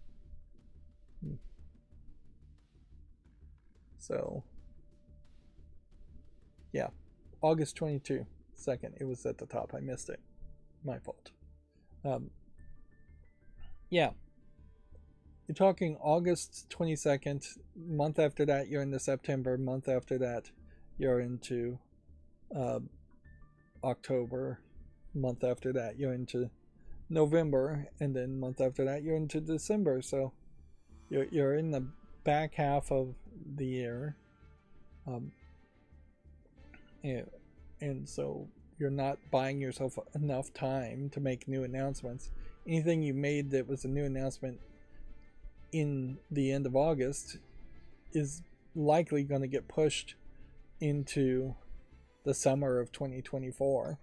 So, yeah, August 22nd. It was at the top. I missed it. My fault. Yeah. You're talking August 22nd. Month after that, you're into September. Month after that, you're into October. Month after that, you're into November. And then month after that, you're into December. So you're in the back half of the year. And so you're not buying yourself enough time to make new announcements. Anything you made that was a new announcement in the end of August is likely going to get pushed into the summer of 2024.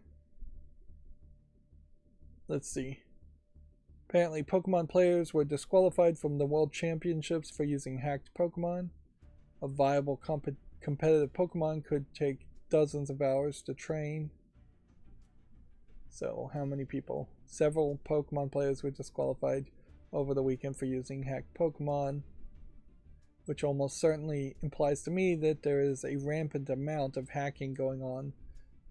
Let's see. Apparently, Pokemon players were disqualified from the World Championships for using hacked Pokemon. A viable competitive Pokemon could take dozens of hours to train. So, how many people? Several Pokemon players were disqualified over the weekend for using hacked Pokemon, which almost certainly implies to me that there is a rampant amount of hacking going on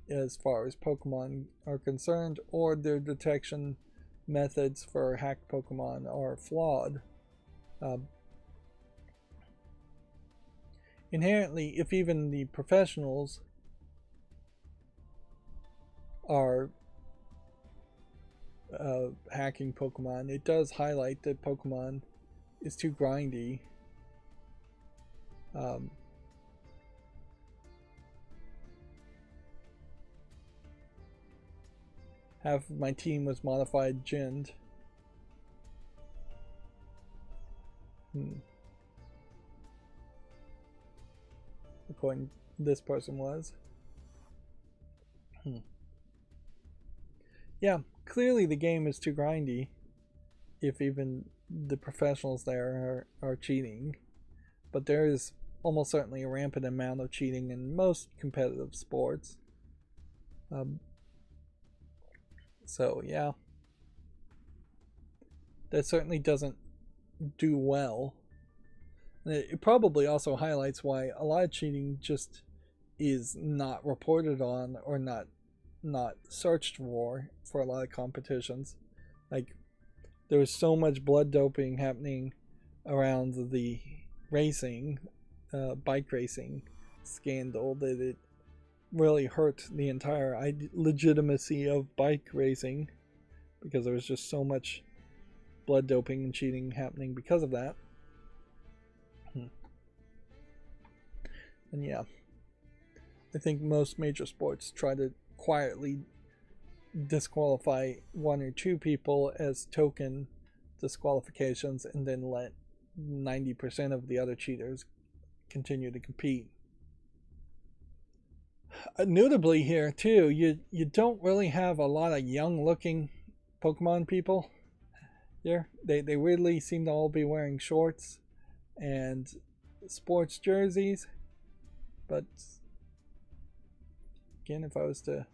as far as Pokemon are concerned, or their detection methods for hacked Pokemon are flawed. Inherently, if even the professionals are hacking Pokemon, it does highlight that Pokemon is too grindy. Half of my team was modified ginned. According this person was. Yeah, clearly the game is too grindy if even the professionals there are cheating. But there is almost certainly a rampant amount of cheating in most competitive sports. So yeah, that certainly doesn't do well. It probably also highlights why a lot of cheating just is not reported on or not searched for a lot of competitions. Like, there's so much blood doping happening around the racing, bike racing scandal that it really hurt the entire legitimacy of bike racing, because there was just so much blood doping and cheating happening because of that. And yeah, I think most major sports try to quietly disqualify one or two people as token disqualifications and then let 90% of the other cheaters continue to compete. Notably here too, you don't really have a lot of young looking Pokemon people here. They weirdly seem to all be wearing shorts and sports jerseys. But again, if I was to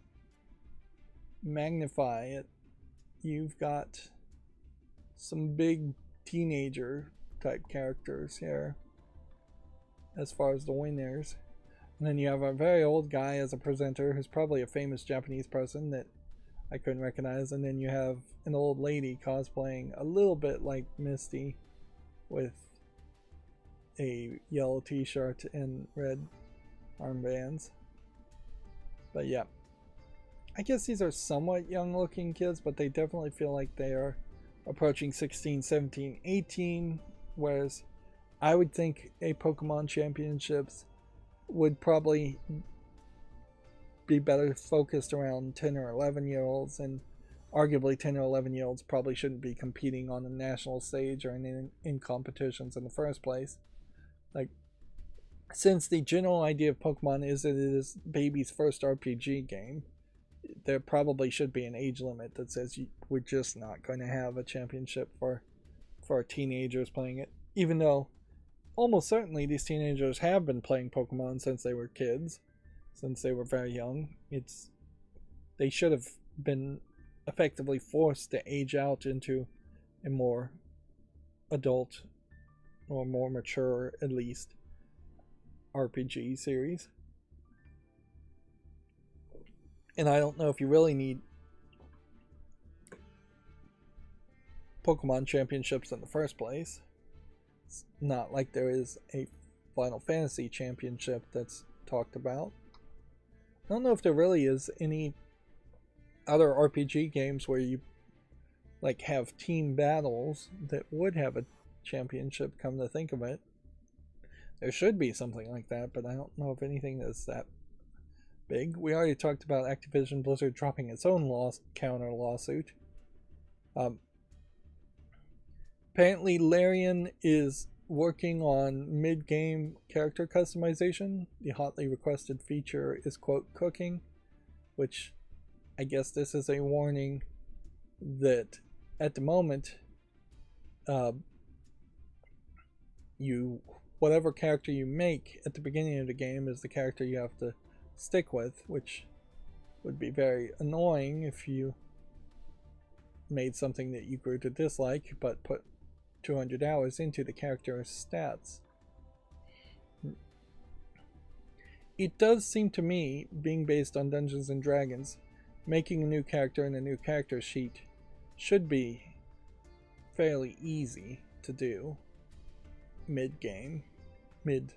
magnify it, you've got some big teenager type characters here as far as the winners. And then you have a very old guy as a presenter who's probably a famous Japanese person that I couldn't recognize. And then you have an old lady cosplaying a little bit like Misty with a yellow t-shirt and red armbands. But yeah, I guess these are somewhat young looking kids, but they definitely feel like they are approaching 16, 17, 18, whereas I would think a Pokemon Championships would probably be better focused around 10 or 11 year olds, and arguably 10 or 11 year olds probably shouldn't be competing on a national stage or in competitions in the first place. Like, since the general idea of Pokemon is that it is baby's first RPG game, there probably should be an age limit that says we're just not going to have a championship for teenagers playing it, even though almost certainly these teenagers have been playing Pokemon since they were kids, since they were very young. They should have been effectively forced to age out into a more adult or more mature, at least, RPG series. And I don't know if you really need Pokemon Championships in the first place. It's not like there is a Final Fantasy Championship that's talked about. I don't know if there really is any other RPG games where you like have team battles that would have a championship, come to think of it. There should be something like that, but I don't know if anything that's that big. We already talked about Activision Blizzard dropping its own counter lawsuit. Apparently Larian is working on mid-game character customization. The hotly requested feature is, quote, cooking, which I guess this is a warning that at the moment whatever character you make at the beginning of the game is the character you have to stick with, which would be very annoying if you made something that you grew to dislike but put 200 hours into the character's stats. It does seem to me, being based on Dungeons and Dragons, making a new character and a new character sheet should be fairly easy to do mid-game, mid-journey.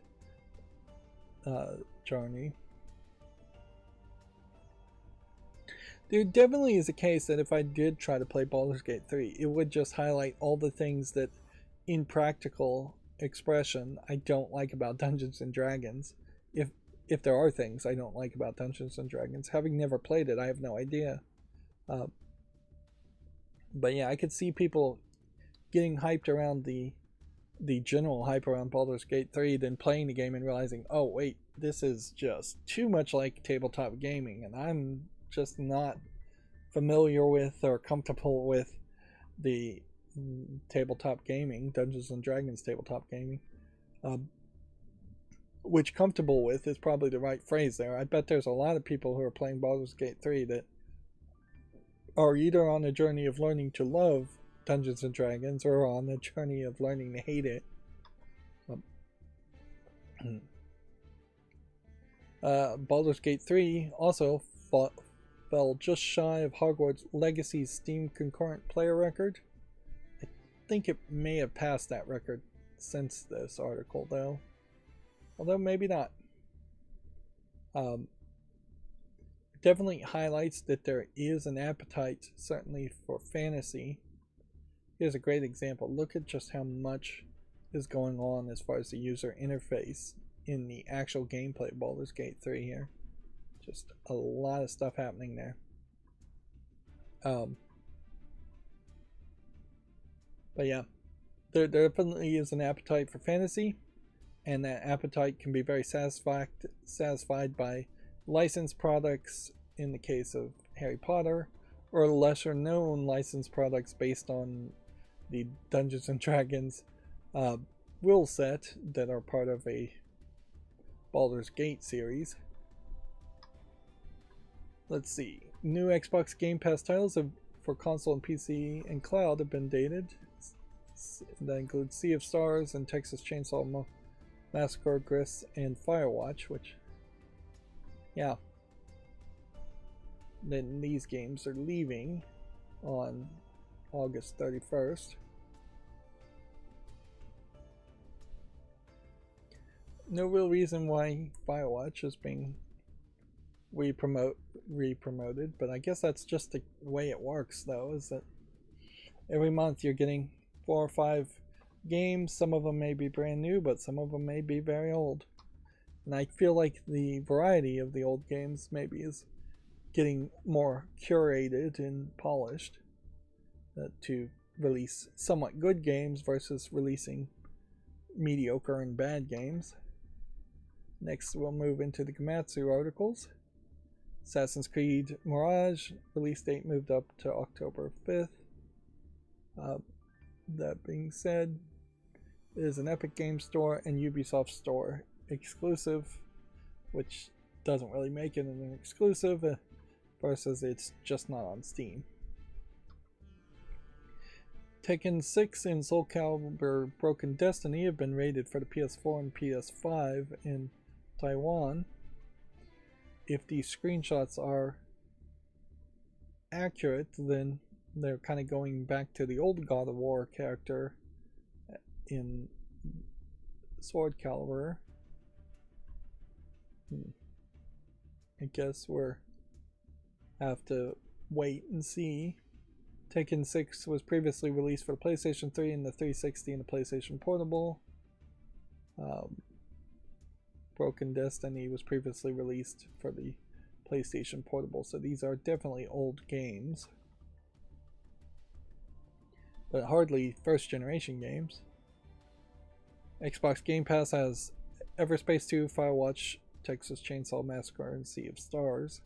There definitely is a case that if I did try to play Baldur's Gate 3, it would just highlight all the things that, in practical expression, I don't like about Dungeons and Dragons. If there are things I don't like about Dungeons and Dragons, having never played it, I have no idea. But yeah, I could see people getting hyped around the general hype around Baldur's Gate 3, then playing the game and realizing, oh wait, this is just too much like tabletop gaming, and I'm just not familiar with or comfortable with the tabletop gaming, Dungeons and Dragons tabletop gaming. Which comfortable with is probably the right phrase there. I bet there's a lot of people who are playing Baldur's Gate 3 that are either on a journey of learning to love Dungeons and Dragons or on a journey of learning to hate it. Baldur's Gate 3 also fell just shy of Hogwarts Legacy's Steam concurrent player record. I think it may have passed that record since this article, though. Although maybe not. Definitely highlights that there is an appetite, certainly, for fantasy. Here's a great example. Look at just how much is going on as far as the user interface in the actual gameplay of Baldur's Gate 3 here. Just a lot of stuff happening there. But yeah, there definitely is an appetite for fantasy, and that appetite can be very satisfied by licensed products in the case of Harry Potter, or lesser known licensed products based on the Dungeons and Dragons rule set that are part of a Baldur's Gate series. Let's see. New Xbox Game Pass titles for console and PC and cloud have been dated. That includes Sea of Stars and Texas Chainsaw Massacre, Gris, and Firewatch, which, yeah. Then these games are leaving on August 31st. No real reason why Firewatch is being re-promoted, but I guess that's just the way it works, though, is that every month you're getting 4 or 5 games. Some of them may be brand new, but some of them may be very old. And I feel like the variety of the old games maybe is getting more curated and polished to release somewhat good games versus releasing mediocre and bad games. Next, we'll move into the Gamatsu articles. Assassin's Creed Mirage release date moved up to October 5th. That being said, it is an Epic Games Store and Ubisoft Store exclusive, which doesn't really make it an exclusive versus it's just not on Steam. Tekken 6 and Soul Calibur Broken Destiny have been rated for the PS4 and PS5 in Taiwan. If these screenshots are accurate, then they're kind of going back to the old God of War character in Sword Calibur. I guess we're have to wait and see. Tekken 6 was previously released for the PlayStation 3 and the 360 and the PlayStation Portable. Broken Destiny was previously released for the PlayStation Portable, so these are definitely old games, but hardly first generation games. Xbox Game Pass has Everspace 2, Firewatch, Texas Chainsaw Massacre, and Sea of Stars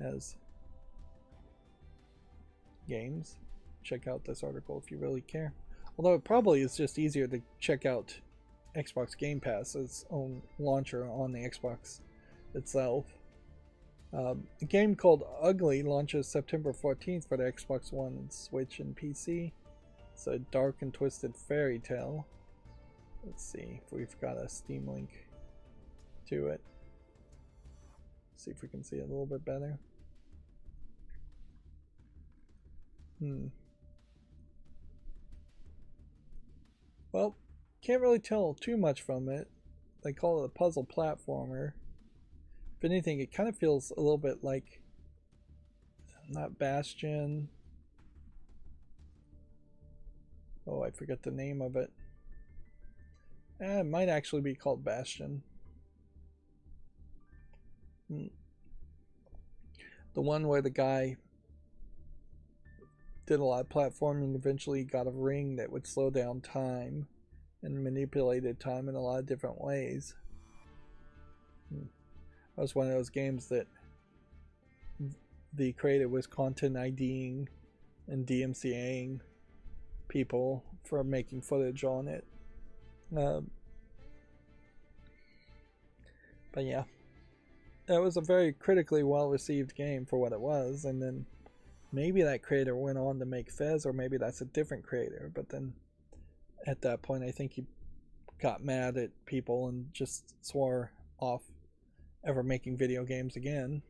as games. Check out this article if you really care. Although it probably is just easier to check out Xbox Game Pass, its own launcher on the Xbox itself. A game called Ugly launches September 14th for the Xbox One, Switch, and PC. It's a dark and twisted fairy tale. Let's see if we've got a Steam link to it. See if we can see it a little bit better. Well, can't really tell too much from it. They call it a puzzle platformer. If anything, it kind of feels a little bit like, not Bastion. Oh, I forget the name of it. It might actually be called Bastion. The one where the guy did a lot of platforming. Eventually got a ring that would slow down time and manipulated time in a lot of different ways. That was one of those games that the creator was content IDing and DMCAing people for making footage on it. But yeah, that was a very critically well received game for what it was, and then maybe that creator went on to make Fez, or maybe that's a different creator, but then at that point I think he got mad at people and just swore off ever making video games again.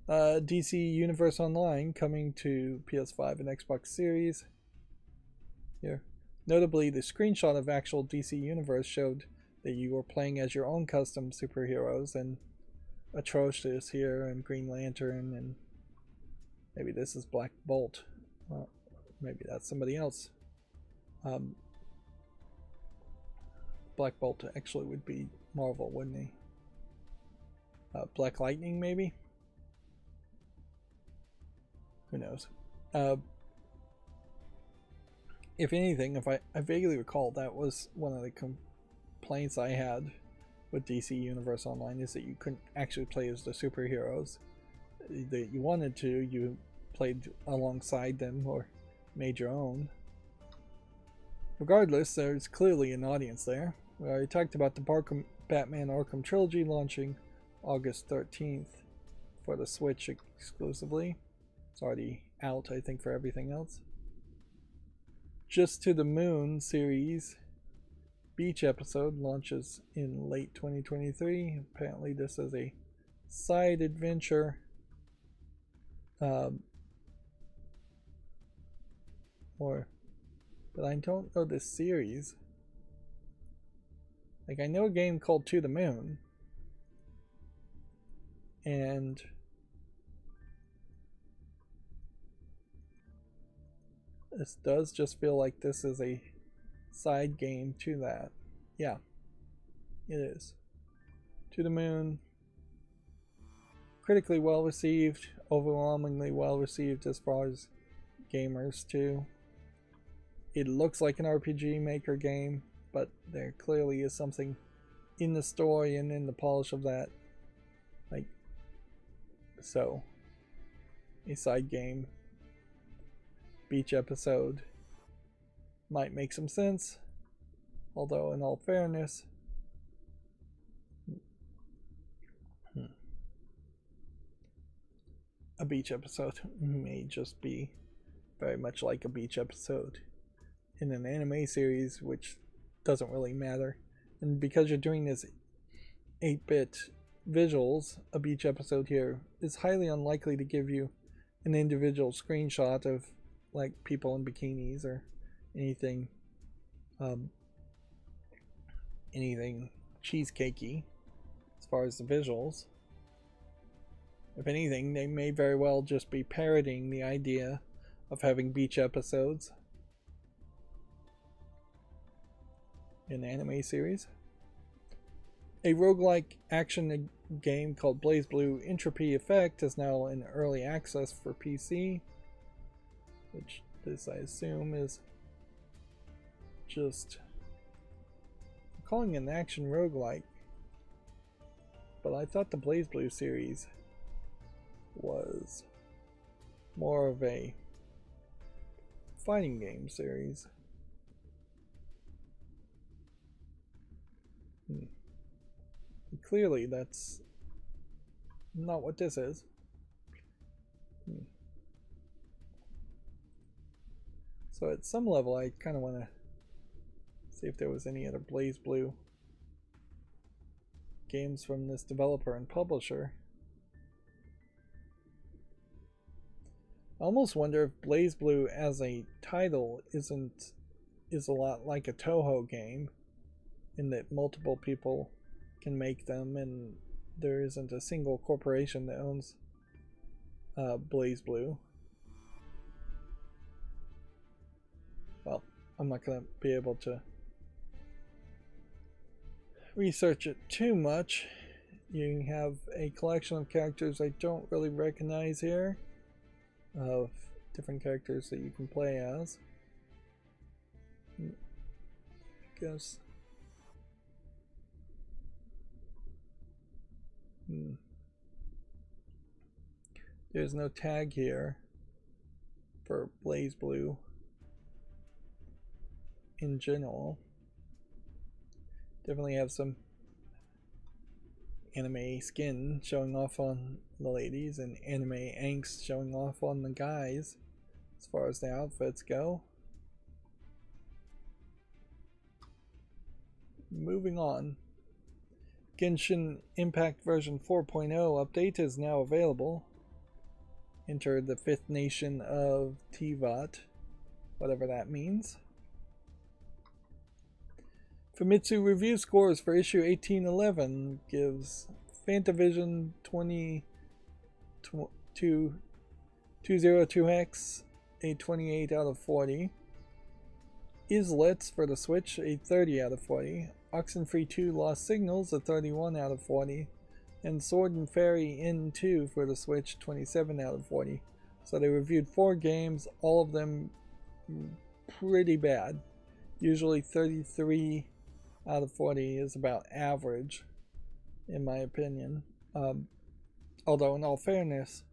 DC Universe Online coming to PS5 and Xbox Series. Here. Notably, the screenshot of actual DC Universe showed that you were playing as your own custom superheroes, and Atrocious here, and Green Lantern, and maybe this is Black Bolt. Well, maybe that's somebody else. Black Bolt actually would be Marvel, wouldn't he? Black Lightning, maybe? Who knows? If anything, if I vaguely recall, that was one of the complaints I had with DC Universe Online, is that you couldn't actually play as the superheroes that you wanted to. You played alongside them or made your own. Regardless, there's clearly an audience there. We already talked about the Batman Arkham Trilogy launching August 13th for the Switch exclusively. It's already out, I think, for everything else. Just to the Moon series beach episode launches in late 2023. Apparently this is a side adventure but I don't know this series. Like, I know a game called To the Moon, and this does just feel like this is a side game to that. Yeah, it is. To the Moon, critically well received, overwhelmingly well received as far as gamers too. It looks like an RPG Maker game, but there clearly is something in the story and in the polish of that. Like, so, a side game beach episode might make some sense, although in all fairness, a beach episode may just be very much like a beach episode in an anime series, which doesn't really matter. And because you're doing this 8-bit visuals, a beach episode here is highly unlikely to give you an individual screenshot of like people in bikinis or anything anything cheesecakey as far as the visuals. If anything, they may very well just be parodying the idea of having beach episodes in anime series. A roguelike action game called BlazBlue Entropy Effect is now in early access for PC, which this I assume is just calling it an action roguelike, but I thought the BlazBlue series was more of a fighting game series. Clearly that's not what this is. So at some level I kind of want to see if there was any other BlazBlue games from this developer and publisher. I almost wonder if BlazBlue as a title is a lot like a Toho game, in that multiple people can make them and there isn't a single corporation that owns BlazBlue. Well, I'm not going to be able to research it too much. You have a collection of characters I don't really recognize here, of different characters that you can play as. I guess. There's no tag here for Blaze Blue in general. Definitely have some anime skin showing off on the ladies and anime angst showing off on the guys as far as the outfits go. Moving on. Genshin Impact version 4.0 update is now available. Enter the 5th nation of Tivat, whatever that means. Famitsu review scores for issue 1811 gives Fantavision 202X a 28 out of 40. Islets for the Switch a 30 out of 40. Oxenfree 2 Lost Signals a 31 out of 40. And Sword and Fairy N2 for the Switch 27 out of 40. So they reviewed 4 games, all of them pretty bad. Usually 33 out of 40 is about average, in my opinion. Although, in all fairness,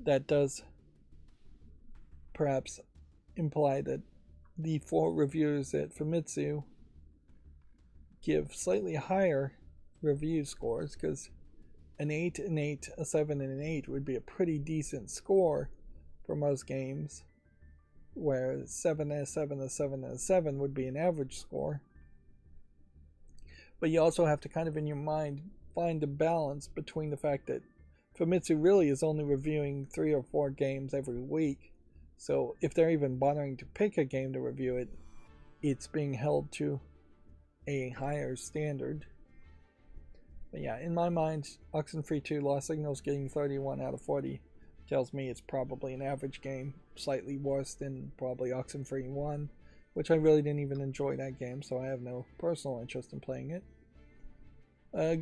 that does perhaps imply that the 4 reviewers at Famitsu give slightly higher review scores, because an 8, an 8, a 7, and an 8 would be a pretty decent score for most games, whereas 7, a 7, a 7, and a 7 would be an average score. But you also have to kind of in your mind find a balance between the fact that Famitsu really is only reviewing 3 or 4 games every week. So if they're even bothering to pick a game to review it's being held to a higher standard. But yeah, in my mind, Oxenfree 2 Lost Signals getting 31 out of 40 tells me it's probably an average game, slightly worse than probably Oxenfree 1, which I really didn't even enjoy that game, so I have no personal interest in playing it. A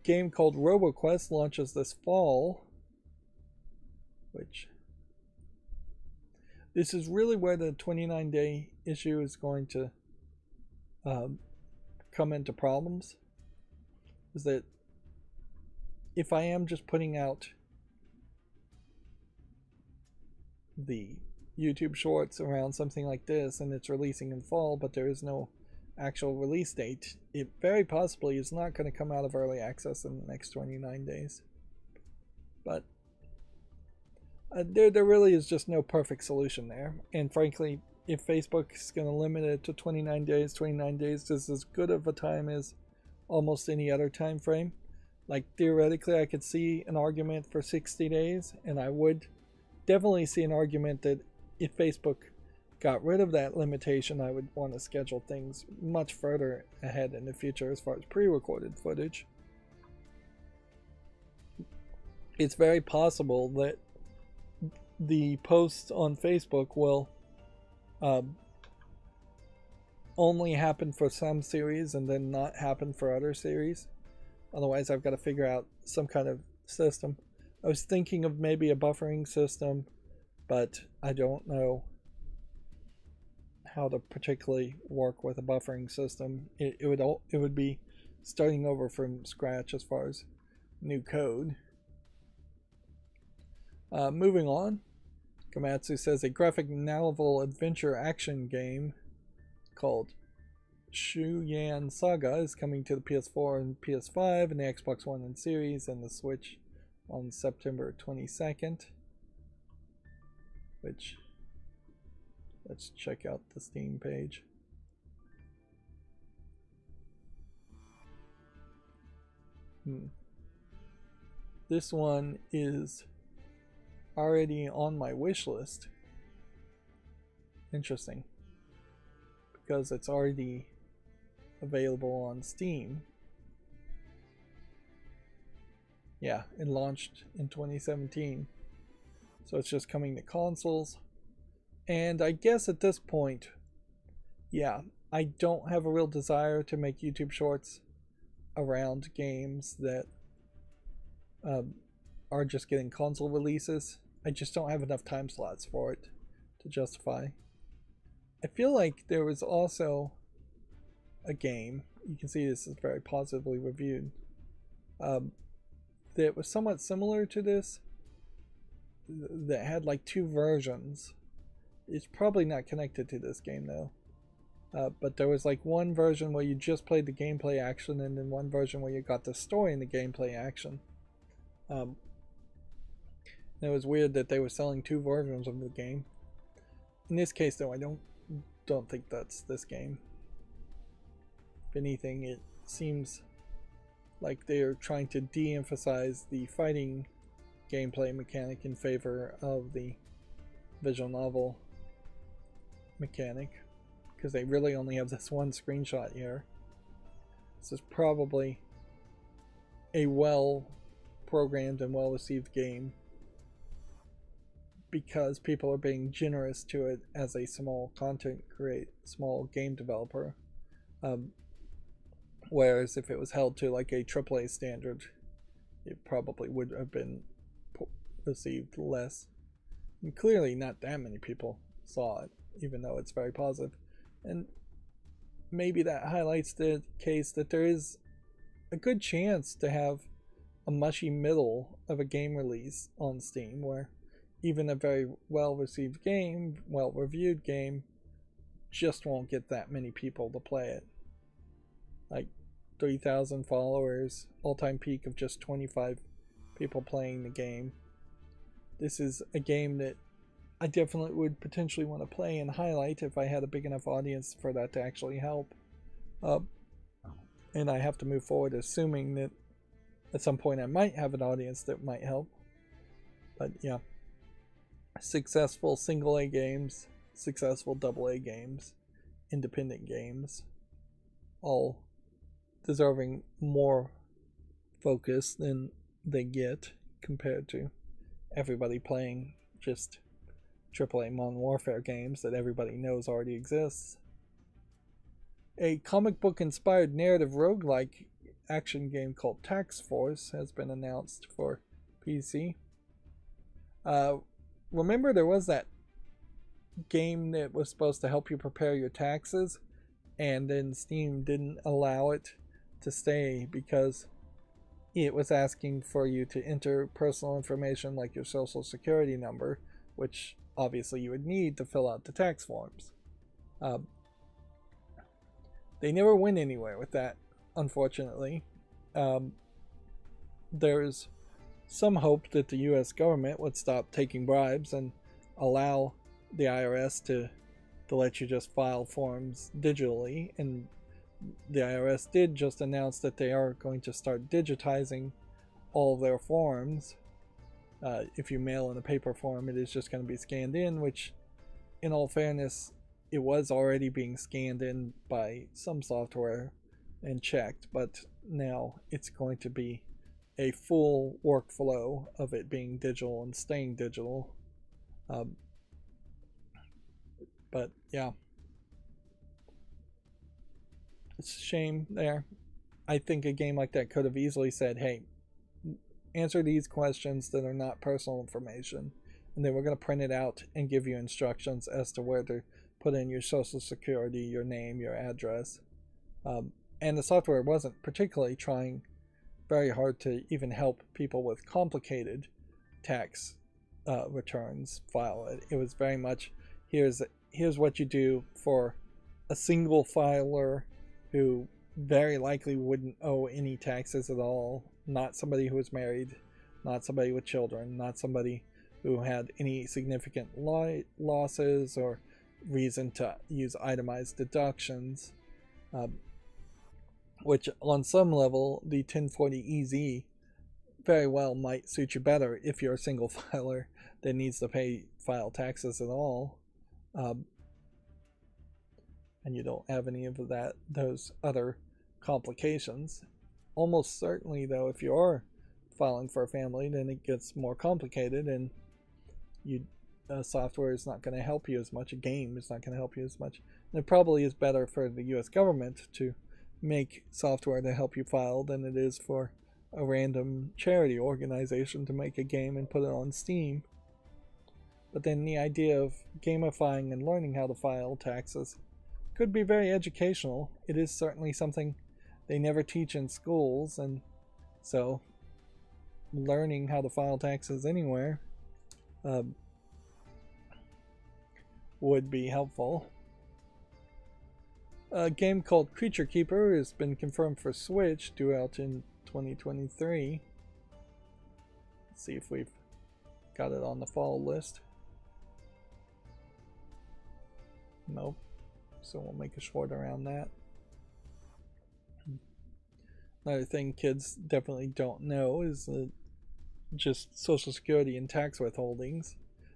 game called RoboQuest launches this fall, which this is really where the 29-day issue is going to come into problems. Is that if I am just putting out the YouTube shorts around something like this and it's releasing in fall, but there is no actual release date, it very possibly is not going to come out of early access in the next 29 days. But there really is just no perfect solution there. And frankly, if Facebook is going to limit it to 29 days is as good of a time as almost any other time frame. Like, theoretically, I could see an argument for 60 days, and I would definitely see an argument that if Facebook got rid of that limitation, I would want to schedule things much further ahead in the future as far as pre-recorded footage. It's very possible that the posts on Facebook will only happen for some series and then not happen for other series. Otherwise, I've got to figure out some kind of system. I was thinking of maybe a buffering system, but I don't know how to particularly work with a buffering system. It would be starting over from scratch as far as new code. Moving on, Komatsu says a graphic novel adventure action game called Shuyan Saga is coming to the PS4 and PS5 and the Xbox One and Series and the Switch on September 22nd. Which, let's check out the Steam page. This one is already on my wish list. Interesting. Because it's already available on Steam. Yeah, it launched in 2017. So it's just coming to consoles. And I guess at this point, yeah, I don't have a real desire to make YouTube shorts around games that are just getting console releases. I just don't have enough time slots for it to justify. I feel like there was also a game, you can see this is very positively reviewed, that was somewhat similar to this, that had like 2 versions. It's probably not connected to this game though. But there was like one version where you just played the gameplay action, and then one version where you got the story and the gameplay action. It was weird that they were selling 2 versions of the game. In this case though, I don't think that's this game. If anything, it seems like they're trying to de-emphasize the fighting gameplay mechanic in favor of the visual novel mechanic, because they really only have this one screenshot here. This is probably a well programmed and well received game because people are being generous to it as a small small game developer. Whereas if it was held to like a AAA standard, it probably would have been received less. And clearly not that many people saw it, even though it's very positive. And maybe that highlights the case that there is a good chance to have a mushy middle of a game release on Steam, where even a very well received game, well reviewed game, just won't get that many people to play it. Like 3,000 followers, all-time peak of just 25 people playing the game. This is a game that I definitely would potentially want to play and highlight if I had a big enough audience for that to actually help. And I have to move forward assuming that at some point I might have an audience that might help. But yeah, successful single A games, successful double A games, independent games, all deserving more focus than they get compared to everybody playing just AAA Modern Warfare games that everybody knows already exists. A comic book inspired narrative roguelike action game called Tax Force has been announced for PC. Remember there was that game that was supposed to help you prepare your taxes, and then Steam didn't allow it to stay because it was asking for you to enter personal information like your social security number, which obviously you would need to fill out the tax forms. They never went anywhere with that, unfortunately. There's some hope that the US government would stop taking bribes and allow the IRS to let you just file forms digitally, and the IRS did just announce that they are going to start digitizing all of their forms. If you mail in a paper form, it is just going to be scanned in, which in all fairness, it was already being scanned in by some software and checked, but now it's going to be a full workflow of it being digital and staying digital. But yeah, it's a shame there. I think a game like that could have easily said, hey, answer these questions that are not personal information, and then we're going to print it out and give you instructions as to where to put in your social security, your name, your address. And the software wasn't particularly trying very hard to even help people with complicated tax returns file it. It was very much, here's what you do for a single filer who very likely wouldn't owe any taxes at all, not somebody who was married, not somebody with children, not somebody who had any significant losses or reason to use itemized deductions, which on some level the 1040EZ very well might suit you better if you're a single filer that needs to file taxes at all, and you don't have any of those other complications. Almost certainly though, if you are filing for a family, then it gets more complicated, and software is not going to help you as much. A game is not going to help you as much. And it probably is better for the US government to make software to help you file than it is for a random charity organization to make a game and put it on Steam. But then the idea of gamifying and learning how to file taxes could be very educational. It is certainly something they never teach in schools, and so learning how to file taxes anywhere would be helpful. A game called Creature Keeper has been confirmed for Switch, due out in 2023. Let's see if we've got it on the fall list. Nope. So we'll make a short around that. Another thing kids definitely don't know is just Social Security and tax withholdings.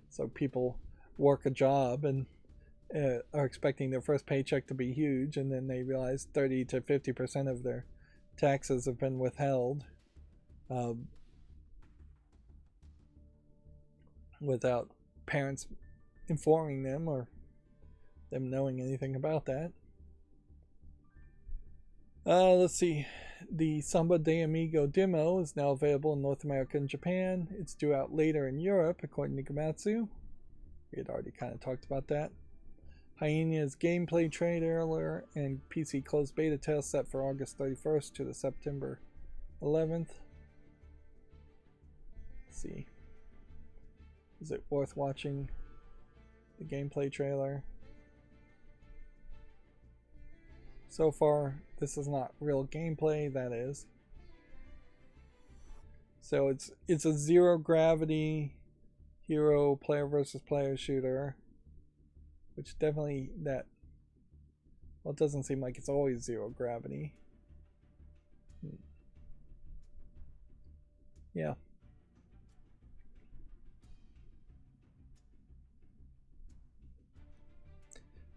So people work a job and are expecting their first paycheck to be huge, and then they realize 30 to 50% of their taxes have been withheld without parents informing them or them knowing anything about that. Let's see. The Samba de Amigo demo is now available in North America and Japan. It's due out later in Europe, according to Gamatsu. We had already kind of talked about that. Hyena's gameplay trailer and PC closed beta test set for August 31st to the September 11th. Let's see. Is it worth watching the gameplay trailer? So far, this is not real gameplay, that is. So it's a zero gravity hero player versus player shooter, which definitely well, it doesn't seem like it's always zero gravity. Yeah.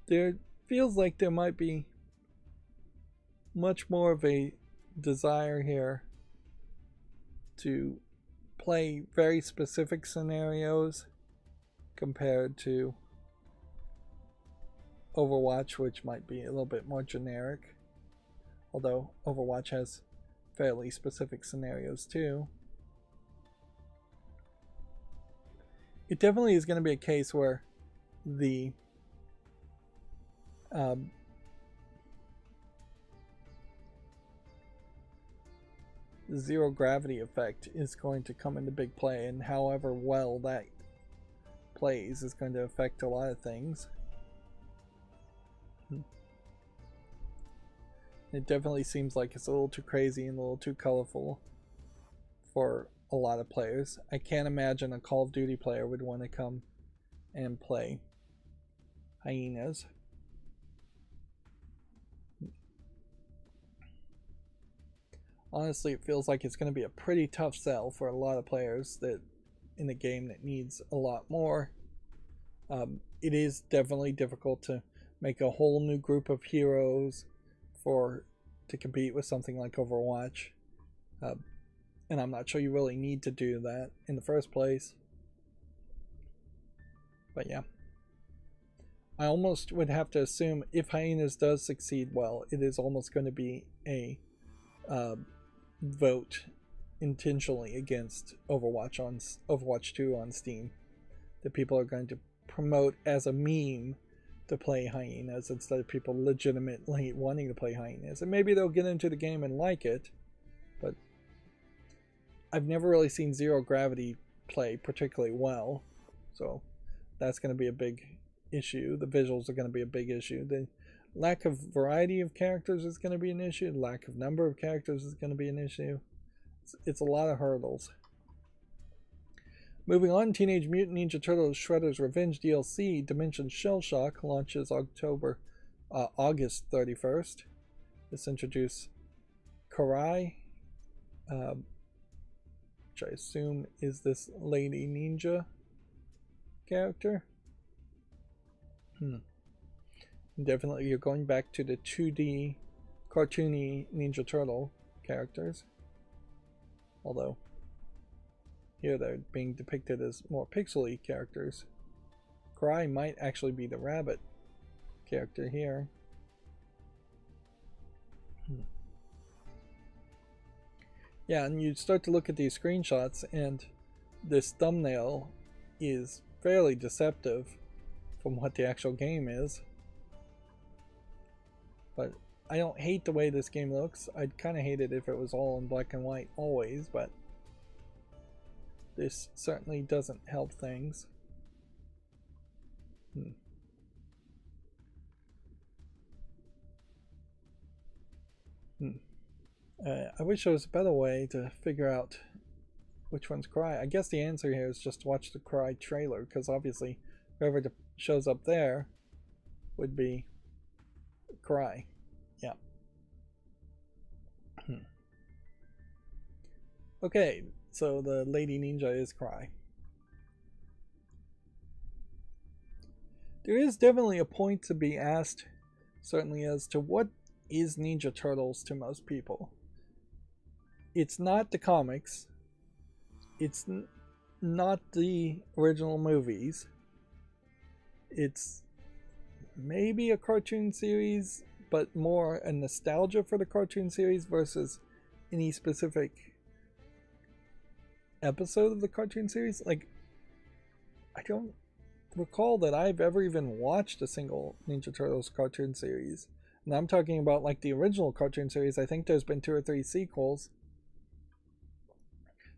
There feels like there might be much more of a desire here to play very specific scenarios compared to Overwatch, which might be a little bit more generic, although Overwatch has fairly specific scenarios too. It definitely is going to be a case where the zero gravity effect is going to come into big play, and however well that plays is going to affect a lot of things. It definitely seems like it's a little too crazy and a little too colorful for a lot of players. I can't imagine a Call of Duty player would want to come and play Hyenas. Honestly, it feels like it's going to be a pretty tough sell for a lot of players that in a game that needs a lot more. It is definitely difficult to make a whole new group of heroes to compete with something like Overwatch. And I'm not sure you really need to do that in the first place. But yeah. I almost would have to assume if Hyenas does succeed well, it is almost going to be a vote intentionally against Overwatch 2 on Steam, that people are going to promote as a meme to play Hyenas instead of people legitimately wanting to play Hyenas. And maybe they'll get into the game and like it, but I've never really seen zero gravity play particularly well, so that's going to be a big issue. The visuals are going to be a big issue. The lack of variety of characters is going to be an issue. The lack of number of characters is going to be an issue. It's a lot of hurdles. Moving on, Teenage Mutant Ninja Turtles Shredder's Revenge DLC Dimension Shell Shock launches August 31st. This introduces Karai, which I assume is this Lady Ninja character. Definitely you're going back to the 2D cartoony Ninja Turtle characters, although here they're being depicted as more pixely characters. Cry might actually be the rabbit character here. Yeah, and you start to look at these screenshots and this thumbnail is fairly deceptive from what the actual game is. But I don't hate the way this game looks. I'd kind of hate it if it was all in black and white always, but this certainly doesn't help things. I wish there was a better way to figure out which one's Cry. I guess the answer here is just to watch the Cry trailer, because obviously whoever shows up there would be Cry. Yeah. Okay, so the lady ninja is Cry. There is definitely a point to be asked, certainly, as to what is Ninja Turtles to most people. It's not the comics. It's not the original movies. It's maybe a cartoon series, but more a nostalgia for the cartoon series versus any specific episode of the cartoon series. Like, I don't recall that I've ever even watched a single Ninja Turtles cartoon series. And I'm talking about like the original cartoon series. I think there's been 2 or 3 sequels.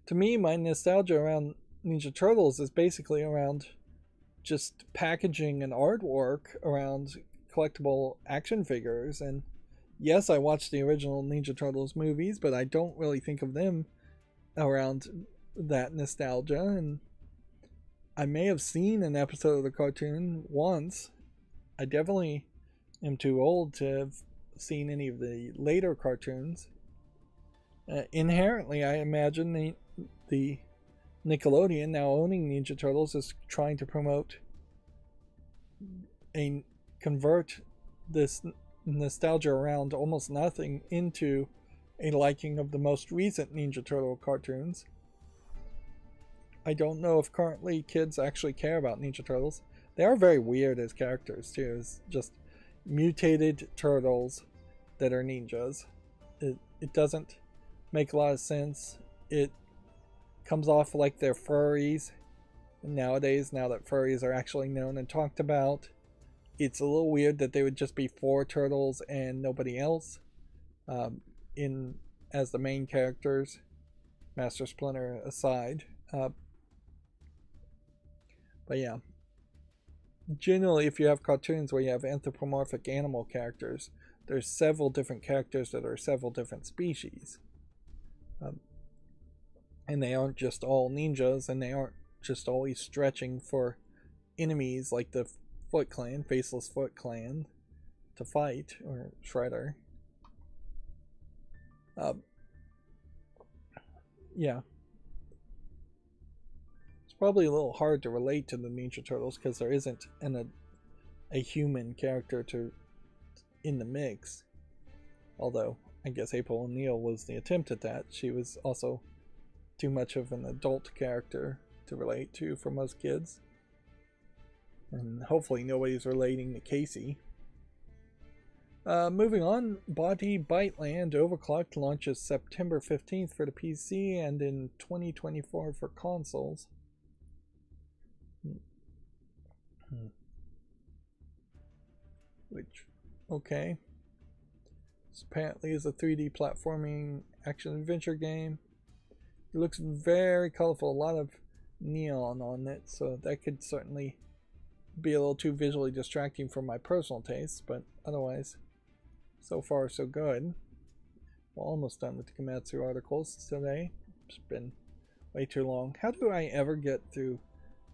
To me, my nostalgia around Ninja Turtles is basically around just packaging and artwork around collectible action figures. And yes, I watched the original Ninja Turtles movies, but I don't really think of them around that nostalgia. And I may have seen an episode of the cartoon once. I definitely am too old to have seen any of the later cartoons. Inherently, I imagine the Nickelodeon, now owning Ninja Turtles, is trying to convert this nostalgia around almost nothing into a liking of the most recent Ninja Turtle cartoons. I don't know if currently kids actually care about Ninja Turtles. They are very weird as characters too. It's just mutated turtles that are ninjas. It doesn't make a lot of sense. It comes off like they're furries. Nowadays, now that furries are actually known and talked about, it's a little weird that they would just be 4 turtles and nobody else as the main characters, Master Splinter aside. But yeah, generally if you have cartoons where you have anthropomorphic animal characters, there's several different characters that are several different species. And they aren't just all ninjas, and they aren't just always stretching for enemies like the Foot Clan, Faceless Foot Clan, to fight, or Shredder. Yeah. It's probably a little hard to relate to the Ninja Turtles because there isn't a human character in the mix. Although, I guess April O'Neil was the attempt at that. She was also too much of an adult character to relate to for most kids. And hopefully nobody's relating to Casey. Moving on, Body Biteland Overclocked launches September 15th for the PC and in 2024 for consoles. Which, okay. This apparently is a 3D platforming action-adventure game. It looks very colorful, a lot of neon on it, so that could certainly be a little too visually distracting for my personal taste, but otherwise, so far so good. We're almost done with the Komatsu articles today. It's been way too long. How do I ever get through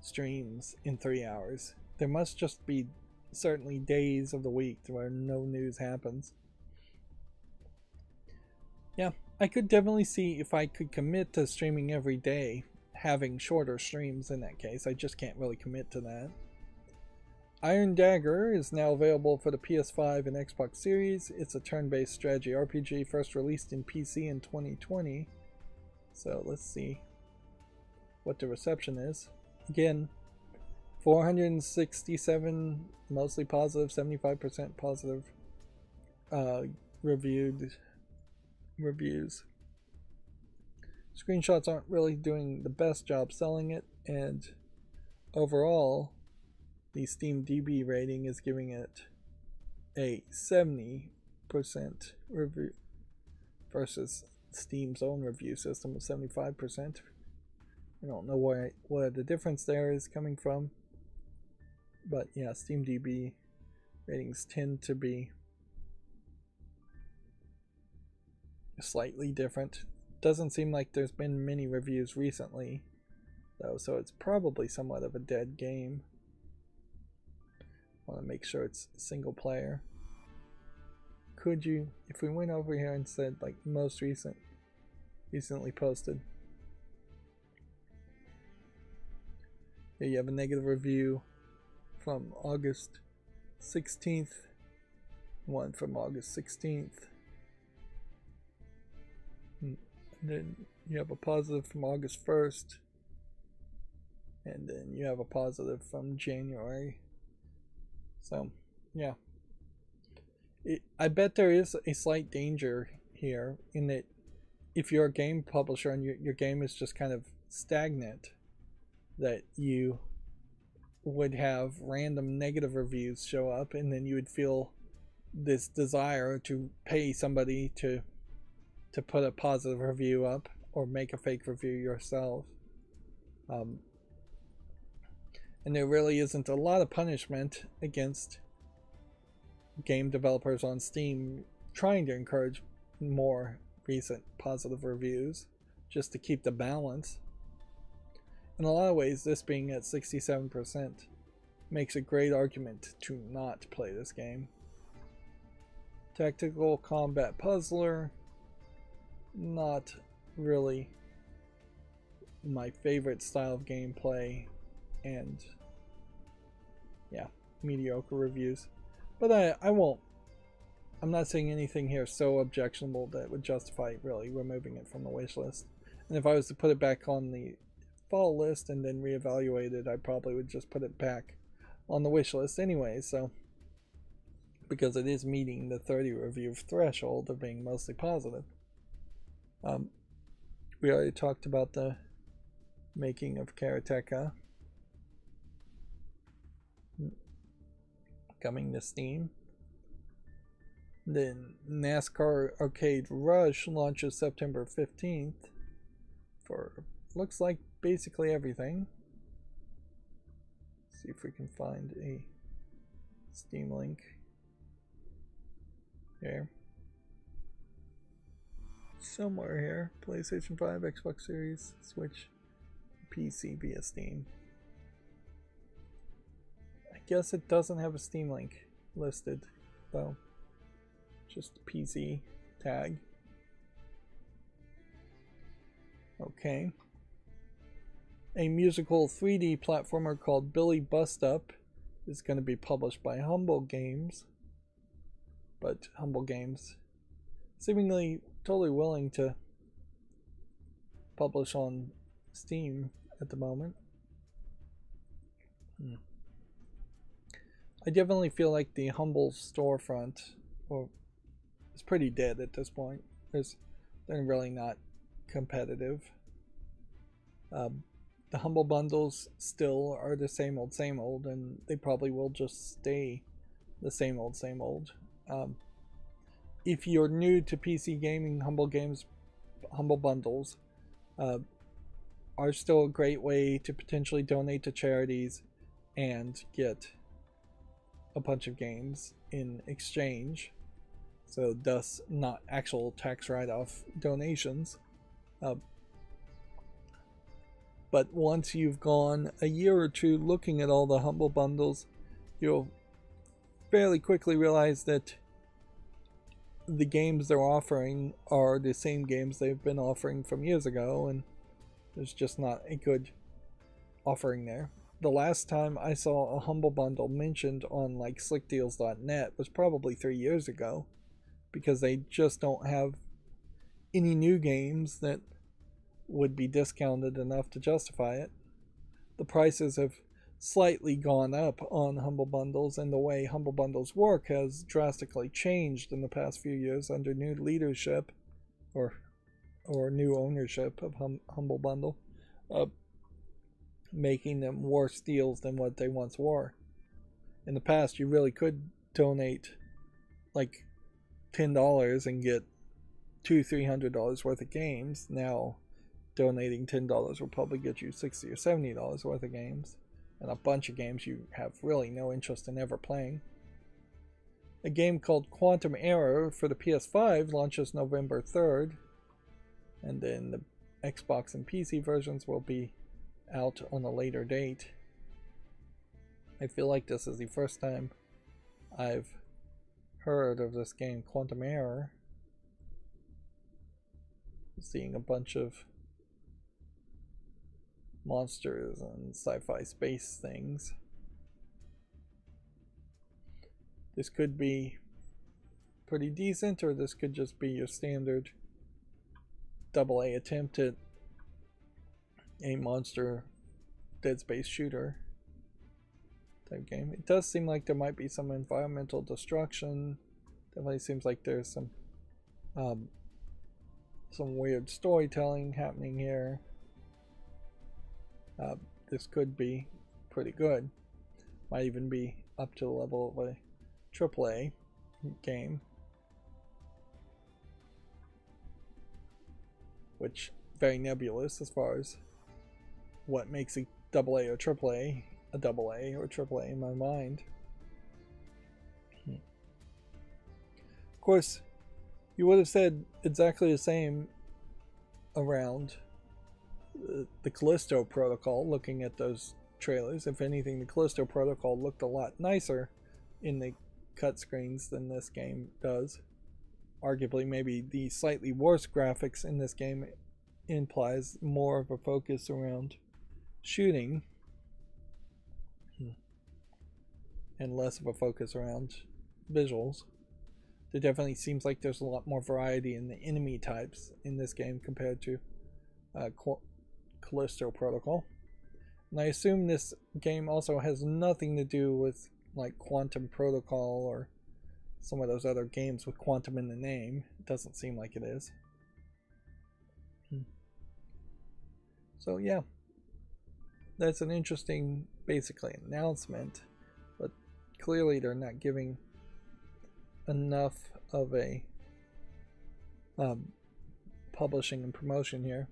streams in 3 hours? There must just be certainly days of the week where no news happens. Yeah, I could definitely see if I could commit to streaming every day, having shorter streams in that case. I just can't really commit to that. Iron Dagger is now available for the PS5 and Xbox Series. It's a turn-based strategy RPG first released in PC in 2020. So let's see what the reception is. Again, 467 mostly positive, 75% positive reviews. Screenshots aren't really doing the best job selling it, and overall, the Steam DB rating is giving it a 70% review versus Steam's own review system of 75%. I don't know where the difference there is coming from, but yeah, Steam DB ratings tend to be slightly different. Doesn't seem like there's been many reviews recently, though, so it's probably somewhat of a dead game. Want to make sure it's single player. Could you, if we went over here and said like most recently posted, here you have a negative review from August 16th, one from August 16th, and then you have a positive from August 1st, and then you have a positive from January. So yeah, I bet there is a slight danger here in that if you're a game publisher and your game is just kind of stagnant, that you would have random negative reviews show up, and then you would feel this desire to pay somebody to put a positive review up or make a fake review yourself. And there really isn't a lot of punishment against game developers on Steam trying to encourage more recent positive reviews just to keep the balance. In a lot of ways, this being at 67% makes a great argument to not play this game. Tactical combat puzzler, not really my favorite style of gameplay, and yeah, mediocre reviews. But I'm not saying anything here so objectionable that would justify really removing it from the wish list. And if I was to put it back on the fall list and then reevaluate it, I probably would just put it back on the wish list anyway, so because it is meeting the 30 review threshold of being mostly positive. We already talked about the making of Karateka coming to Steam. Then NASCAR Arcade Rush launches September 15th for looks like basically everything. Let's see if we can find a Steam link here. Somewhere here. PlayStation 5, Xbox Series, Switch, PC via Steam. I guess it doesn't have a Steam link listed though. Just PC tag. Okay. A musical 3D platformer called Billy Bust Up is going to be published by Humble Games. But Humble Games seemingly totally willing to publish on Steam at the moment. I definitely feel like the Humble storefront is pretty dead at this point. They're really not competitive. The Humble bundles still are the same old, and they probably will just stay the same old. If you're new to PC gaming, Humble bundles are still a great way to potentially donate to charities and get a bunch of games in exchange, so thus not actual tax write-off donations. But once you've gone a year or two looking at all the Humble bundles, you'll fairly quickly realize that the games they're offering are the same games they've been offering from years ago, and there's just not a good offering there. The last time I saw a Humble bundle mentioned on like slickdeals.net was probably 3 years ago, because they just don't have any new games that would be discounted enough to justify it. The prices have slightly gone up on Humble bundles, and the way Humble bundles work has drastically changed in the past few years under new leadership or new ownership of Humble Bundle. making them worse deals than what they once were. In the past, you really could donate like $10 and get $200-300 worth of games. Now, donating $10 will probably get you $60 or $70 worth of games, and a bunch of games you have really no interest in ever playing. A game called Quantum Error for the PS5 launches November 3rd, and then the Xbox and PC versions will be out on a later date. I feel like this is the first time I've heard of this game, Quantum Error. Seeing a bunch of monsters and sci-fi space things. This could be pretty decent, or this could just be your standard AA attempt at a monster Dead Space shooter type game. It does seem like there might be some environmental destruction. Definitely seems like there's some weird storytelling happening here. This could be pretty good. Might even be up to the level of a AAA game, which very nebulous as far as what makes a AA or AAA a AA or AAA in my mind. Of course, you would have said exactly the same around the Callisto Protocol, looking at those trailers. If anything, the Callisto Protocol looked a lot nicer in the cut screens than this game does. Arguably, maybe the slightly worse graphics in this game implies more of a focus around shooting and less of a focus around visuals. There definitely seems like there's a lot more variety in the enemy types in this game compared to Callisto Protocol. And I assume this game also has nothing to do with like Quantum Protocol or some of those other games with quantum in the name. It doesn't seem like it is. So yeah, that's an interesting, basically, announcement, but clearly they're not giving enough of a publishing and promotion here.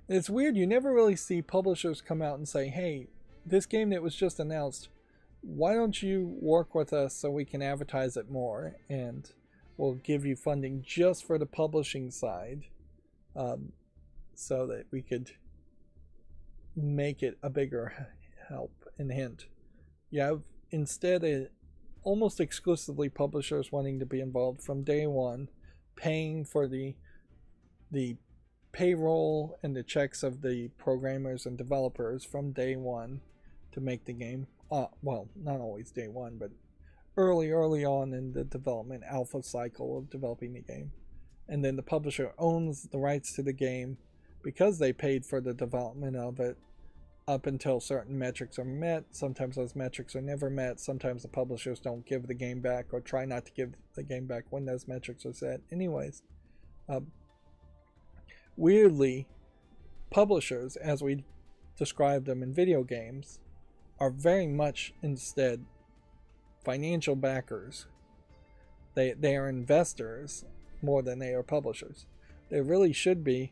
And it's weird, you never really see publishers come out and say, hey, this game that was just announced, why don't you work with us so we can advertise it more, and we'll give you funding just for the publishing side, so that we could make it a bigger help and hint. You have instead almost exclusively publishers wanting to be involved from day one, paying for the payroll and the checks of the programmers and developers from day one to make the game. Well, not always day one, but early on in the development alpha cycle of developing the game. And then the publisher owns the rights to the game because they paid for the development of it up until certain metrics are met. Sometimes those metrics are never met. Sometimes the publishers don't give the game back or try not to give the game back when those metrics are set. Anyways, weirdly, publishers, as we describe them in video games, are very much instead financial backers. They are investors more than they are publishers. There really should be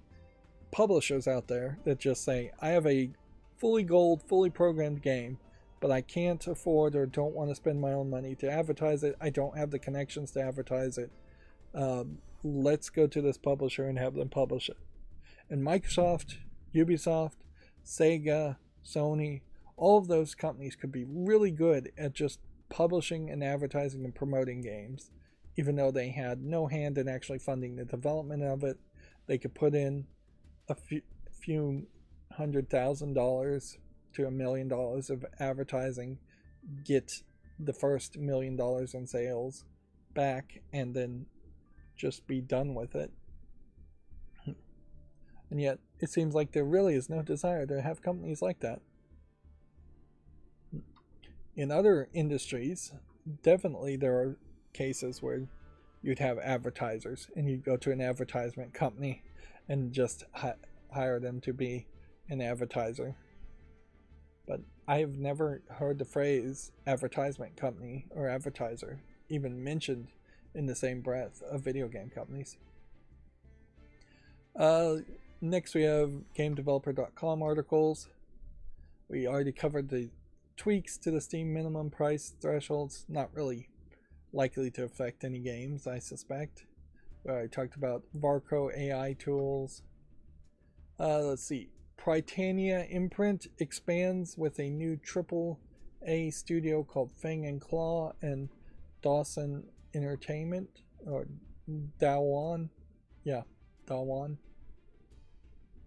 publishers out there that just say, I have a fully gold, fully programmed game, but I can't afford or don't want to spend my own money to advertise it. I don't have the connections to advertise it. Let's go to this publisher and have them publish it. And Microsoft, Ubisoft, Sega, Sony, all of those companies could be really good at just publishing and advertising and promoting games, even though they had no hand in actually funding the development of it. They could put in a few $100,000 to $1 million of advertising, get the first $1 million in sales back, and then just be done with it. And yet, it seems like there really is no desire to have companies like that. In other industries, definitely there are cases where you'd have advertisers, and you'd go to an advertisement company and just hire them to be an advertiser. but I have never heard the phrase advertisement company or advertiser even mentioned in the same breath of video game companies. Next we have GameDeveloper.com articles. We already covered the tweaks to the Steam minimum price thresholds, not really likely to affect any games, I suspect. I talked about Varco AI tools. Let's see. Prytania Imprint expands with a new AAA studio called Fang and Claw and Dawson Entertainment, or Dawan. Yeah, Dawan.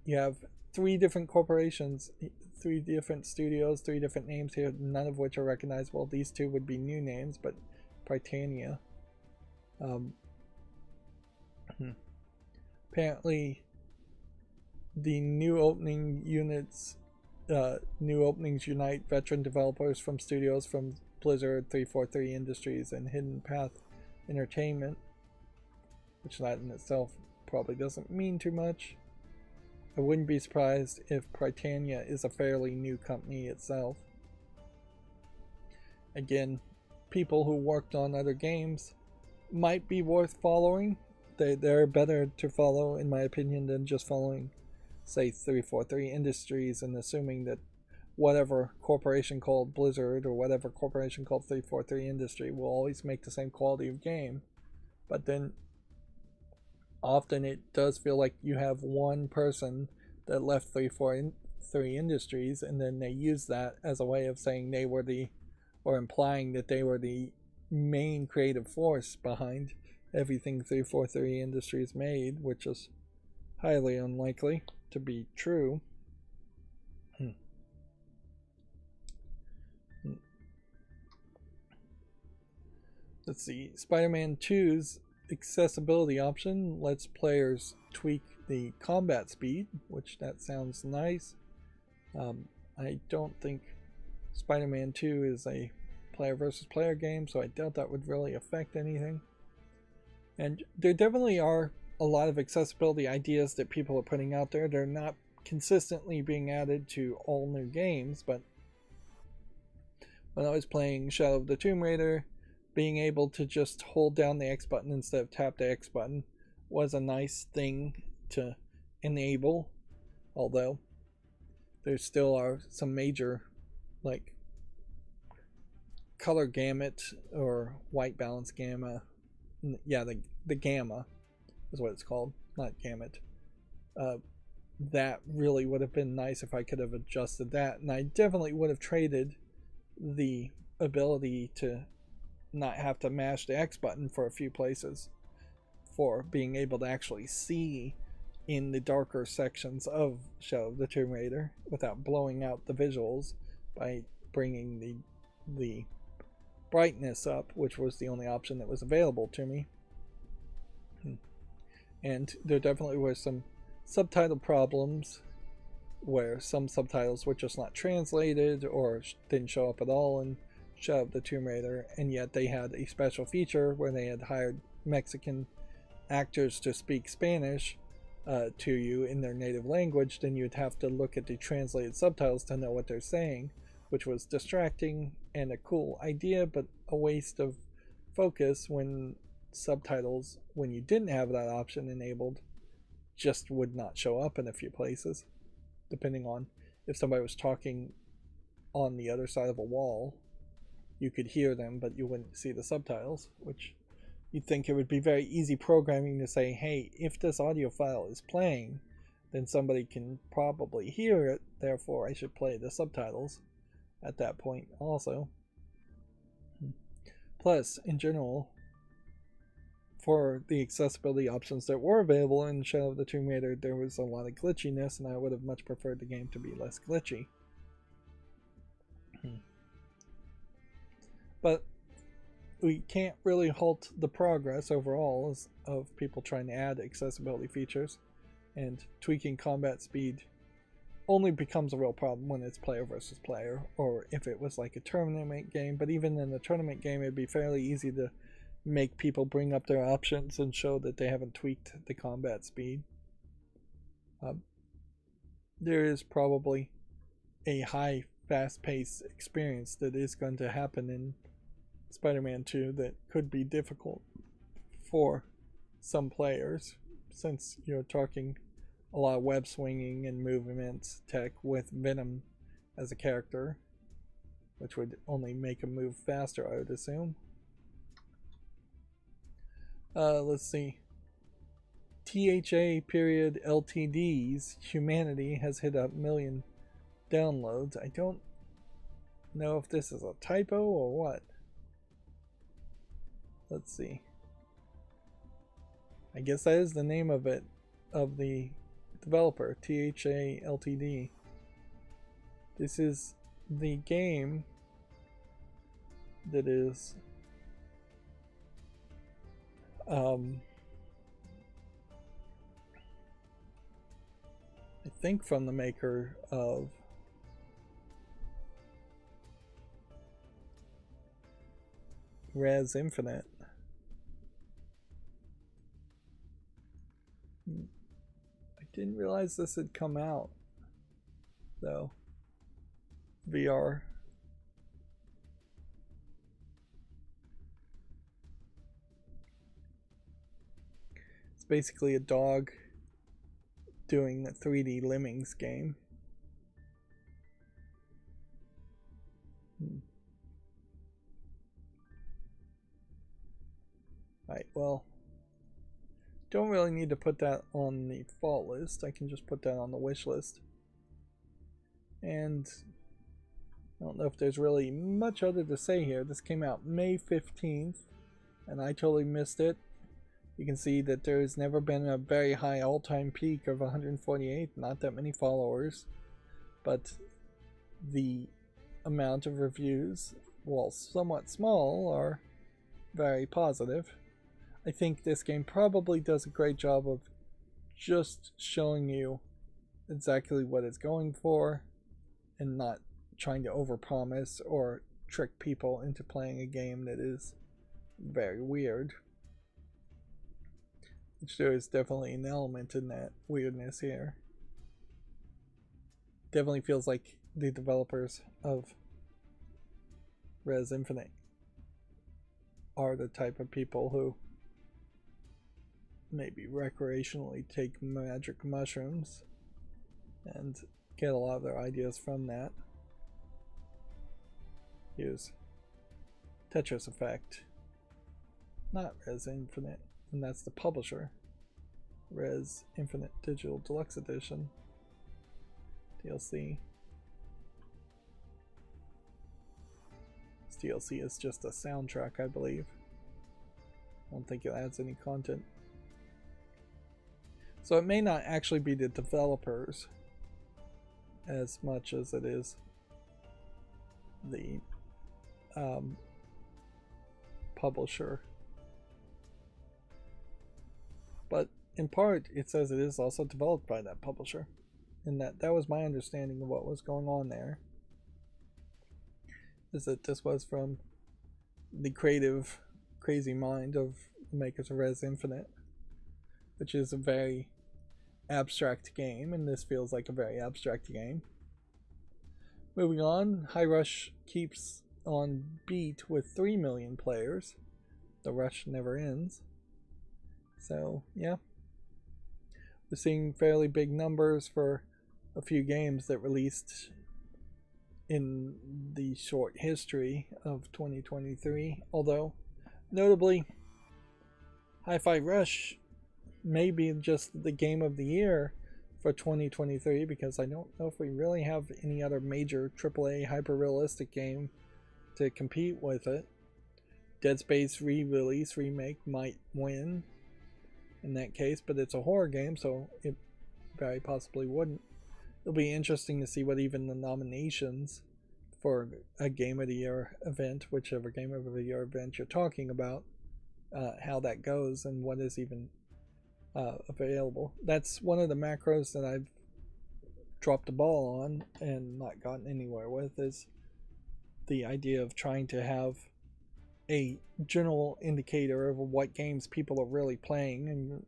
You have 3 different corporations, 3 different studios, 3 different names here, none of which are recognizable. These 2 would be new names, but Prytania. Apparently, the new opening units, new openings unite veteran developers from studios from Blizzard, 343 Industries, and Hidden Path Entertainment, which that in itself probably doesn't mean too much. I wouldn't be surprised if Prytania is a fairly new company itself. Again, people who worked on other games might be worth following. They're better to follow, in my opinion, than just following, say, 343 Industries and assuming that whatever corporation called Blizzard or whatever corporation called 343 Industry will always make the same quality of game. But then often it does feel like you have one person that left 343 Industries, and then they use that as a way of saying they were or implying that they were the main creative force behind everything 343 Industries made, which is highly unlikely to be true. Let's see. Spider-Man 2's accessibility option lets players tweak the combat speed, which that sounds nice. I don't think Spider-Man 2 is a player versus player game, so I doubt that would really affect anything. And there definitely are a lot of accessibility ideas that people are putting out there. They're not consistently being added to all new games, but when I was playing Shadow of the Tomb Raider, being able to just hold down the X button instead of tap the X button was a nice thing to enable, although there still are some major, like, color gamut or white balance gamma. Yeah, the gamma is what it's called, not gamut. That really would have been nice if I could have adjusted that, and I definitely would have traded the ability to not have to mash the X button for a few places for being able to actually see in the darker sections of Shadow of the Tomb Raider without blowing out the visuals by bringing the brightness up, which was the only option that was available to me. And there definitely were some subtitle problems where some subtitles were just not translated or didn't show up at all in Shadow of the Tomb Raider, and yet they had a special feature where they had hired Mexican actors to speak Spanish to you in their native language. Then you'd have to look at the translated subtitles to know what they're saying, which was distracting and a cool idea, but a waste of focus when subtitles, when you didn't have that option enabled, just would not show up in a few places, depending on if somebody was talking on the other side of a wall. You could hear them, but you wouldn't see the subtitles, which you'd think it would be very easy programming to say, hey, if this audio file is playing, then somebody can probably hear it, therefore I should play the subtitles at that point also. Plus, in general, for the accessibility options that were available in Shadow of the Tomb Raider, there was a lot of glitchiness, and I would have much preferred the game to be less glitchy. But we can't really halt the progress overall of people trying to add accessibility features, and tweaking combat speed only becomes a real problem when it's player versus player, or if it was like a tournament game. But even in a tournament game, it'd be fairly easy to make people bring up their options and show that they haven't tweaked the combat speed. There is probably a high fast-paced experience that is going to happen in Spider-Man 2 that could be difficult for some players, since you're talking a lot of web swinging and movement tech with Venom as a character, which would only make him move faster, I would assume. Let's see. THA period LTD's Humanity has hit 1 million downloads. I don't know if this is a typo or what. Let's see. I guess that is the name of it, of the developer, THA Ltd. This is the game that is I think from the maker of Res Infinite. I didn't realize this had come out, though. VR. It's basically a dog doing a 3D Lemmings game. Alright, well, don't really need to put that on the fault list. I can just put that on the wish list. And I don't know if there's really much other to say here. This came out May 15th, and I totally missed it. You can see that there's never been a very high all-time peak of 148, not that many followers, but the amount of reviews, while somewhat small, are very positive. I think this game probably does a great job of just showing you exactly what it's going for and not trying to overpromise or trick people into playing a game that is very weird. Which there is definitely an element in that weirdness here. Definitely feels like the developers of Res Infinite are the type of people who maybe recreationally take magic mushrooms and get a lot of their ideas from that. Here's Tetris Effect, not Res Infinite. And that's the publisher. Res Infinite Digital Deluxe Edition. DLC. This DLC is just a soundtrack, I believe. I don't think it adds any content. So it may not actually be the developers as much as it is the publisher. But in part, it says it is also developed by that publisher. And that was my understanding of what was going on there. Is that this was from the creative, crazy mind of the makers of Res Infinite, which is a very abstract game, and this feels like a very abstract game. Moving on, High Rush keeps on beat with 3 million players. The rush never ends. So, yeah. We're seeing fairly big numbers for a few games that released in the short history of 2023. Although, notably, Hi-Fi Rush may be just the game of the year for 2023, because I don't know if we really have any other major AAA hyper-realistic game to compete with it. Dead Space re-release remake might win in that case, but it's a horror game, so it very possibly wouldn't. It'll be interesting to see what even the nominations for a Game of the Year event, whichever Game of the Year event you're talking about, how that goes and what is even available. That's one of the macros that I've dropped the ball on and not gotten anywhere with, is the idea of trying to have a general indicator of what games people are really playing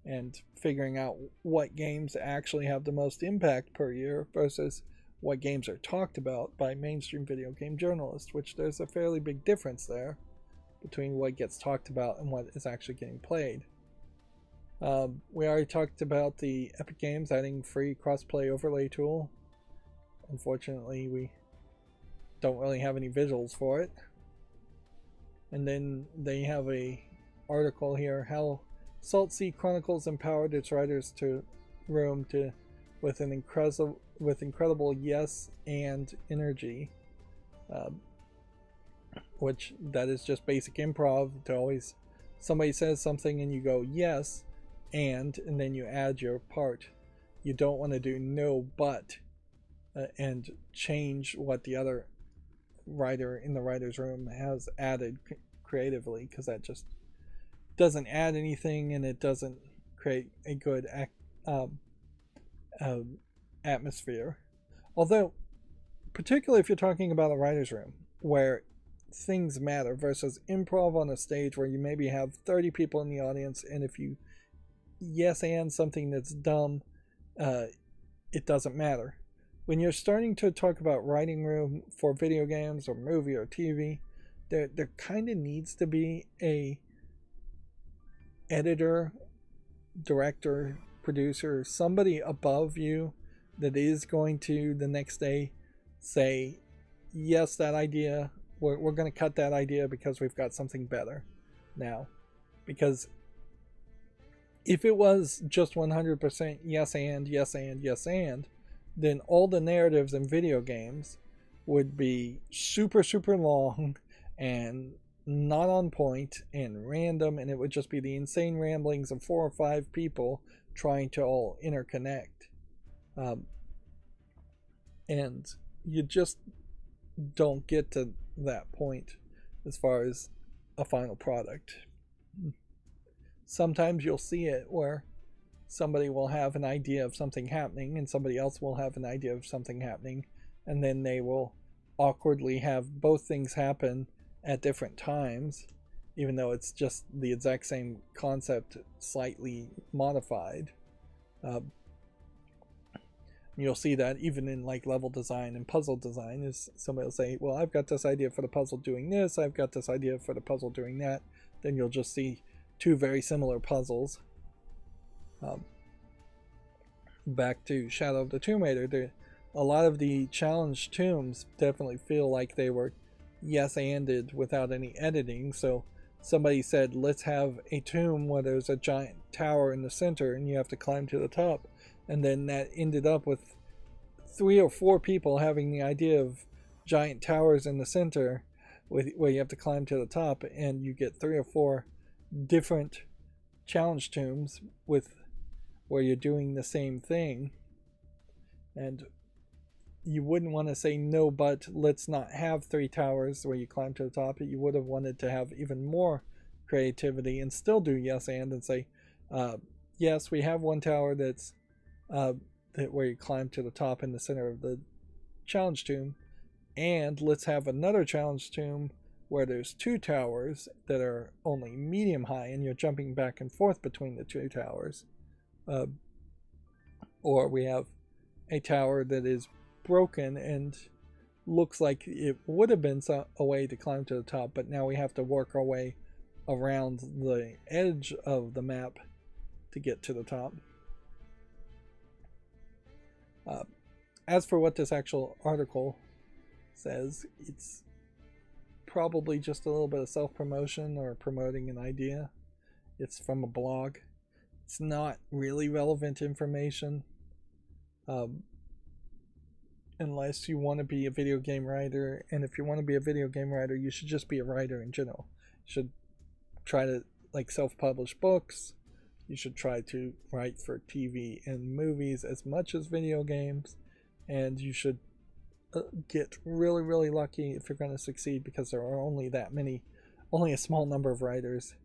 and figuring out what games actually have the most impact per year versus what games are talked about by mainstream video game journalists, which there's a fairly big difference there between what gets talked about and what is actually getting played. We already talked about the Epic Games adding free crossplay overlay tool. Unfortunately, we don't really have any visuals for it. And then they have a article here, how Salt Sea Chronicles empowered its writers to room to with incredible yes and energy, which that is just basic improv. To always somebody says something and you go yes and then you add your part. You don't want to do no but and change what the other writer in the writer's room has added creatively, because that just doesn't add anything and it doesn't create a good atmosphere. Although, particularly if you're talking about a writer's room where things matter versus improv on a stage where you maybe have 30 people in the audience, and if you yes and something that's dumb, it doesn't matter. When you're starting to talk about writing room for video games or movie or TV, there kind of needs to be a editor, director, producer, somebody above you that is going to the next day say, yes, that idea, we're going to cut that idea because we've got something better now. Because if it was just 100% yes and, yes and, yes and, then all the narratives in video games would be super, super long and not on point and random, and it would just be the insane ramblings of 4 or 5 people trying to all interconnect. And you just don't get to that point as far as a final product. Sometimes you'll see it where somebody will have an idea of something happening and somebody else will have an idea of something happening, and then they will awkwardly have both things happen at different times, even though it's just the exact same concept slightly modified. You'll see that even in like level design and puzzle design, is somebody will say, well, I've got this idea for the puzzle doing this, I've got this idea for the puzzle doing that. Then you'll just see 2 very similar puzzles. Back to Shadow of the Tomb Raider, a lot of the challenge tombs definitely feel like they were yes-anded without any editing. So somebody said, let's have a tomb where there's a giant tower in the center and you have to climb to the top. And then that ended up with 3 or 4 people having the idea of giant towers in the center where you have to climb to the top, and you get 3 or 4 different challenge tombs where you're doing the same thing. And you wouldn't want to say no, but let's not have 3 towers where you climb to the top. You would have wanted to have even more creativity and still do yes and say, yes, we have 1 tower that's where you climb to the top in the center of the challenge tomb, and let's have another challenge tomb where there's 2 towers that are only medium high and you're jumping back and forth between the 2 towers. Or we have a tower that is broken and looks like it would have been a way to climb to the top, but now we have to work our way around the edge of the map to get to the top. As for what this actual article says, it's probably just a little bit of self-promotion or promoting an idea. It's from a blog. It's not really relevant information, unless you want to be a video game writer. And if you want to be a video game writer, you should just be a writer in general. You should try to self-publish books. You should try to write for TV and movies as much as video games, and you should get really, really lucky if you're going to succeed, because there are only a small number of writers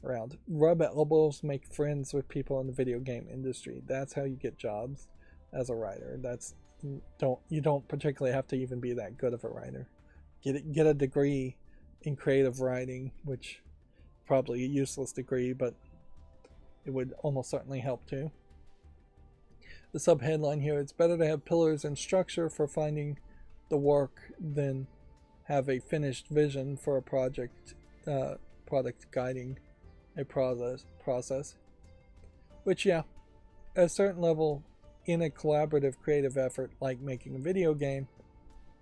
around. Rub elbows, make friends with people in the video game industry. That's how you get jobs as a writer. You don't particularly have to even be that good of a writer. Get a degree in creative writing, which probably a useless degree, but it would almost certainly help too. the subheadline here, it's better to have pillars and structure for finding the work than have a finished vision for a product guiding a process. Which, yeah, at a certain level, in a collaborative creative effort like making a video game,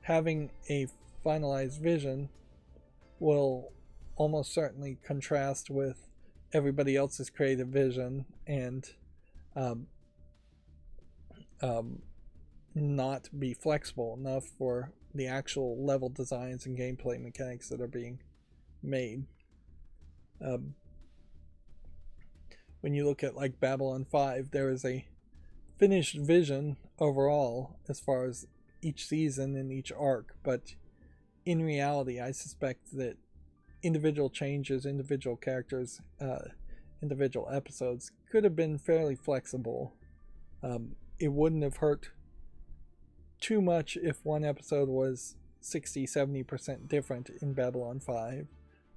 having a finalized vision will almost certainly contrast with everybody else's creative vision and not be flexible enough for the actual level designs and gameplay mechanics that are being made. When you look at like Babylon 5, there is a finished vision overall as far as each season and each arc, but in reality I suspect that individual changes, individual characters, individual episodes could have been fairly flexible. It wouldn't have hurt too much if one episode was 60-70% different in Babylon 5,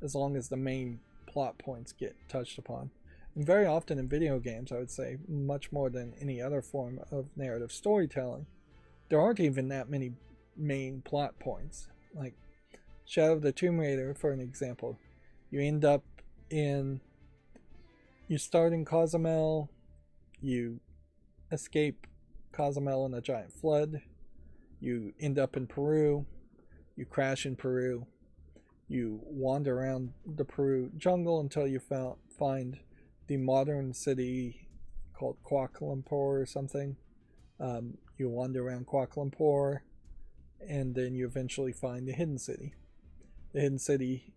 as long as the main plot points get touched upon. And very often in video games, I would say, much more than any other form of narrative storytelling, there aren't even that many main plot points. Like Shadow of the Tomb Raider, for an example, you start in Cozumel, you escape Cozumel in a giant flood, you end up in Peru, you crash in Peru, you wander around the Peru jungle until you find the modern city called Kuala Lumpur or something. You wander around Kuala Lumpur, and then you eventually find the hidden city. The hidden city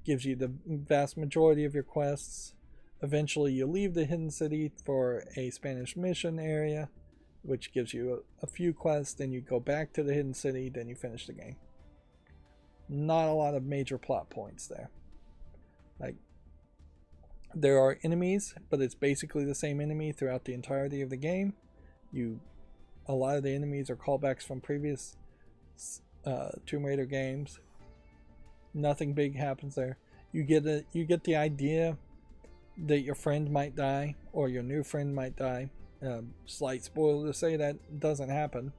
gives you the vast majority of your quests. Eventually you leave the hidden city for a Spanish mission area, which gives you a few quests, then you go back to the hidden city, then you finish the game. Not a lot of major plot points there. Like, there are enemies, but it's basically the same enemy throughout the entirety of the game. A lot of the enemies are callbacks from previous Tomb Raider games. Nothing big happens there. You get the idea that your friend might die, or your new friend might die. Slight spoiler to say that doesn't happen.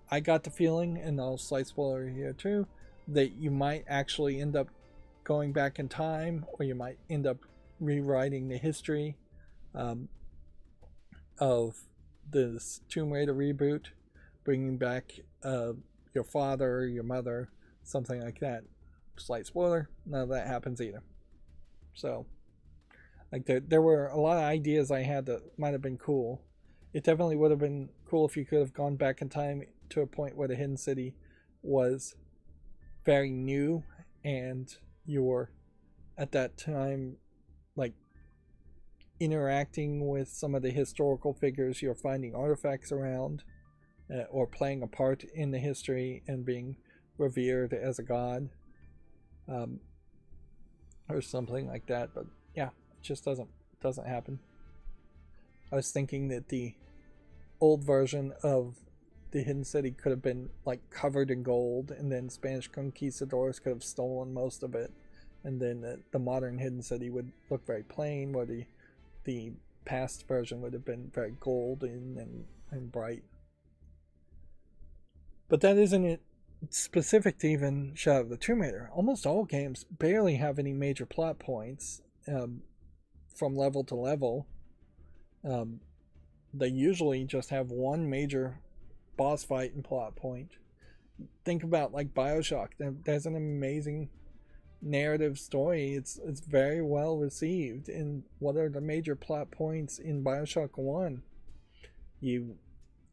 I got the feeling, and I'll slight spoiler here too, that you might actually end up going back in time, or you might end up rewriting the history of this Tomb Raider reboot, bringing back your father, your mother, something like that. Slight spoiler, none of that happens either. So, like, there were a lot of ideas I had that might have been cool. It definitely would have been cool if you could have gone back in time to a point where the hidden city was very new, and you were at that time like interacting with some of the historical figures. You're finding artifacts around, or playing a part in the history and being revered as a god, or something like that. But yeah, it just doesn't happen. I was thinking that the old version of the hidden city could have been like covered in gold, and then Spanish conquistadors could have stolen most of it, and then the modern hidden city would look very plain, where the past version would have been very golden and bright. But that isn't it specific to even Shadow of the Tomb Raider. Almost all games barely have any major plot points from level to level. They usually just have one major boss fight and plot point. Think about like BioShock. There's an amazing narrative story. It's very well received. And what are the major plot points in BioShock 1? You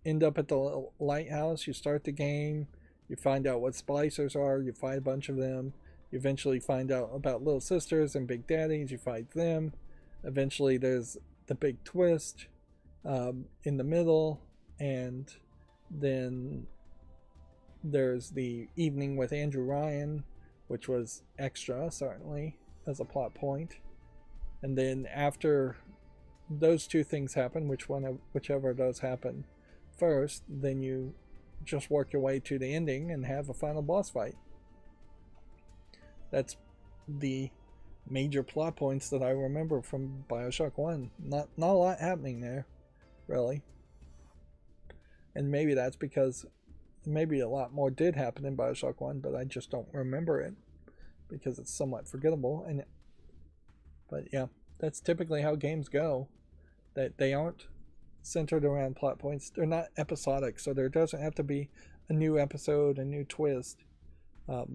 end up at the lighthouse, you start the game, you find out what splicers are, you fight a bunch of them, you eventually find out about little sisters and big daddies, you fight them. Eventually there's the big twist in the middle, and then there's the evening with Andrew Ryan, which was extra, certainly, as a plot point. And then after those two things happen, whichever of those happen first, then you just work your way to the ending and have a final boss fight. That's the major plot points that I remember from BioShock 1. Not a lot happening there. really. And maybe that's because maybe a lot more did happen in Bioshock 1, but I just don't remember it because it's somewhat forgettable. But yeah, that's typically how games go. That they aren't centered around plot points. They're not episodic, so there doesn't have to be a new episode, a new twist. The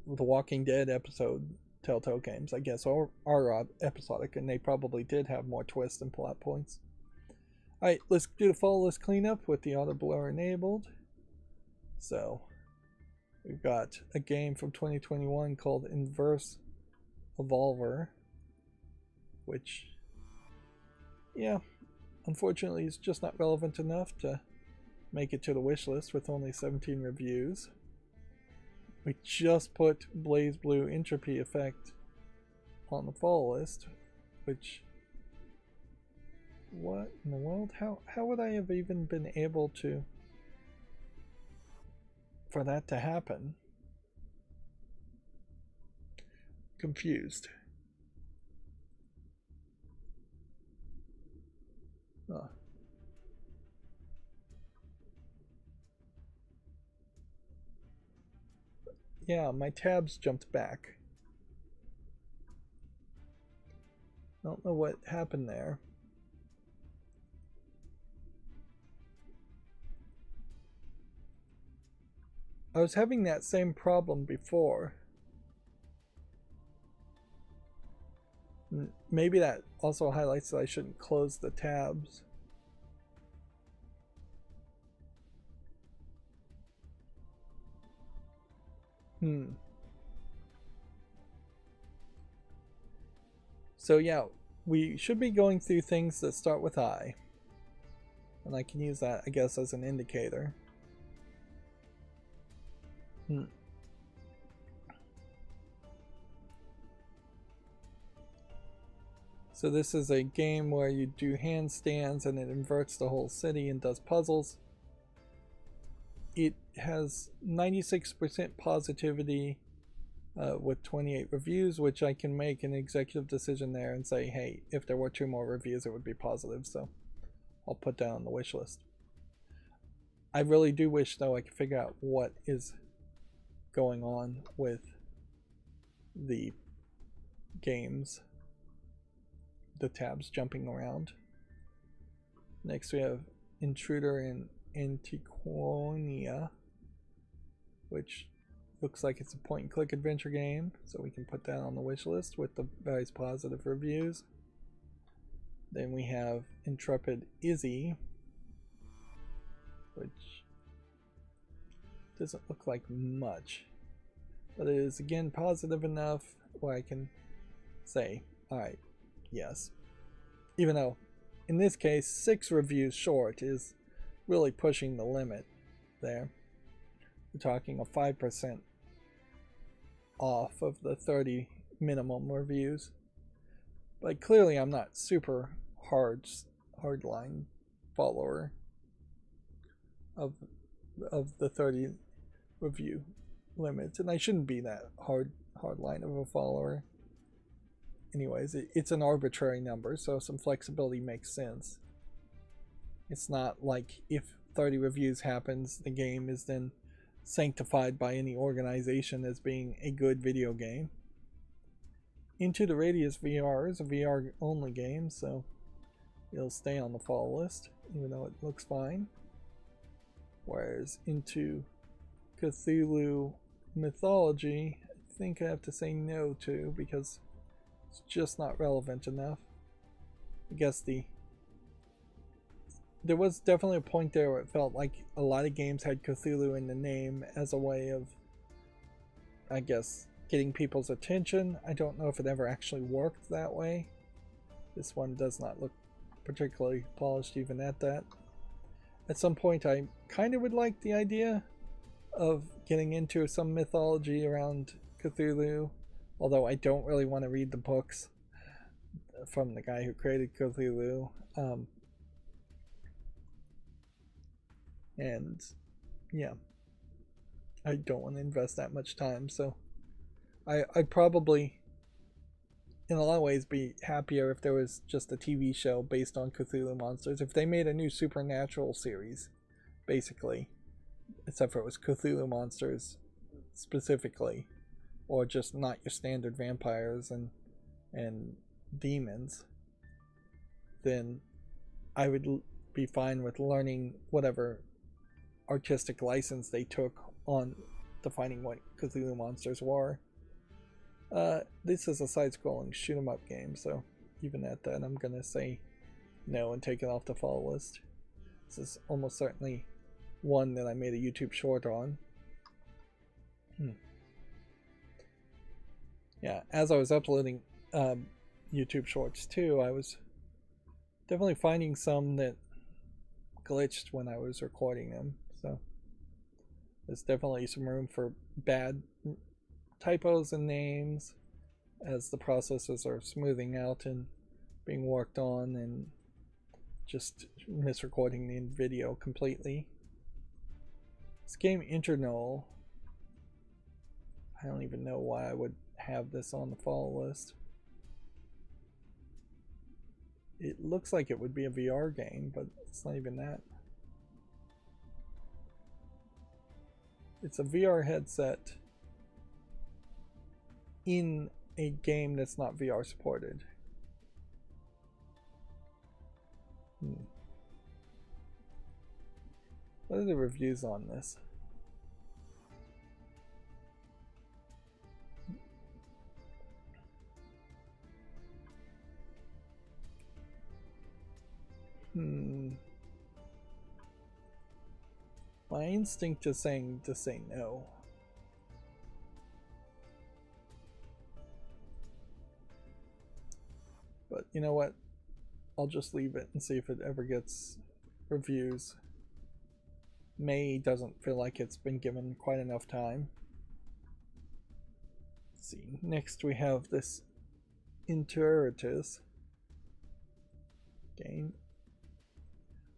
Walking Dead episode, Telltale Games, I guess, are episodic, and they probably did have more twists and plot points. Alright, let's do the fall list cleanup with the auto blur enabled. So, we've got a game from 2021 called Inverse Evolver, which, yeah, unfortunately is just not relevant enough to make it to the wish list with only 17 reviews. We just put Blaze Blue Entropy Effect on the fall list, which, what in the world? How would I have even been able to, for that to happen? Confused. Huh. Yeah, my tabs jumped back. Don't know what happened there. I was having that same problem before. Maybe that also highlights that I shouldn't close the tabs. So yeah, we should be going through things that start with I. And I can use that, I guess, as an indicator. So this is a game where you do handstands and it inverts the whole city and does puzzles. It has 96% positivity with 28 reviews, which I can make an executive decision there and say, hey, if there were 2 more reviews, it would be positive. So I'll put that on the wish list. I really do wish, though, I could figure out what is going on with the games, the tabs jumping around. Next, we have Intruder in Antiquonia, which looks like it's a point and click adventure game, so we can put that on the wish list with the various positive reviews. Then we have Intrepid Izzy, which doesn't look like much, but it is again positive enough where I can say, alright, yes. Even though in this case 6 reviews short is really pushing the limit there. We're talking a 5% off of the 30 minimum reviews. But clearly I'm not super hardline follower of the 30 review limits, and I shouldn't be that hardline of a follower. Anyways, it's an arbitrary number, so some flexibility makes sense. It's not like if 30 reviews happens, the game is then sanctified by any organization as being a good video game. Into the Radius VR is a VR only game, so it'll stay on the fall list, even though it looks fine. Whereas Into Cthulhu Mythology, I think I have to say no to because it's just not relevant enough. I guess there was definitely a point there where it felt like a lot of games had Cthulhu in the name as a way of, I guess, getting people's attention. I don't know if it ever actually worked that way. This one does not look particularly polished even at that. At some point I kind of would like the idea of getting into some mythology around Cthulhu, although I don't really want to read the books from the guy who created Cthulhu. And yeah, I don't want to invest that much time, so I probably in a lot of ways be happier if there was just a TV show based on Cthulhu monsters. If they made a new supernatural series, basically, except for it was Cthulhu monsters specifically, or just not your standard vampires and demons, then I would be fine with learning whatever artistic license they took on defining what Cthulhu monsters were. This is a side-scrolling shoot-'em-up game, so even at that, I'm gonna say no and take it off the follow list. This is almost certainly one that I made a YouTube short on. Yeah, as I was uploading YouTube shorts too, I was definitely finding some that glitched when I was recording them, so there's definitely some room for bad typos and names as the processes are smoothing out and being worked on, and just misrecording the video completely. This game Internol, I don't even know why I would have this on the follow list. It looks like it would be a VR game, but it's not even that. It's a VR headset in a game that's not VR supported. What are the reviews on this? My instinct is saying to say no. But you know what? I'll just leave it and see if it ever gets reviews. May doesn't feel like it's been given quite enough time. Let's see. Next we have this Interitus game,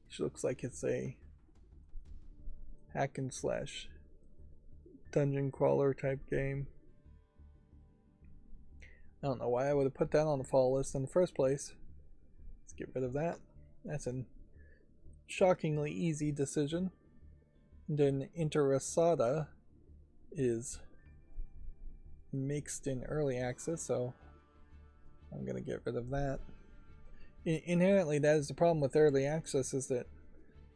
which looks like it's a hack and slash dungeon crawler type game. I don't know why I would have put that on the follow list in the first place. Let's get rid of that. That's a shockingly easy decision. And then Interessata is mixed in early access, so I'm going to get rid of that. Inherently, that is the problem with early access, is that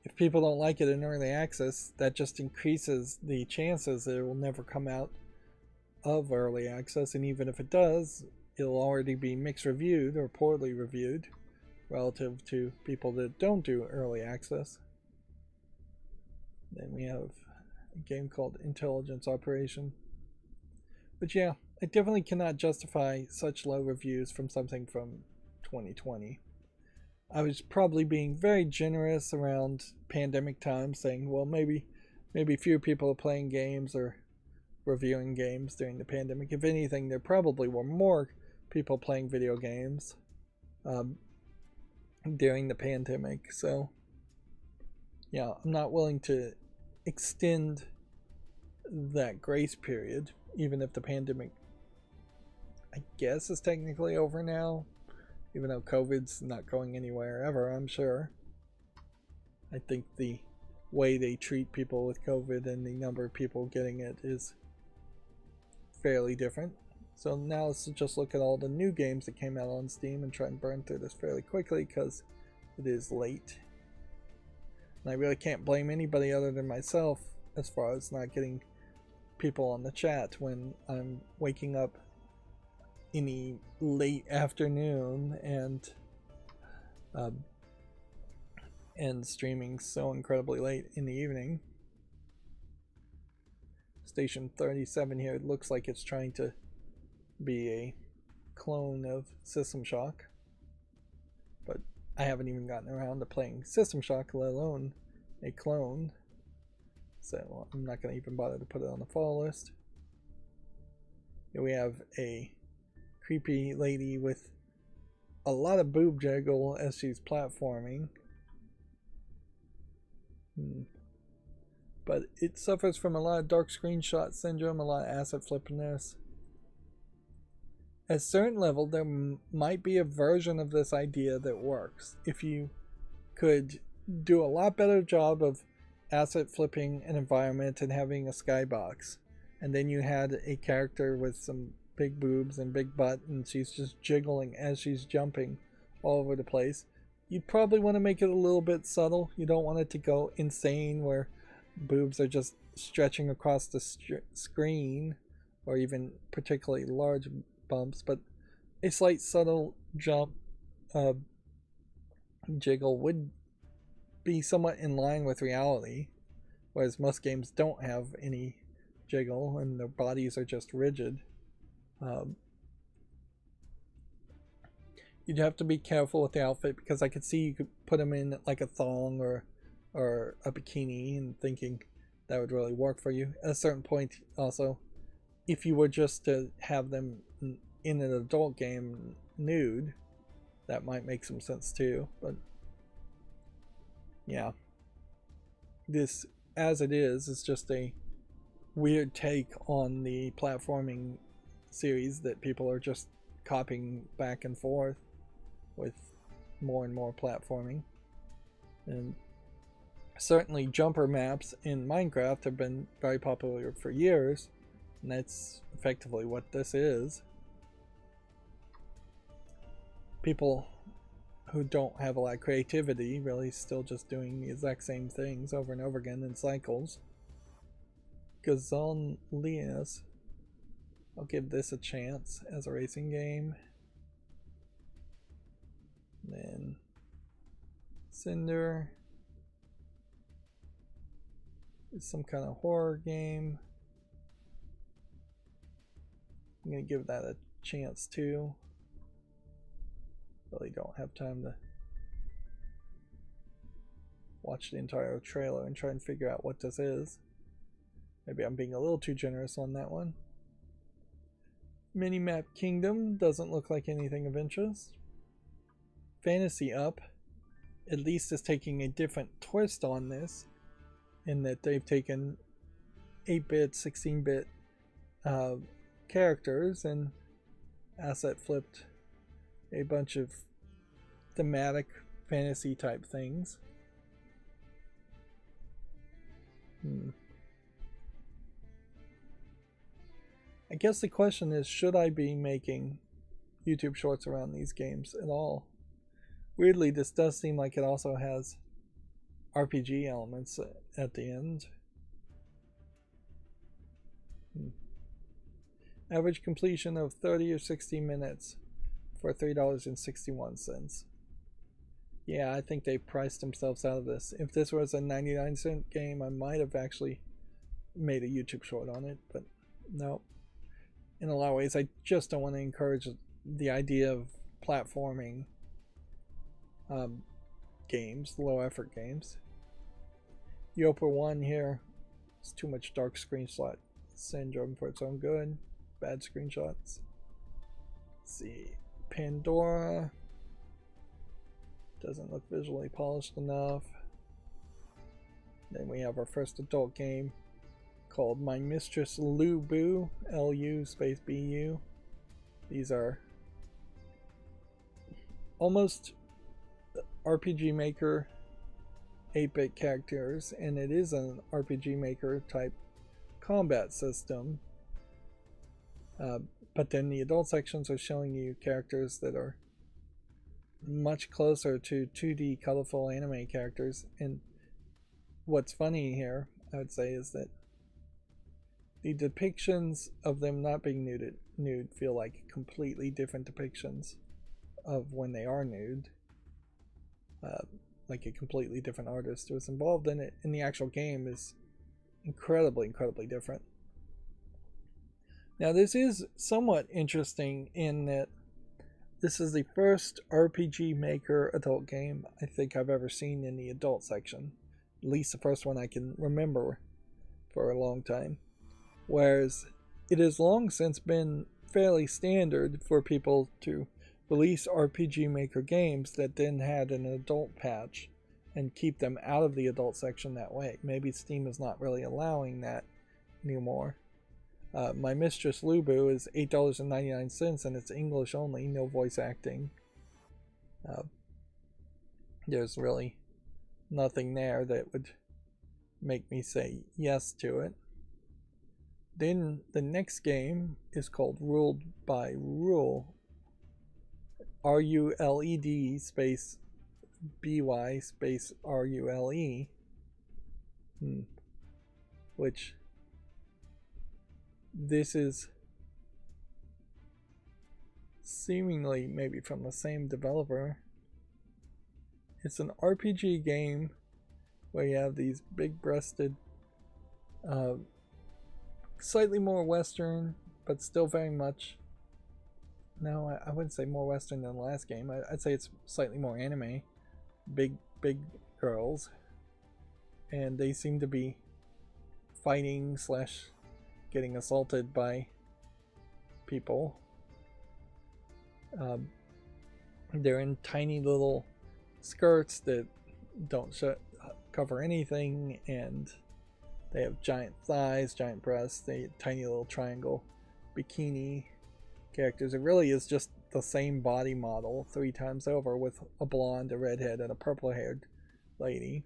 if people don't like it in early access, that just increases the chances that it will never come out of early access, and even if it does, it'll already be mixed reviewed or poorly reviewed relative to people that don't do early access. Then we have a game called Intelligence Operation. But yeah, I definitely cannot justify such low reviews from something from 2020. I was probably being very generous around pandemic times, saying, well, maybe few people are playing games or reviewing games during the pandemic. If anything, there probably were more people playing video games during the pandemic. So yeah, I'm not willing to extend that grace period, even if the pandemic, I guess, is technically over now, even though COVID's not going anywhere ever, I'm sure. I think the way they treat people with COVID and the number of people getting it is fairly different. So now let's just look at all the new games that came out on Steam and try and burn through this fairly quickly, because it is late. And I really can't blame anybody other than myself as far as not getting people on the chat when I'm waking up in the late afternoon and streaming so incredibly late in the evening. Station 37 here, it looks like it's trying to be a clone of System Shock, but I haven't even gotten around to playing System Shock, let alone a clone, so I'm not going to even bother to put it on the follow list. Here we have a creepy lady with a lot of boob jiggle as she's platforming. But it suffers from a lot of dark screenshot syndrome, a lot of asset flippiness. at a certain level, there might be a version of this idea that works. If you could do a lot better job of asset flipping an environment and having a skybox, and then you had a character with some big boobs and big butt, and she's just jiggling as she's jumping all over the place, you'd probably want to make it a little bit subtle. You don't want it to go insane where boobs are just stretching across the screen, or even particularly large bumps, but a slight subtle jump jiggle would be somewhat in line with reality, whereas most games don't have any jiggle and their bodies are just rigid. You'd have to be careful with the outfit, because I could see you could put them in like a thong or a bikini and thinking that would really work for you. At a certain point also, if you were just to have them in an adult game nude, that might make some sense too. But yeah, this as it is just a weird take on the platforming series that people are just copying back and forth with more and more platforming. And certainly jumper maps in Minecraft have been very popular for years, and that's effectively what this is. People who don't have a lot of creativity really still just doing the exact same things over and over again in cycles. Duelist. I'll give this a chance as a racing game. Then Cinder is some kind of horror game. I'm gonna give that a chance too. Really don't have time to watch the entire trailer and try and figure out what this is. Maybe I'm being a little too generous on that one. Minimap Kingdom doesn't look like anything of interest. Fantasy Up at least is taking a different twist on this, in that they've taken 8-bit, 16-bit characters and asset flipped a bunch of thematic fantasy type things. I guess the question is, should I be making YouTube shorts around these games at all? Weirdly, this does seem like it also has RPG elements at the end. Average completion of 30 or 60 minutes for $3.61. Yeah, I think they priced themselves out of this. If this was a 99-cent game, I might have actually made a YouTube short on it, but no. In a lot of ways, I just don't want to encourage the idea of platforming games, low effort games. Yopa 1 here. It's too much dark screenshot syndrome for its own good. Bad screenshots. Let's see. Pandora. Doesn't look visually polished enough. Then we have our first adult game called My Mistress Lu Bu. Lu space Bu. These are almost RPG Maker 8-bit characters, and it is an RPG Maker type combat system. But then the adult sections are showing you characters that are much closer to 2D colorful anime characters. And what's funny here, I would say, is that the depictions of them not being nude feel like completely different depictions of when they are nude. Like a completely different artist who was involved in it, and the actual game is incredibly different. Now, this is somewhat interesting in that this is the first RPG Maker adult game I think I've ever seen in the adult section. At least the first one I can remember for a long time. Whereas it has long since been fairly standard for people to release RPG Maker games that then had an adult patch and keep them out of the adult section that way. Maybe Steam is not really allowing that anymore. My Mistress Lubu is $8.99 and it's English only, no voice acting. There's really nothing there that would make me say yes to it. Then the next game is called Ruled by Rule. RULED space BY space RULE. Which this is seemingly maybe from the same developer. It's an RPG game where you have these big-breasted, slightly more Western, but still very much. No, I wouldn't say more Western than the last game. I'd say it's slightly more anime. Big girls, and they seem to be fighting / getting assaulted by people. They're in tiny little skirts that don't cover anything, and they have giant thighs, giant breasts, they tiny little triangle bikini characters. It really is just the same body model 3 times over with a blonde, a redhead, and a purple-haired lady.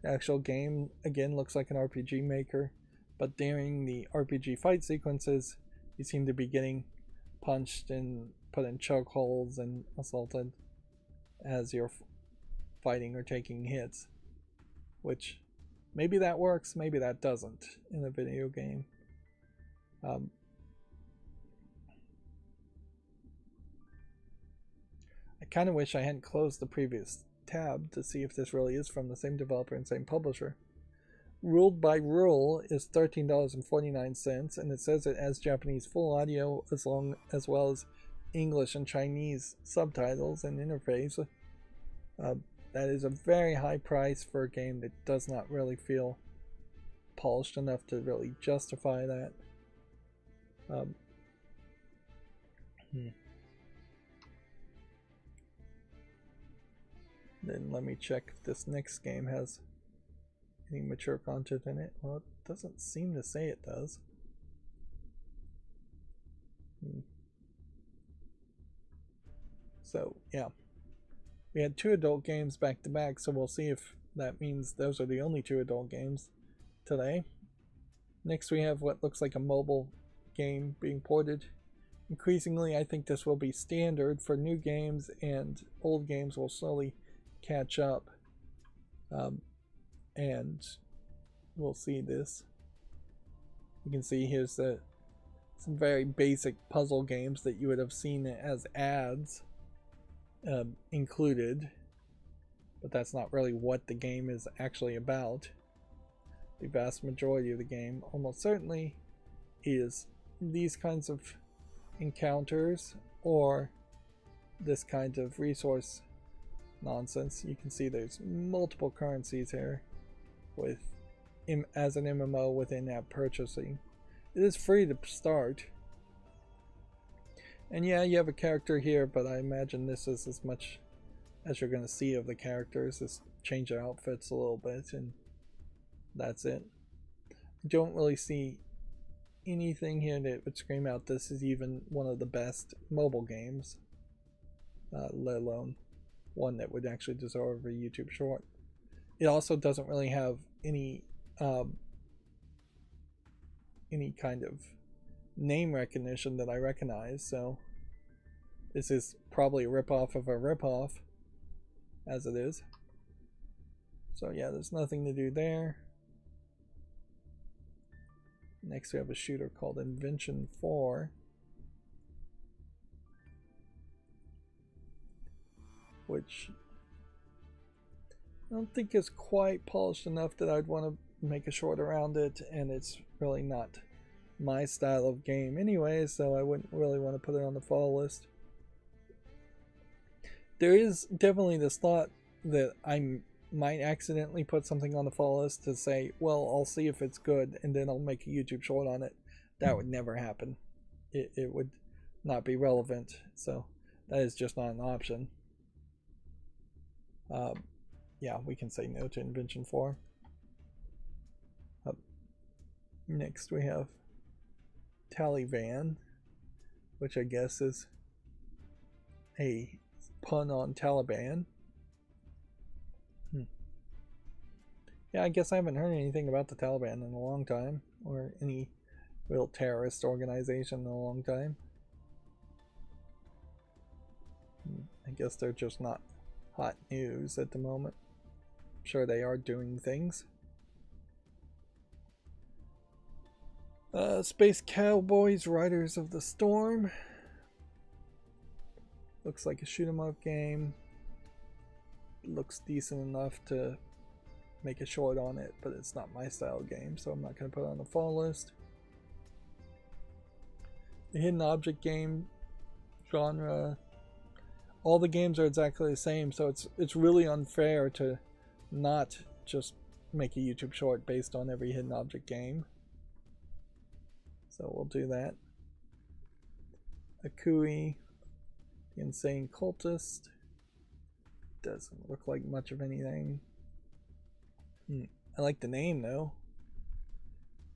The actual game again looks like an RPG maker, but during the RPG fight sequences, you seem to be getting punched and put in chokeholds and assaulted as you're fighting or taking hits, which maybe that works, maybe that doesn't in a video game. I kind of wish I hadn't closed the previous tab to see if this really is from the same developer and same publisher. Ruled by Rule is $13.49, and it says it has Japanese full audio as well as English and Chinese subtitles and interface. That is a very high price for a game that does not really feel polished enough to really justify that. Then let me check if this next game has any mature content in it. Well, it doesn't seem to say it does. So, yeah. We had 2 adult games back to back, so we'll see if that means those are the only 2 adult games today. Next we have what looks like a mobile game being ported. Increasingly, I think this will be standard for new games, and old games will slowly catch up. And we'll see this. You can see here's some very basic puzzle games that you would have seen as ads included, but that's not really what the game is actually about. The vast majority of the game almost certainly is these kinds of encounters or this kind of resource nonsense. You can see there's multiple currencies here with as an MMO with in-app purchasing. It is free to start, and yeah, you have a character here, but I imagine this is as much as you're going to see of the characters. Just change their outfits a little bit and that's it. I don't really see anything here that would scream out this is even one of the best mobile games, let alone one that would actually deserve a YouTube short. It also doesn't really have any kind of name recognition that I recognize, so this is probably a ripoff of a ripoff, as it is. So yeah, there's nothing to do there. Next we have a shooter called Invention 4, which I don't think is quite polished enough that I'd want to make a short around it, and it's really not my style of game anyway, so I wouldn't really want to put it on the fall list. There is definitely this thought that I might accidentally put something on the fall list to say, well, I'll see if it's good and then I'll make a YouTube short on it. That would never happen. It would not be relevant, so that is just not an option. Yeah, we can say no to Invention 4. Next we have Taliban, which I guess is a pun on Taliban. Yeah, I guess I haven't heard anything about the Taliban in a long time, or any real terrorist organization in a long time. I guess they're just not hot news at the moment. I'm sure they are doing things. Space Cowboys, Riders of the Storm. Looks like a shoot 'em up game. Looks decent enough to make a short on it, but it's not my style game, so I'm not going to put it on the fall list. The hidden object game genre, all the games are exactly the same, so it's really unfair to not just make a YouTube short based on every hidden object game. So we'll do that. Akui, the Insane Cultist. Doesn't look like much of anything. I like the name though.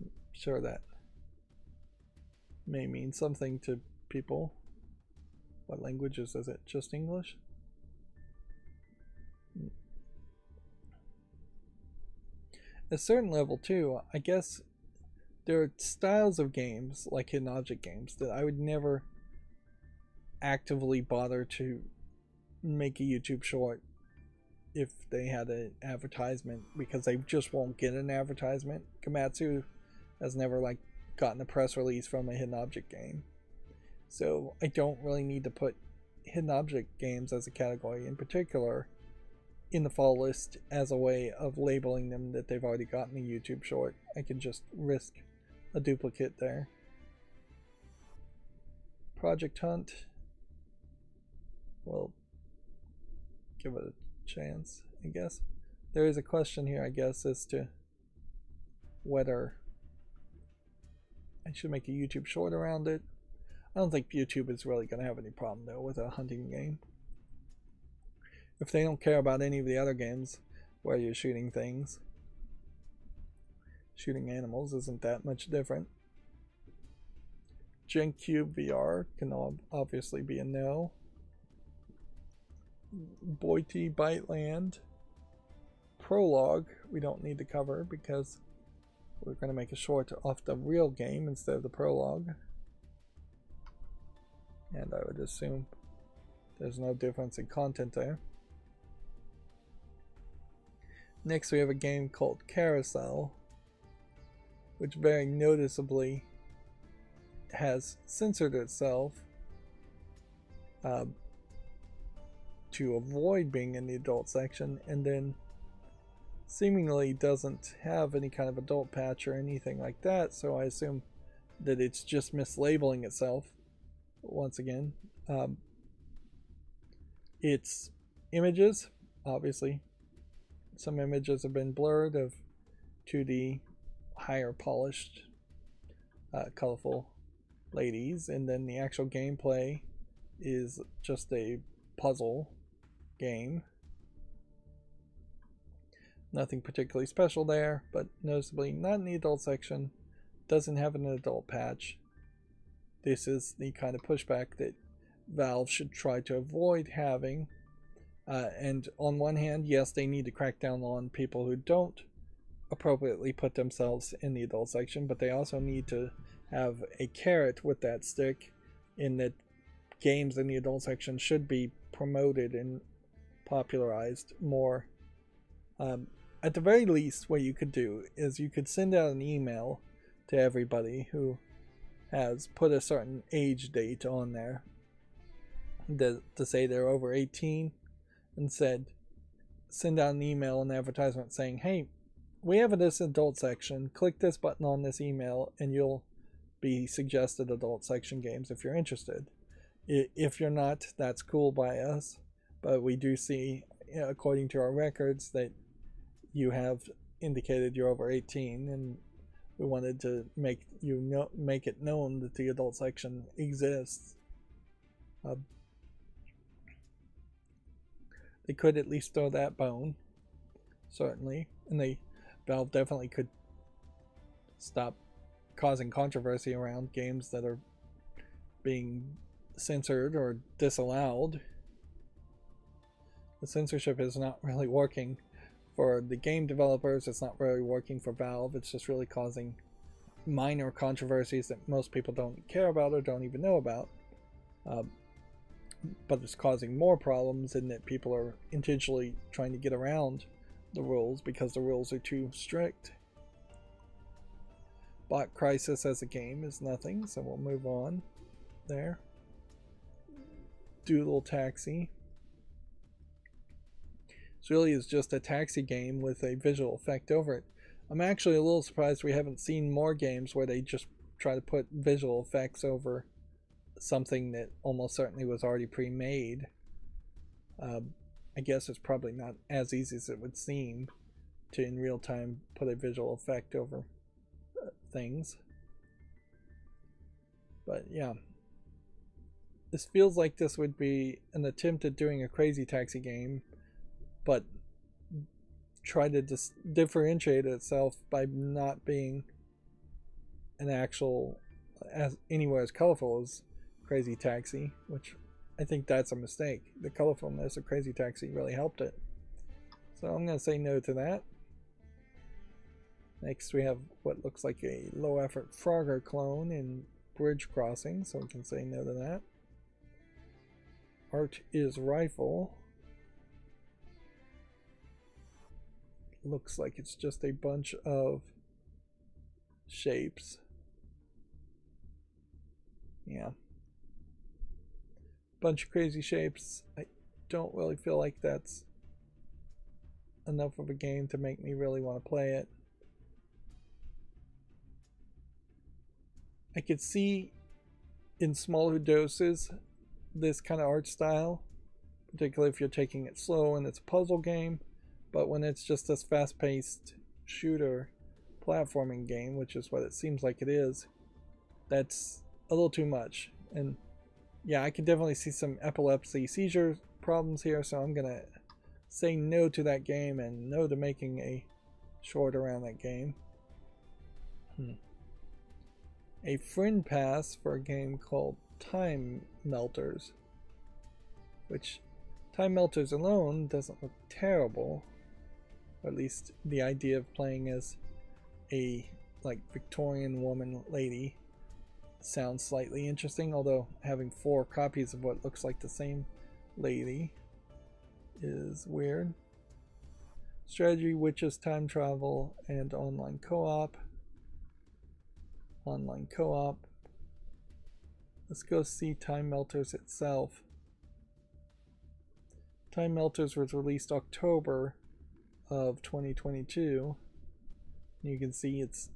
I'm sure that may mean something to people. What languages is it? Just English? At a certain level too, I guess there are styles of games, like hidden object games, that I would never actively bother to make a YouTube short if they had an advertisement, because they just won't get an advertisement. Komatsu has never gotten a press release from a hidden object game, so I don't really need to put hidden object games as a category in particular in the fall list as a way of labeling them that they've already gotten a YouTube short. I can just risk a duplicate there. Project Hunt, well, give it a chance, I guess. There is a question here, I guess, as to whether I should make a YouTube short around it. I don't think YouTube is really going to have any problem though with a hunting game. If they don't care about any of the other games where you're shooting things, shooting animals isn't that much different. GenCube VR can obviously be a no. Boity Biteland Prologue we don't need to cover because we're going to make a short off the real game instead of the prologue, and I would assume there's no difference in content there. Next we have a game called Carousel, which very noticeably has censored itself to avoid being in the adult section, and then seemingly doesn't have any kind of adult patch or anything like that, so I assume that it's just mislabeling itself once again. Its images, obviously some images have been blurred of 2D higher polished colorful ladies, and then the actual gameplay is just a puzzle game. Nothing particularly special there, but noticeably not in the adult section. Doesn't have an adult patch. This is the kind of pushback that Valve should try to avoid having. And on one hand, yes, they need to crack down on people who don't appropriately put themselves in the adult section, but they also need to have a carrot with that stick, in that games in the adult section should be promoted and popularized more. At the very least, what you could do is you could send out an email to everybody who has put a certain age date on there to say they're over 18, and send out an email and advertisement saying, hey, we have this adult section, click this button on this email and you'll be suggested adult section games if you're interested. If you're not, that's cool by us, but we do see, according to our records, that you have indicated you're over 18, and we wanted to make it known that the adult section exists. They could at least throw that bone, certainly, and Valve definitely could stop causing controversy around games that are being censored or disallowed. The censorship is not really working for the game developers, it's not really working for Valve, it's just really causing minor controversies that most people don't care about or don't even know about. But it's causing more problems in that people are intentionally trying to get around the rules because the rules are too strict. Bot Crisis as a game is nothing, so we'll move on there. Doodle Taxi. This really is just a taxi game with a visual effect over it. I'm actually a little surprised we haven't seen more games where they just try to put visual effects over something that almost certainly was already pre-made. I guess it's probably not as easy as it would seem to in real time put a visual effect over things. But yeah, this feels like this would be an attempt at doing a Crazy Taxi game, but try to differentiate itself by not being an actual anywhere as colorful as Crazy Taxi, which I think that's a mistake. The colorfulness of Crazy Taxi really helped it. So I'm going to say no to that. Next we have what looks like a low effort Frogger clone in Bridge Crossing, so we can say no to that. Art is Rifle. Looks like it's just a bunch of shapes. Yeah. Bunch of crazy shapes. I don't really feel like that's enough of a game to make me really want to play it. I could see in smaller doses this kind of art style, particularly if you're taking it slow and it's a puzzle game. But when it's just this fast-paced shooter platforming game, which is what it seems like it is, that's a little too much. And yeah, I can definitely see some epilepsy seizure problems here, so I'm gonna say no to that game and no to making a short around that game. A friend pass for a game called Time Melters, which Time Melters alone doesn't look terrible. Or at least the idea of playing as a like Victorian woman lady sounds slightly interesting, although having 4 copies of what looks like the same lady is weird. Strategy, witches, time travel, and online co-op. Online co-op. Let's go see Time Melters itself. Time Melters was released October of 2022. You can see it's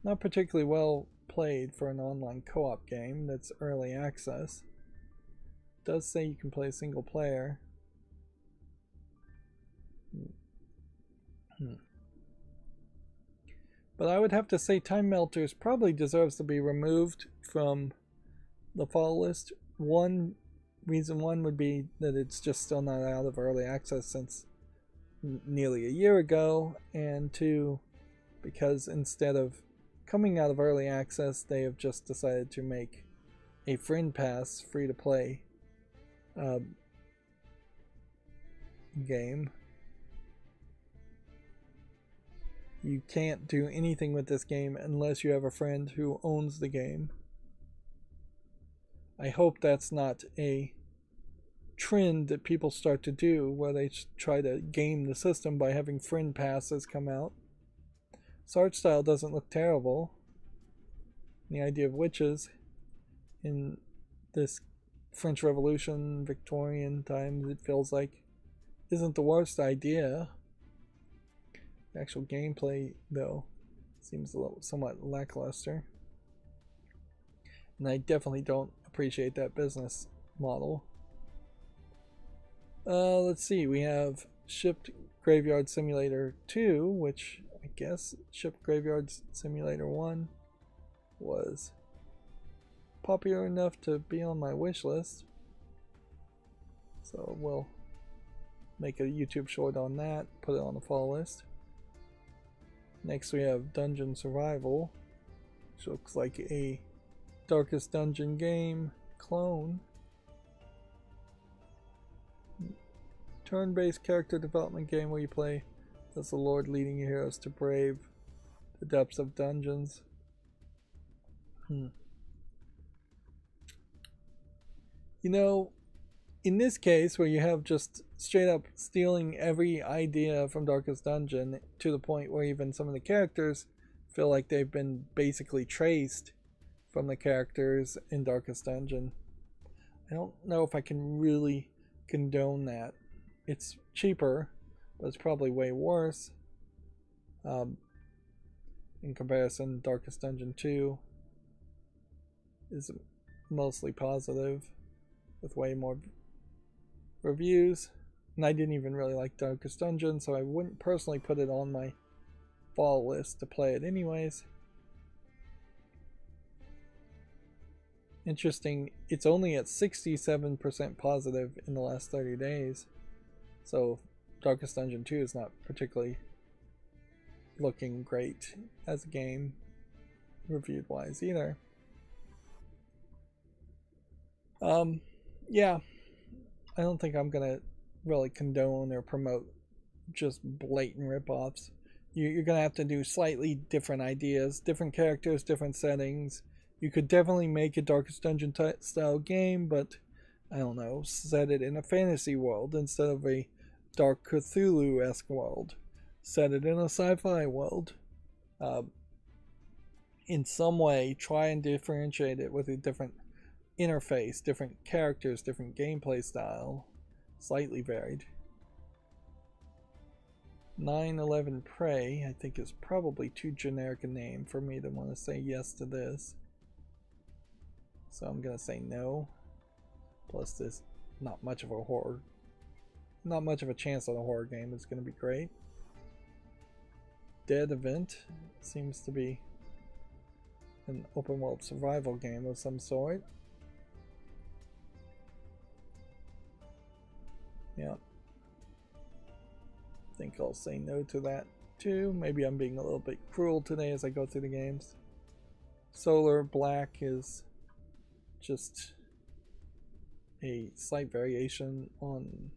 not particularly well played for an online co-op game that's early access. It does say you can play single player. But I would have to say Time Melters probably deserves to be removed from the fall list. Reason one would be that it's just still not out of early access since nearly a year ago, and 2, because instead of coming out of early access, they have just decided to make a friend pass free to play game. You can't do anything with this game unless you have a friend who owns the game. I hope that's not a trend that people start to do where they try to game the system by having friend passes come out. This art style doesn't look terrible. The idea of witches in this French Revolution, Victorian times, it feels like isn't the worst idea. The actual gameplay, though, seems a little somewhat lackluster. And I definitely don't appreciate that business model. Let's see, we have Shipped Graveyard Simulator 2, which I guess Shipped Graveyard Simulator 1 was popular enough to be on my wish list. So we'll make a YouTube short on that, put it on the fall list. Next we have Dungeon Survival. which looks like a Darkest Dungeon game clone. Turn-based character development game where you play as the Lord leading your heroes to brave the depths of dungeons. You know, in this case where you have just straight up stealing every idea from Darkest Dungeon to the point where even some of the characters feel like they've been basically traced from the characters in Darkest Dungeon, I don't know if I can really condone that. It's cheaper, but it's probably way worse. In comparison, Darkest Dungeon 2 is mostly positive with way more reviews. And I didn't even really like Darkest Dungeon, so I wouldn't personally put it on my fall list to play it anyways. Interesting, it's only at 67% positive in the last 30 days. So Darkest Dungeon 2 is not particularly looking great as a game, reviewed wise either. Yeah, I don't think I'm gonna really condone or promote just blatant ripoffs. You're gonna have to do slightly different ideas, different characters, different settings. You could definitely make a Darkest Dungeon style game, but I don't know, set it in a fantasy world instead of a Dark Cthulhu-esque world. Set it in a sci-fi world. In some way, try and differentiate it with a different interface, different characters, different gameplay style, slightly varied. 9/11 Prey, I think, is probably too generic a name for me to want to say yes to this. So I'm gonna say no. Plus, this not much of a chance that a horror game is gonna be great. Dead Event seems to be an open world survival game of some sort. Yeah. I think I'll say no to that too. Maybe I'm being a little bit cruel today as I go through the games. Solar Black is just a slight variation on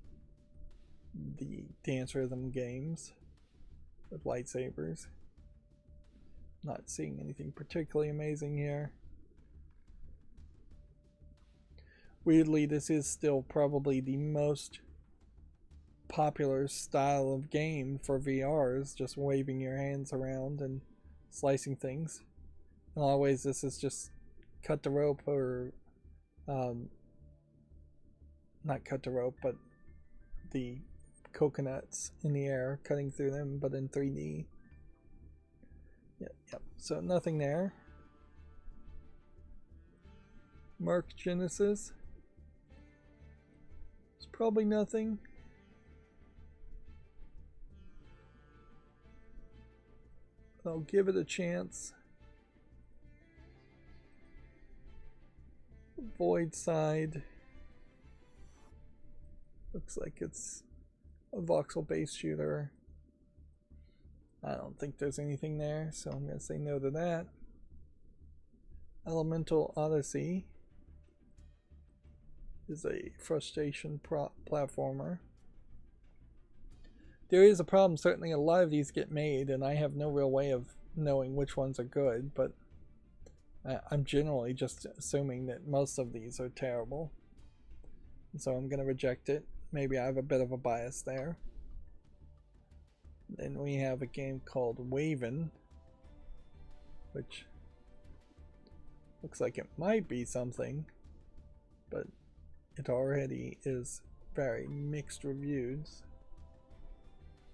the Dance Rhythm games with lightsabers. Not seeing anything particularly amazing here. Weirdly, this is still probably the most popular style of game for VRs, just waving your hands around and slicing things. In a lot of ways, this is just cut the rope, or not cut the rope, but the coconuts in the air, cutting through them, but in 3D. Yep. So nothing there. Mark Genesis. It's probably nothing. I'll give it a chance. Void Side. Looks like it's a voxel-based shooter. I don't think there's anything there, so I'm going to say no to that. Elemental Odyssey is a frustration platformer. There is a problem, certainly a lot of these get made, and I have no real way of knowing which ones are good, but I'm generally just assuming that most of these are terrible. And so I'm going to reject it. Maybe I have a bit of a bias there. Then we have a game called Waven, which looks like it might be something, but it already is very mixed reviews.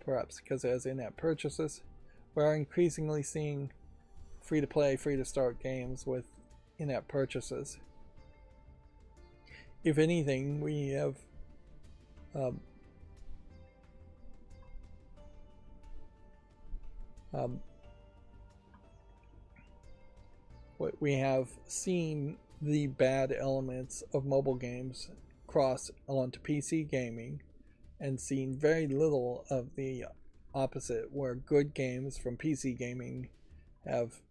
Perhaps because it has in-app purchases. We are increasingly seeing free-to-play, free-to-start games with in-app purchases. If anything, we have we have seen the bad elements of mobile games cross onto PC gaming, and seen very little of the opposite, where good games from PC gaming have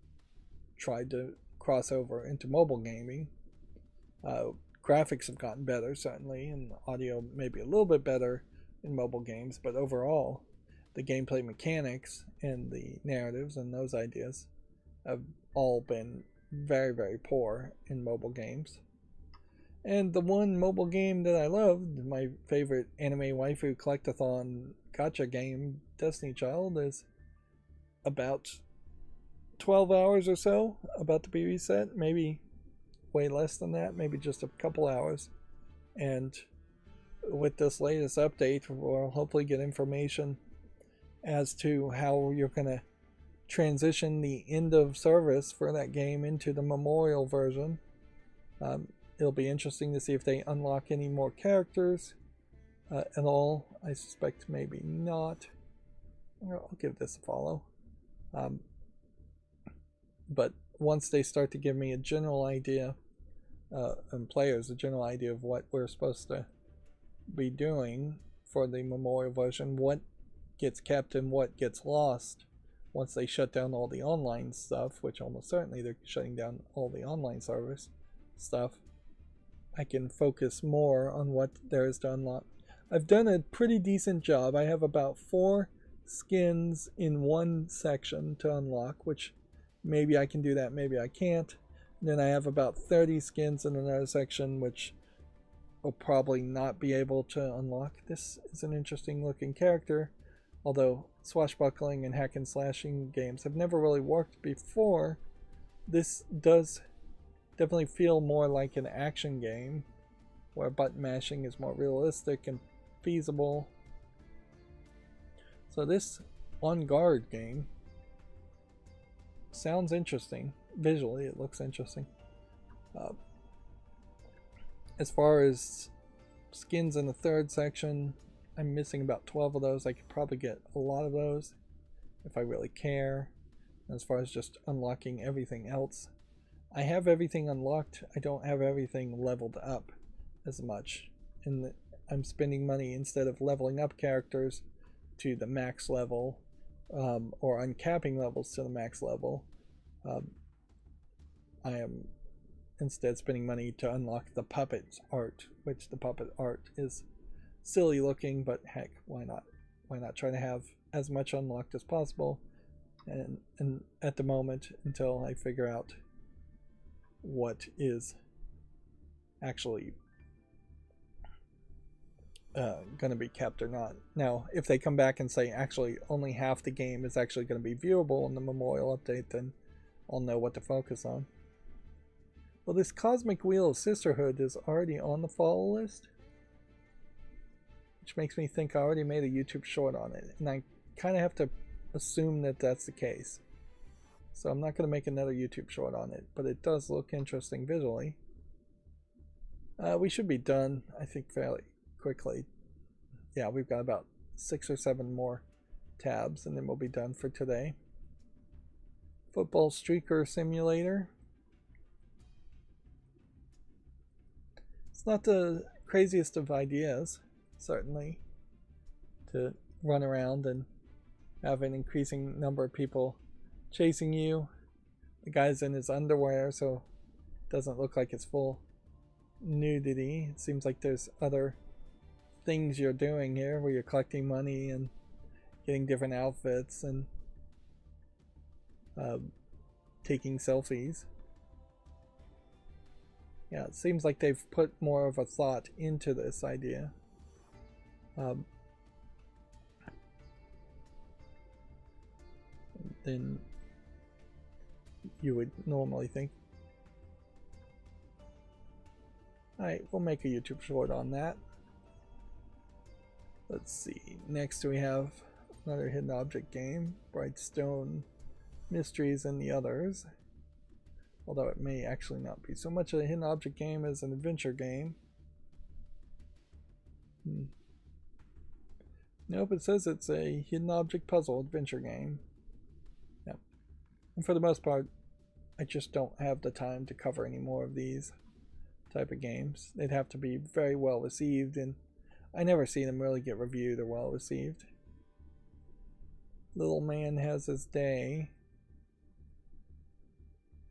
tried to cross over into mobile gaming. Graphics have gotten better, certainly, and audio maybe a little bit better in mobile games, but overall, the gameplay mechanics and the narratives and those ideas have all been very, very poor in mobile games. And the one mobile game that I loved, my favorite anime waifu collectathon gacha game, Destiny Child, is about 12 hours or so about to be reset, maybe way less than that, maybe just a couple hours. And with this latest update, we'll hopefully get information as to how you're going to transition the end of service for that game into the memorial version. It'll be interesting to see if they unlock any more characters at all. I suspect maybe not. I'll give this a follow. But once they start to give me a general idea, and players a general idea of what we're supposed to be doing for the memorial version, what gets kept and what gets lost, once they shut down all the online stuff, which almost certainly they're shutting down all the online service stuff, I can focus more on what there is to unlock. I've done a pretty decent job. I have about 4 skins in one section to unlock, which maybe I can do that, maybe I can't. And then I have about 30 skins in another section, which will probably not be able to unlock. This is an interesting looking character, although swashbuckling and hack and slashing games have never really worked before. This does definitely feel more like an action game where button mashing is more realistic and feasible. So this On Guard game sounds interesting. Visually it looks interesting. As far as skins in the third section, I'm missing about 12 of those. I could probably get a lot of those if I really care. As far as just unlocking everything else, I have everything unlocked. I don't have everything leveled up as much. And I'm spending money instead of leveling up characters to the max level, or uncapping levels to the max level. I am instead spending money to unlock the puppet art, which the puppet art is silly looking, but heck, why not? Why not try to have as much unlocked as possible? And at the moment, until I figure out what is actually going to be kept or not. Now, if they come back and say actually only half the game is actually going to be viewable in the memorial update, then I'll know what to focus on. Well, this Cosmic Wheel of Sisterhood is already on the follow list, which makes me think I already made a YouTube short on it, and I kind of have to assume that that's the case. So I'm not going to make another YouTube short on it, but it does look interesting visually. We should be done, I think, fairly quickly. Yeah, we've got about 6 or 7 more tabs, and then we'll be done for today. Football Streaker Simulator. It's not the craziest of ideas, certainly, to run around and have an increasing number of people chasing you. The guy's in his underwear, so it doesn't look like it's full nudity. It seems like there's other things you're doing here where you're collecting money and getting different outfits and taking selfies. Yeah, it seems like they've put more of a thought into this idea. Than you would normally think. Alright, we'll make a YouTube short on that. Let's see. Next we have another hidden object game, Brightstone Mysteries and the Others. Although it may actually not be so much a hidden object game as an adventure game. Nope, it says it's a hidden object puzzle adventure game. Yep. And for the most part, I just don't have the time to cover any more of these type of games. They'd have to be very well received, and I never see them really get reviewed or well received. Little Man Has His Day.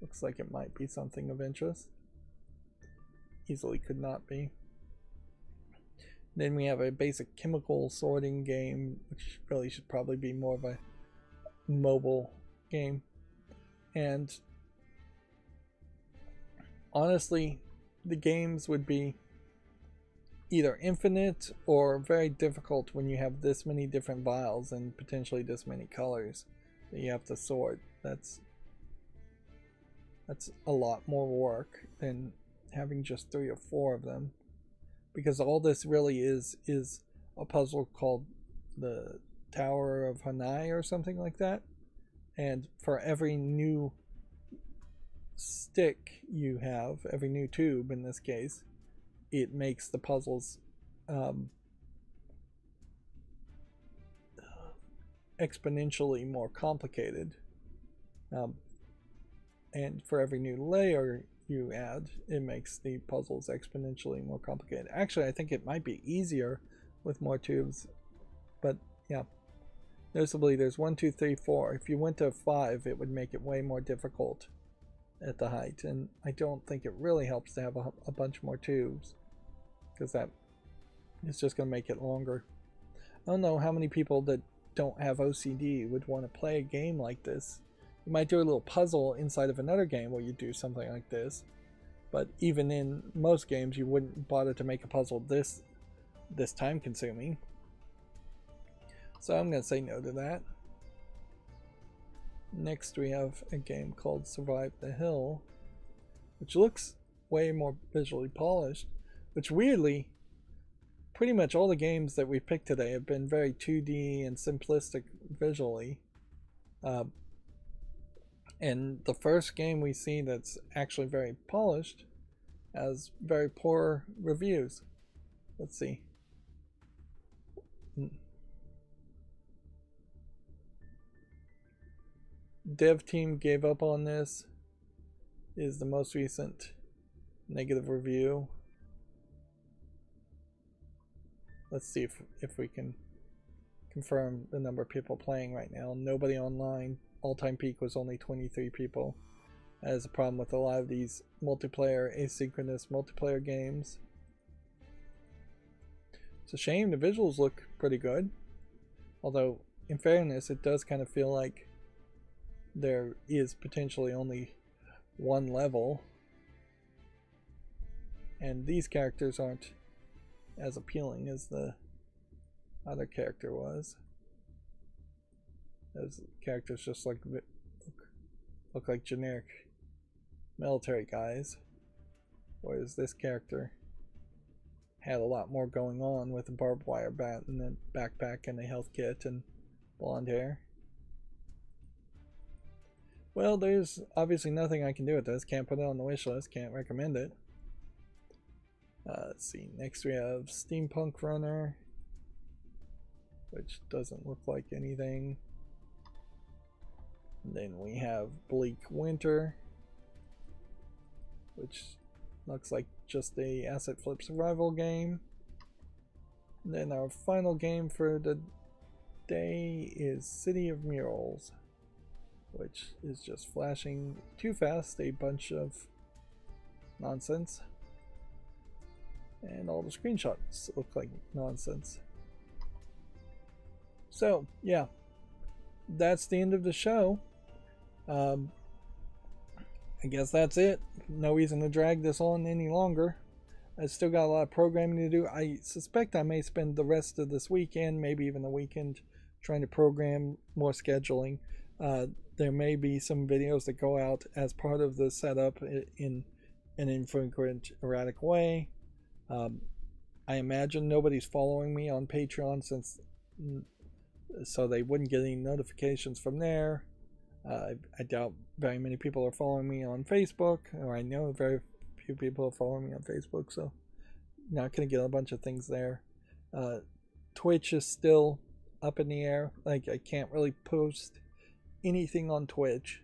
The Looks like it might be something of interest. Easily could not be. Then we have a basic chemical sorting game, which really should probably be more of a mobile game. And honestly, the games would be either infinite or very difficult when you have this many different vials and potentially this many colors that you have to sort. That's a lot more work than having just 3 or 4 of them, because all this really is a puzzle called the Tower of Hanai or something like that, and for every new stick you have, every new tube in this case, it makes the puzzles exponentially more complicated, and for every new layer you add, it makes the puzzles exponentially more complicated. Actually, I think it might be easier with more tubes, but yeah. Noticeably, there's 1, 2, 3, 4. If you went to 5, it would make it way more difficult at the height, and I don't think it really helps to have a bunch more tubes, because that is just going to make it longer. I don't know how many people that don't have OCD would want to play a game like this. You might do a little puzzle inside of another game where you do something like this, but even in most games you wouldn't bother to make a puzzle this time consuming. So I'm going to say no to that. Next we have a game called Survive the Hill, which looks way more visually polished, which weirdly, pretty much all the games that we picked today have been very 2D and simplistic visually. And the first game we see that's actually very polished has very poor reviews. Let's see. Dev team gave up on this is the most recent negative review. Let's see if we can confirm the number of people playing right now. Nobody online. All-time peak was only 23 people. That is a problem with a lot of these multiplayer, asynchronous multiplayer games. It's a shame. The visuals look pretty good. Although, in fairness, it does kind of feel like there is potentially only one level. And these characters aren't as appealing as the other character was. Those characters just like look like generic military guys, whereas this character had a lot more going on with a barbed wire bat and a backpack and a health kit and blonde hair. Well, there's obviously nothing I can do with this. Can't put it on the wish list, can't recommend it. Let's see, next we have Steampunk Runner, which doesn't look like anything. And then we have Bleak Winter, which looks like just a asset flip survival game. And then our final game for the day is City of Murals, which is just flashing too fast a bunch of nonsense. And all the screenshots look like nonsense. So, yeah, that's the end of the show. I guess that's it. No reason to drag this on any longer. I still got a lot of programming to do. I suspect I may spend the rest of this weekend, maybe even the weekend, trying to program more scheduling. There may be some videos that go out as part of the setup in an infrequent, erratic way. I imagine nobody's following me on Patreon so they wouldn't get any notifications from there. I doubt very many people are following me on Facebook, or I know very few people are following me on Facebook, so not going to get a bunch of things there. Twitch is still up in the air. Like, I can't really post anything on Twitch,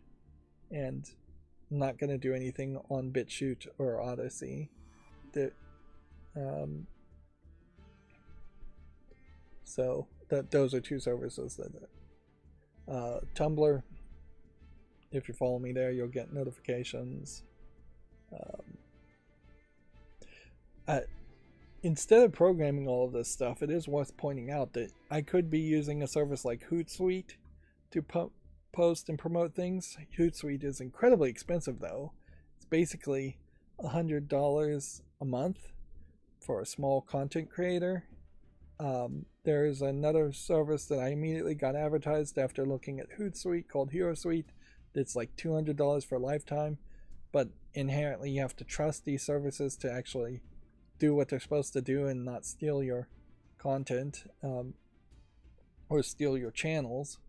and I'm not going to do anything on BitChute or Odyssey. So those are two services that Tumblr, If you follow me there, you'll get notifications. I, instead of programming all of this stuff, it is worth pointing out that I could be using a service like Hootsuite to post and promote things. Hootsuite is incredibly expensive, though. It's basically $100 a month for a small content creator. There's another service that I immediately got advertised after looking at Hootsuite called HeroSuite. It's like $200 for a lifetime, but inherently you have to trust these services to actually do what they're supposed to do and not steal your content or steal your channels.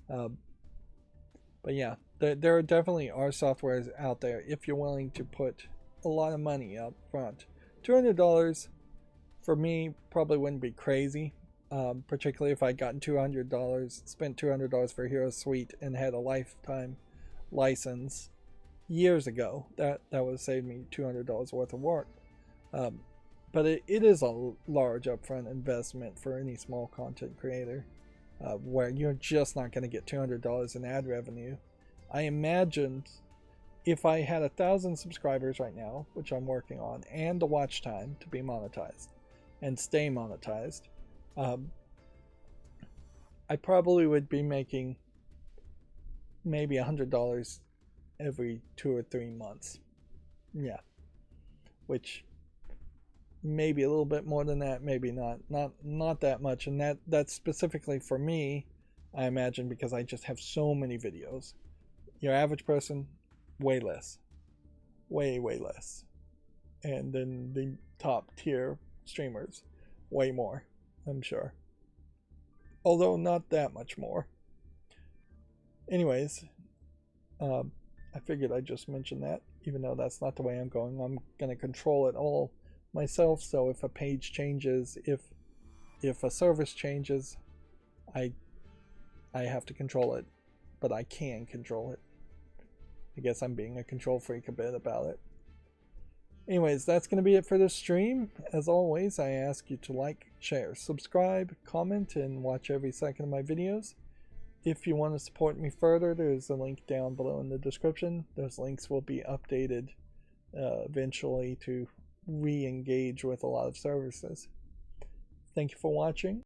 But yeah, there definitely are softwares out there if you're willing to put a lot of money up front. $200 for me probably wouldn't be crazy, particularly if I'd gotten $200, spent $200 for HeroSuite and had a lifetime license years ago. That would have saved me $200 worth of work. But it is a large upfront investment for any small content creator, where you're just not going to get $200 in ad revenue. I imagined if I had 1,000 subscribers right now, which I'm working on, and the watch time to be monetized and stay monetized, I probably would be making maybe $100 every 2 or 3 months. Yeah, which maybe a little bit more than that, maybe not that much, and that's specifically for me, I imagine, because I just have so many videos. Your average person, way less, way less, and then the top tier streamers, way more, I'm sure, although not that much more. Anyways, I figured I'd just mention that, even though that's not the way I'm going. I'm going to control it all myself, so if a page changes, if a service changes, I have to control it, but I can control it. I guess I'm being a control freak a bit about it. Anyways, that's going to be it for this stream. As always, I ask you to like, share, subscribe, comment, and watch every second of my videos. If you want to support me further, there's a link down below in the description. Those links will be updated eventually to re-engage with a lot of services. Thank you for watching.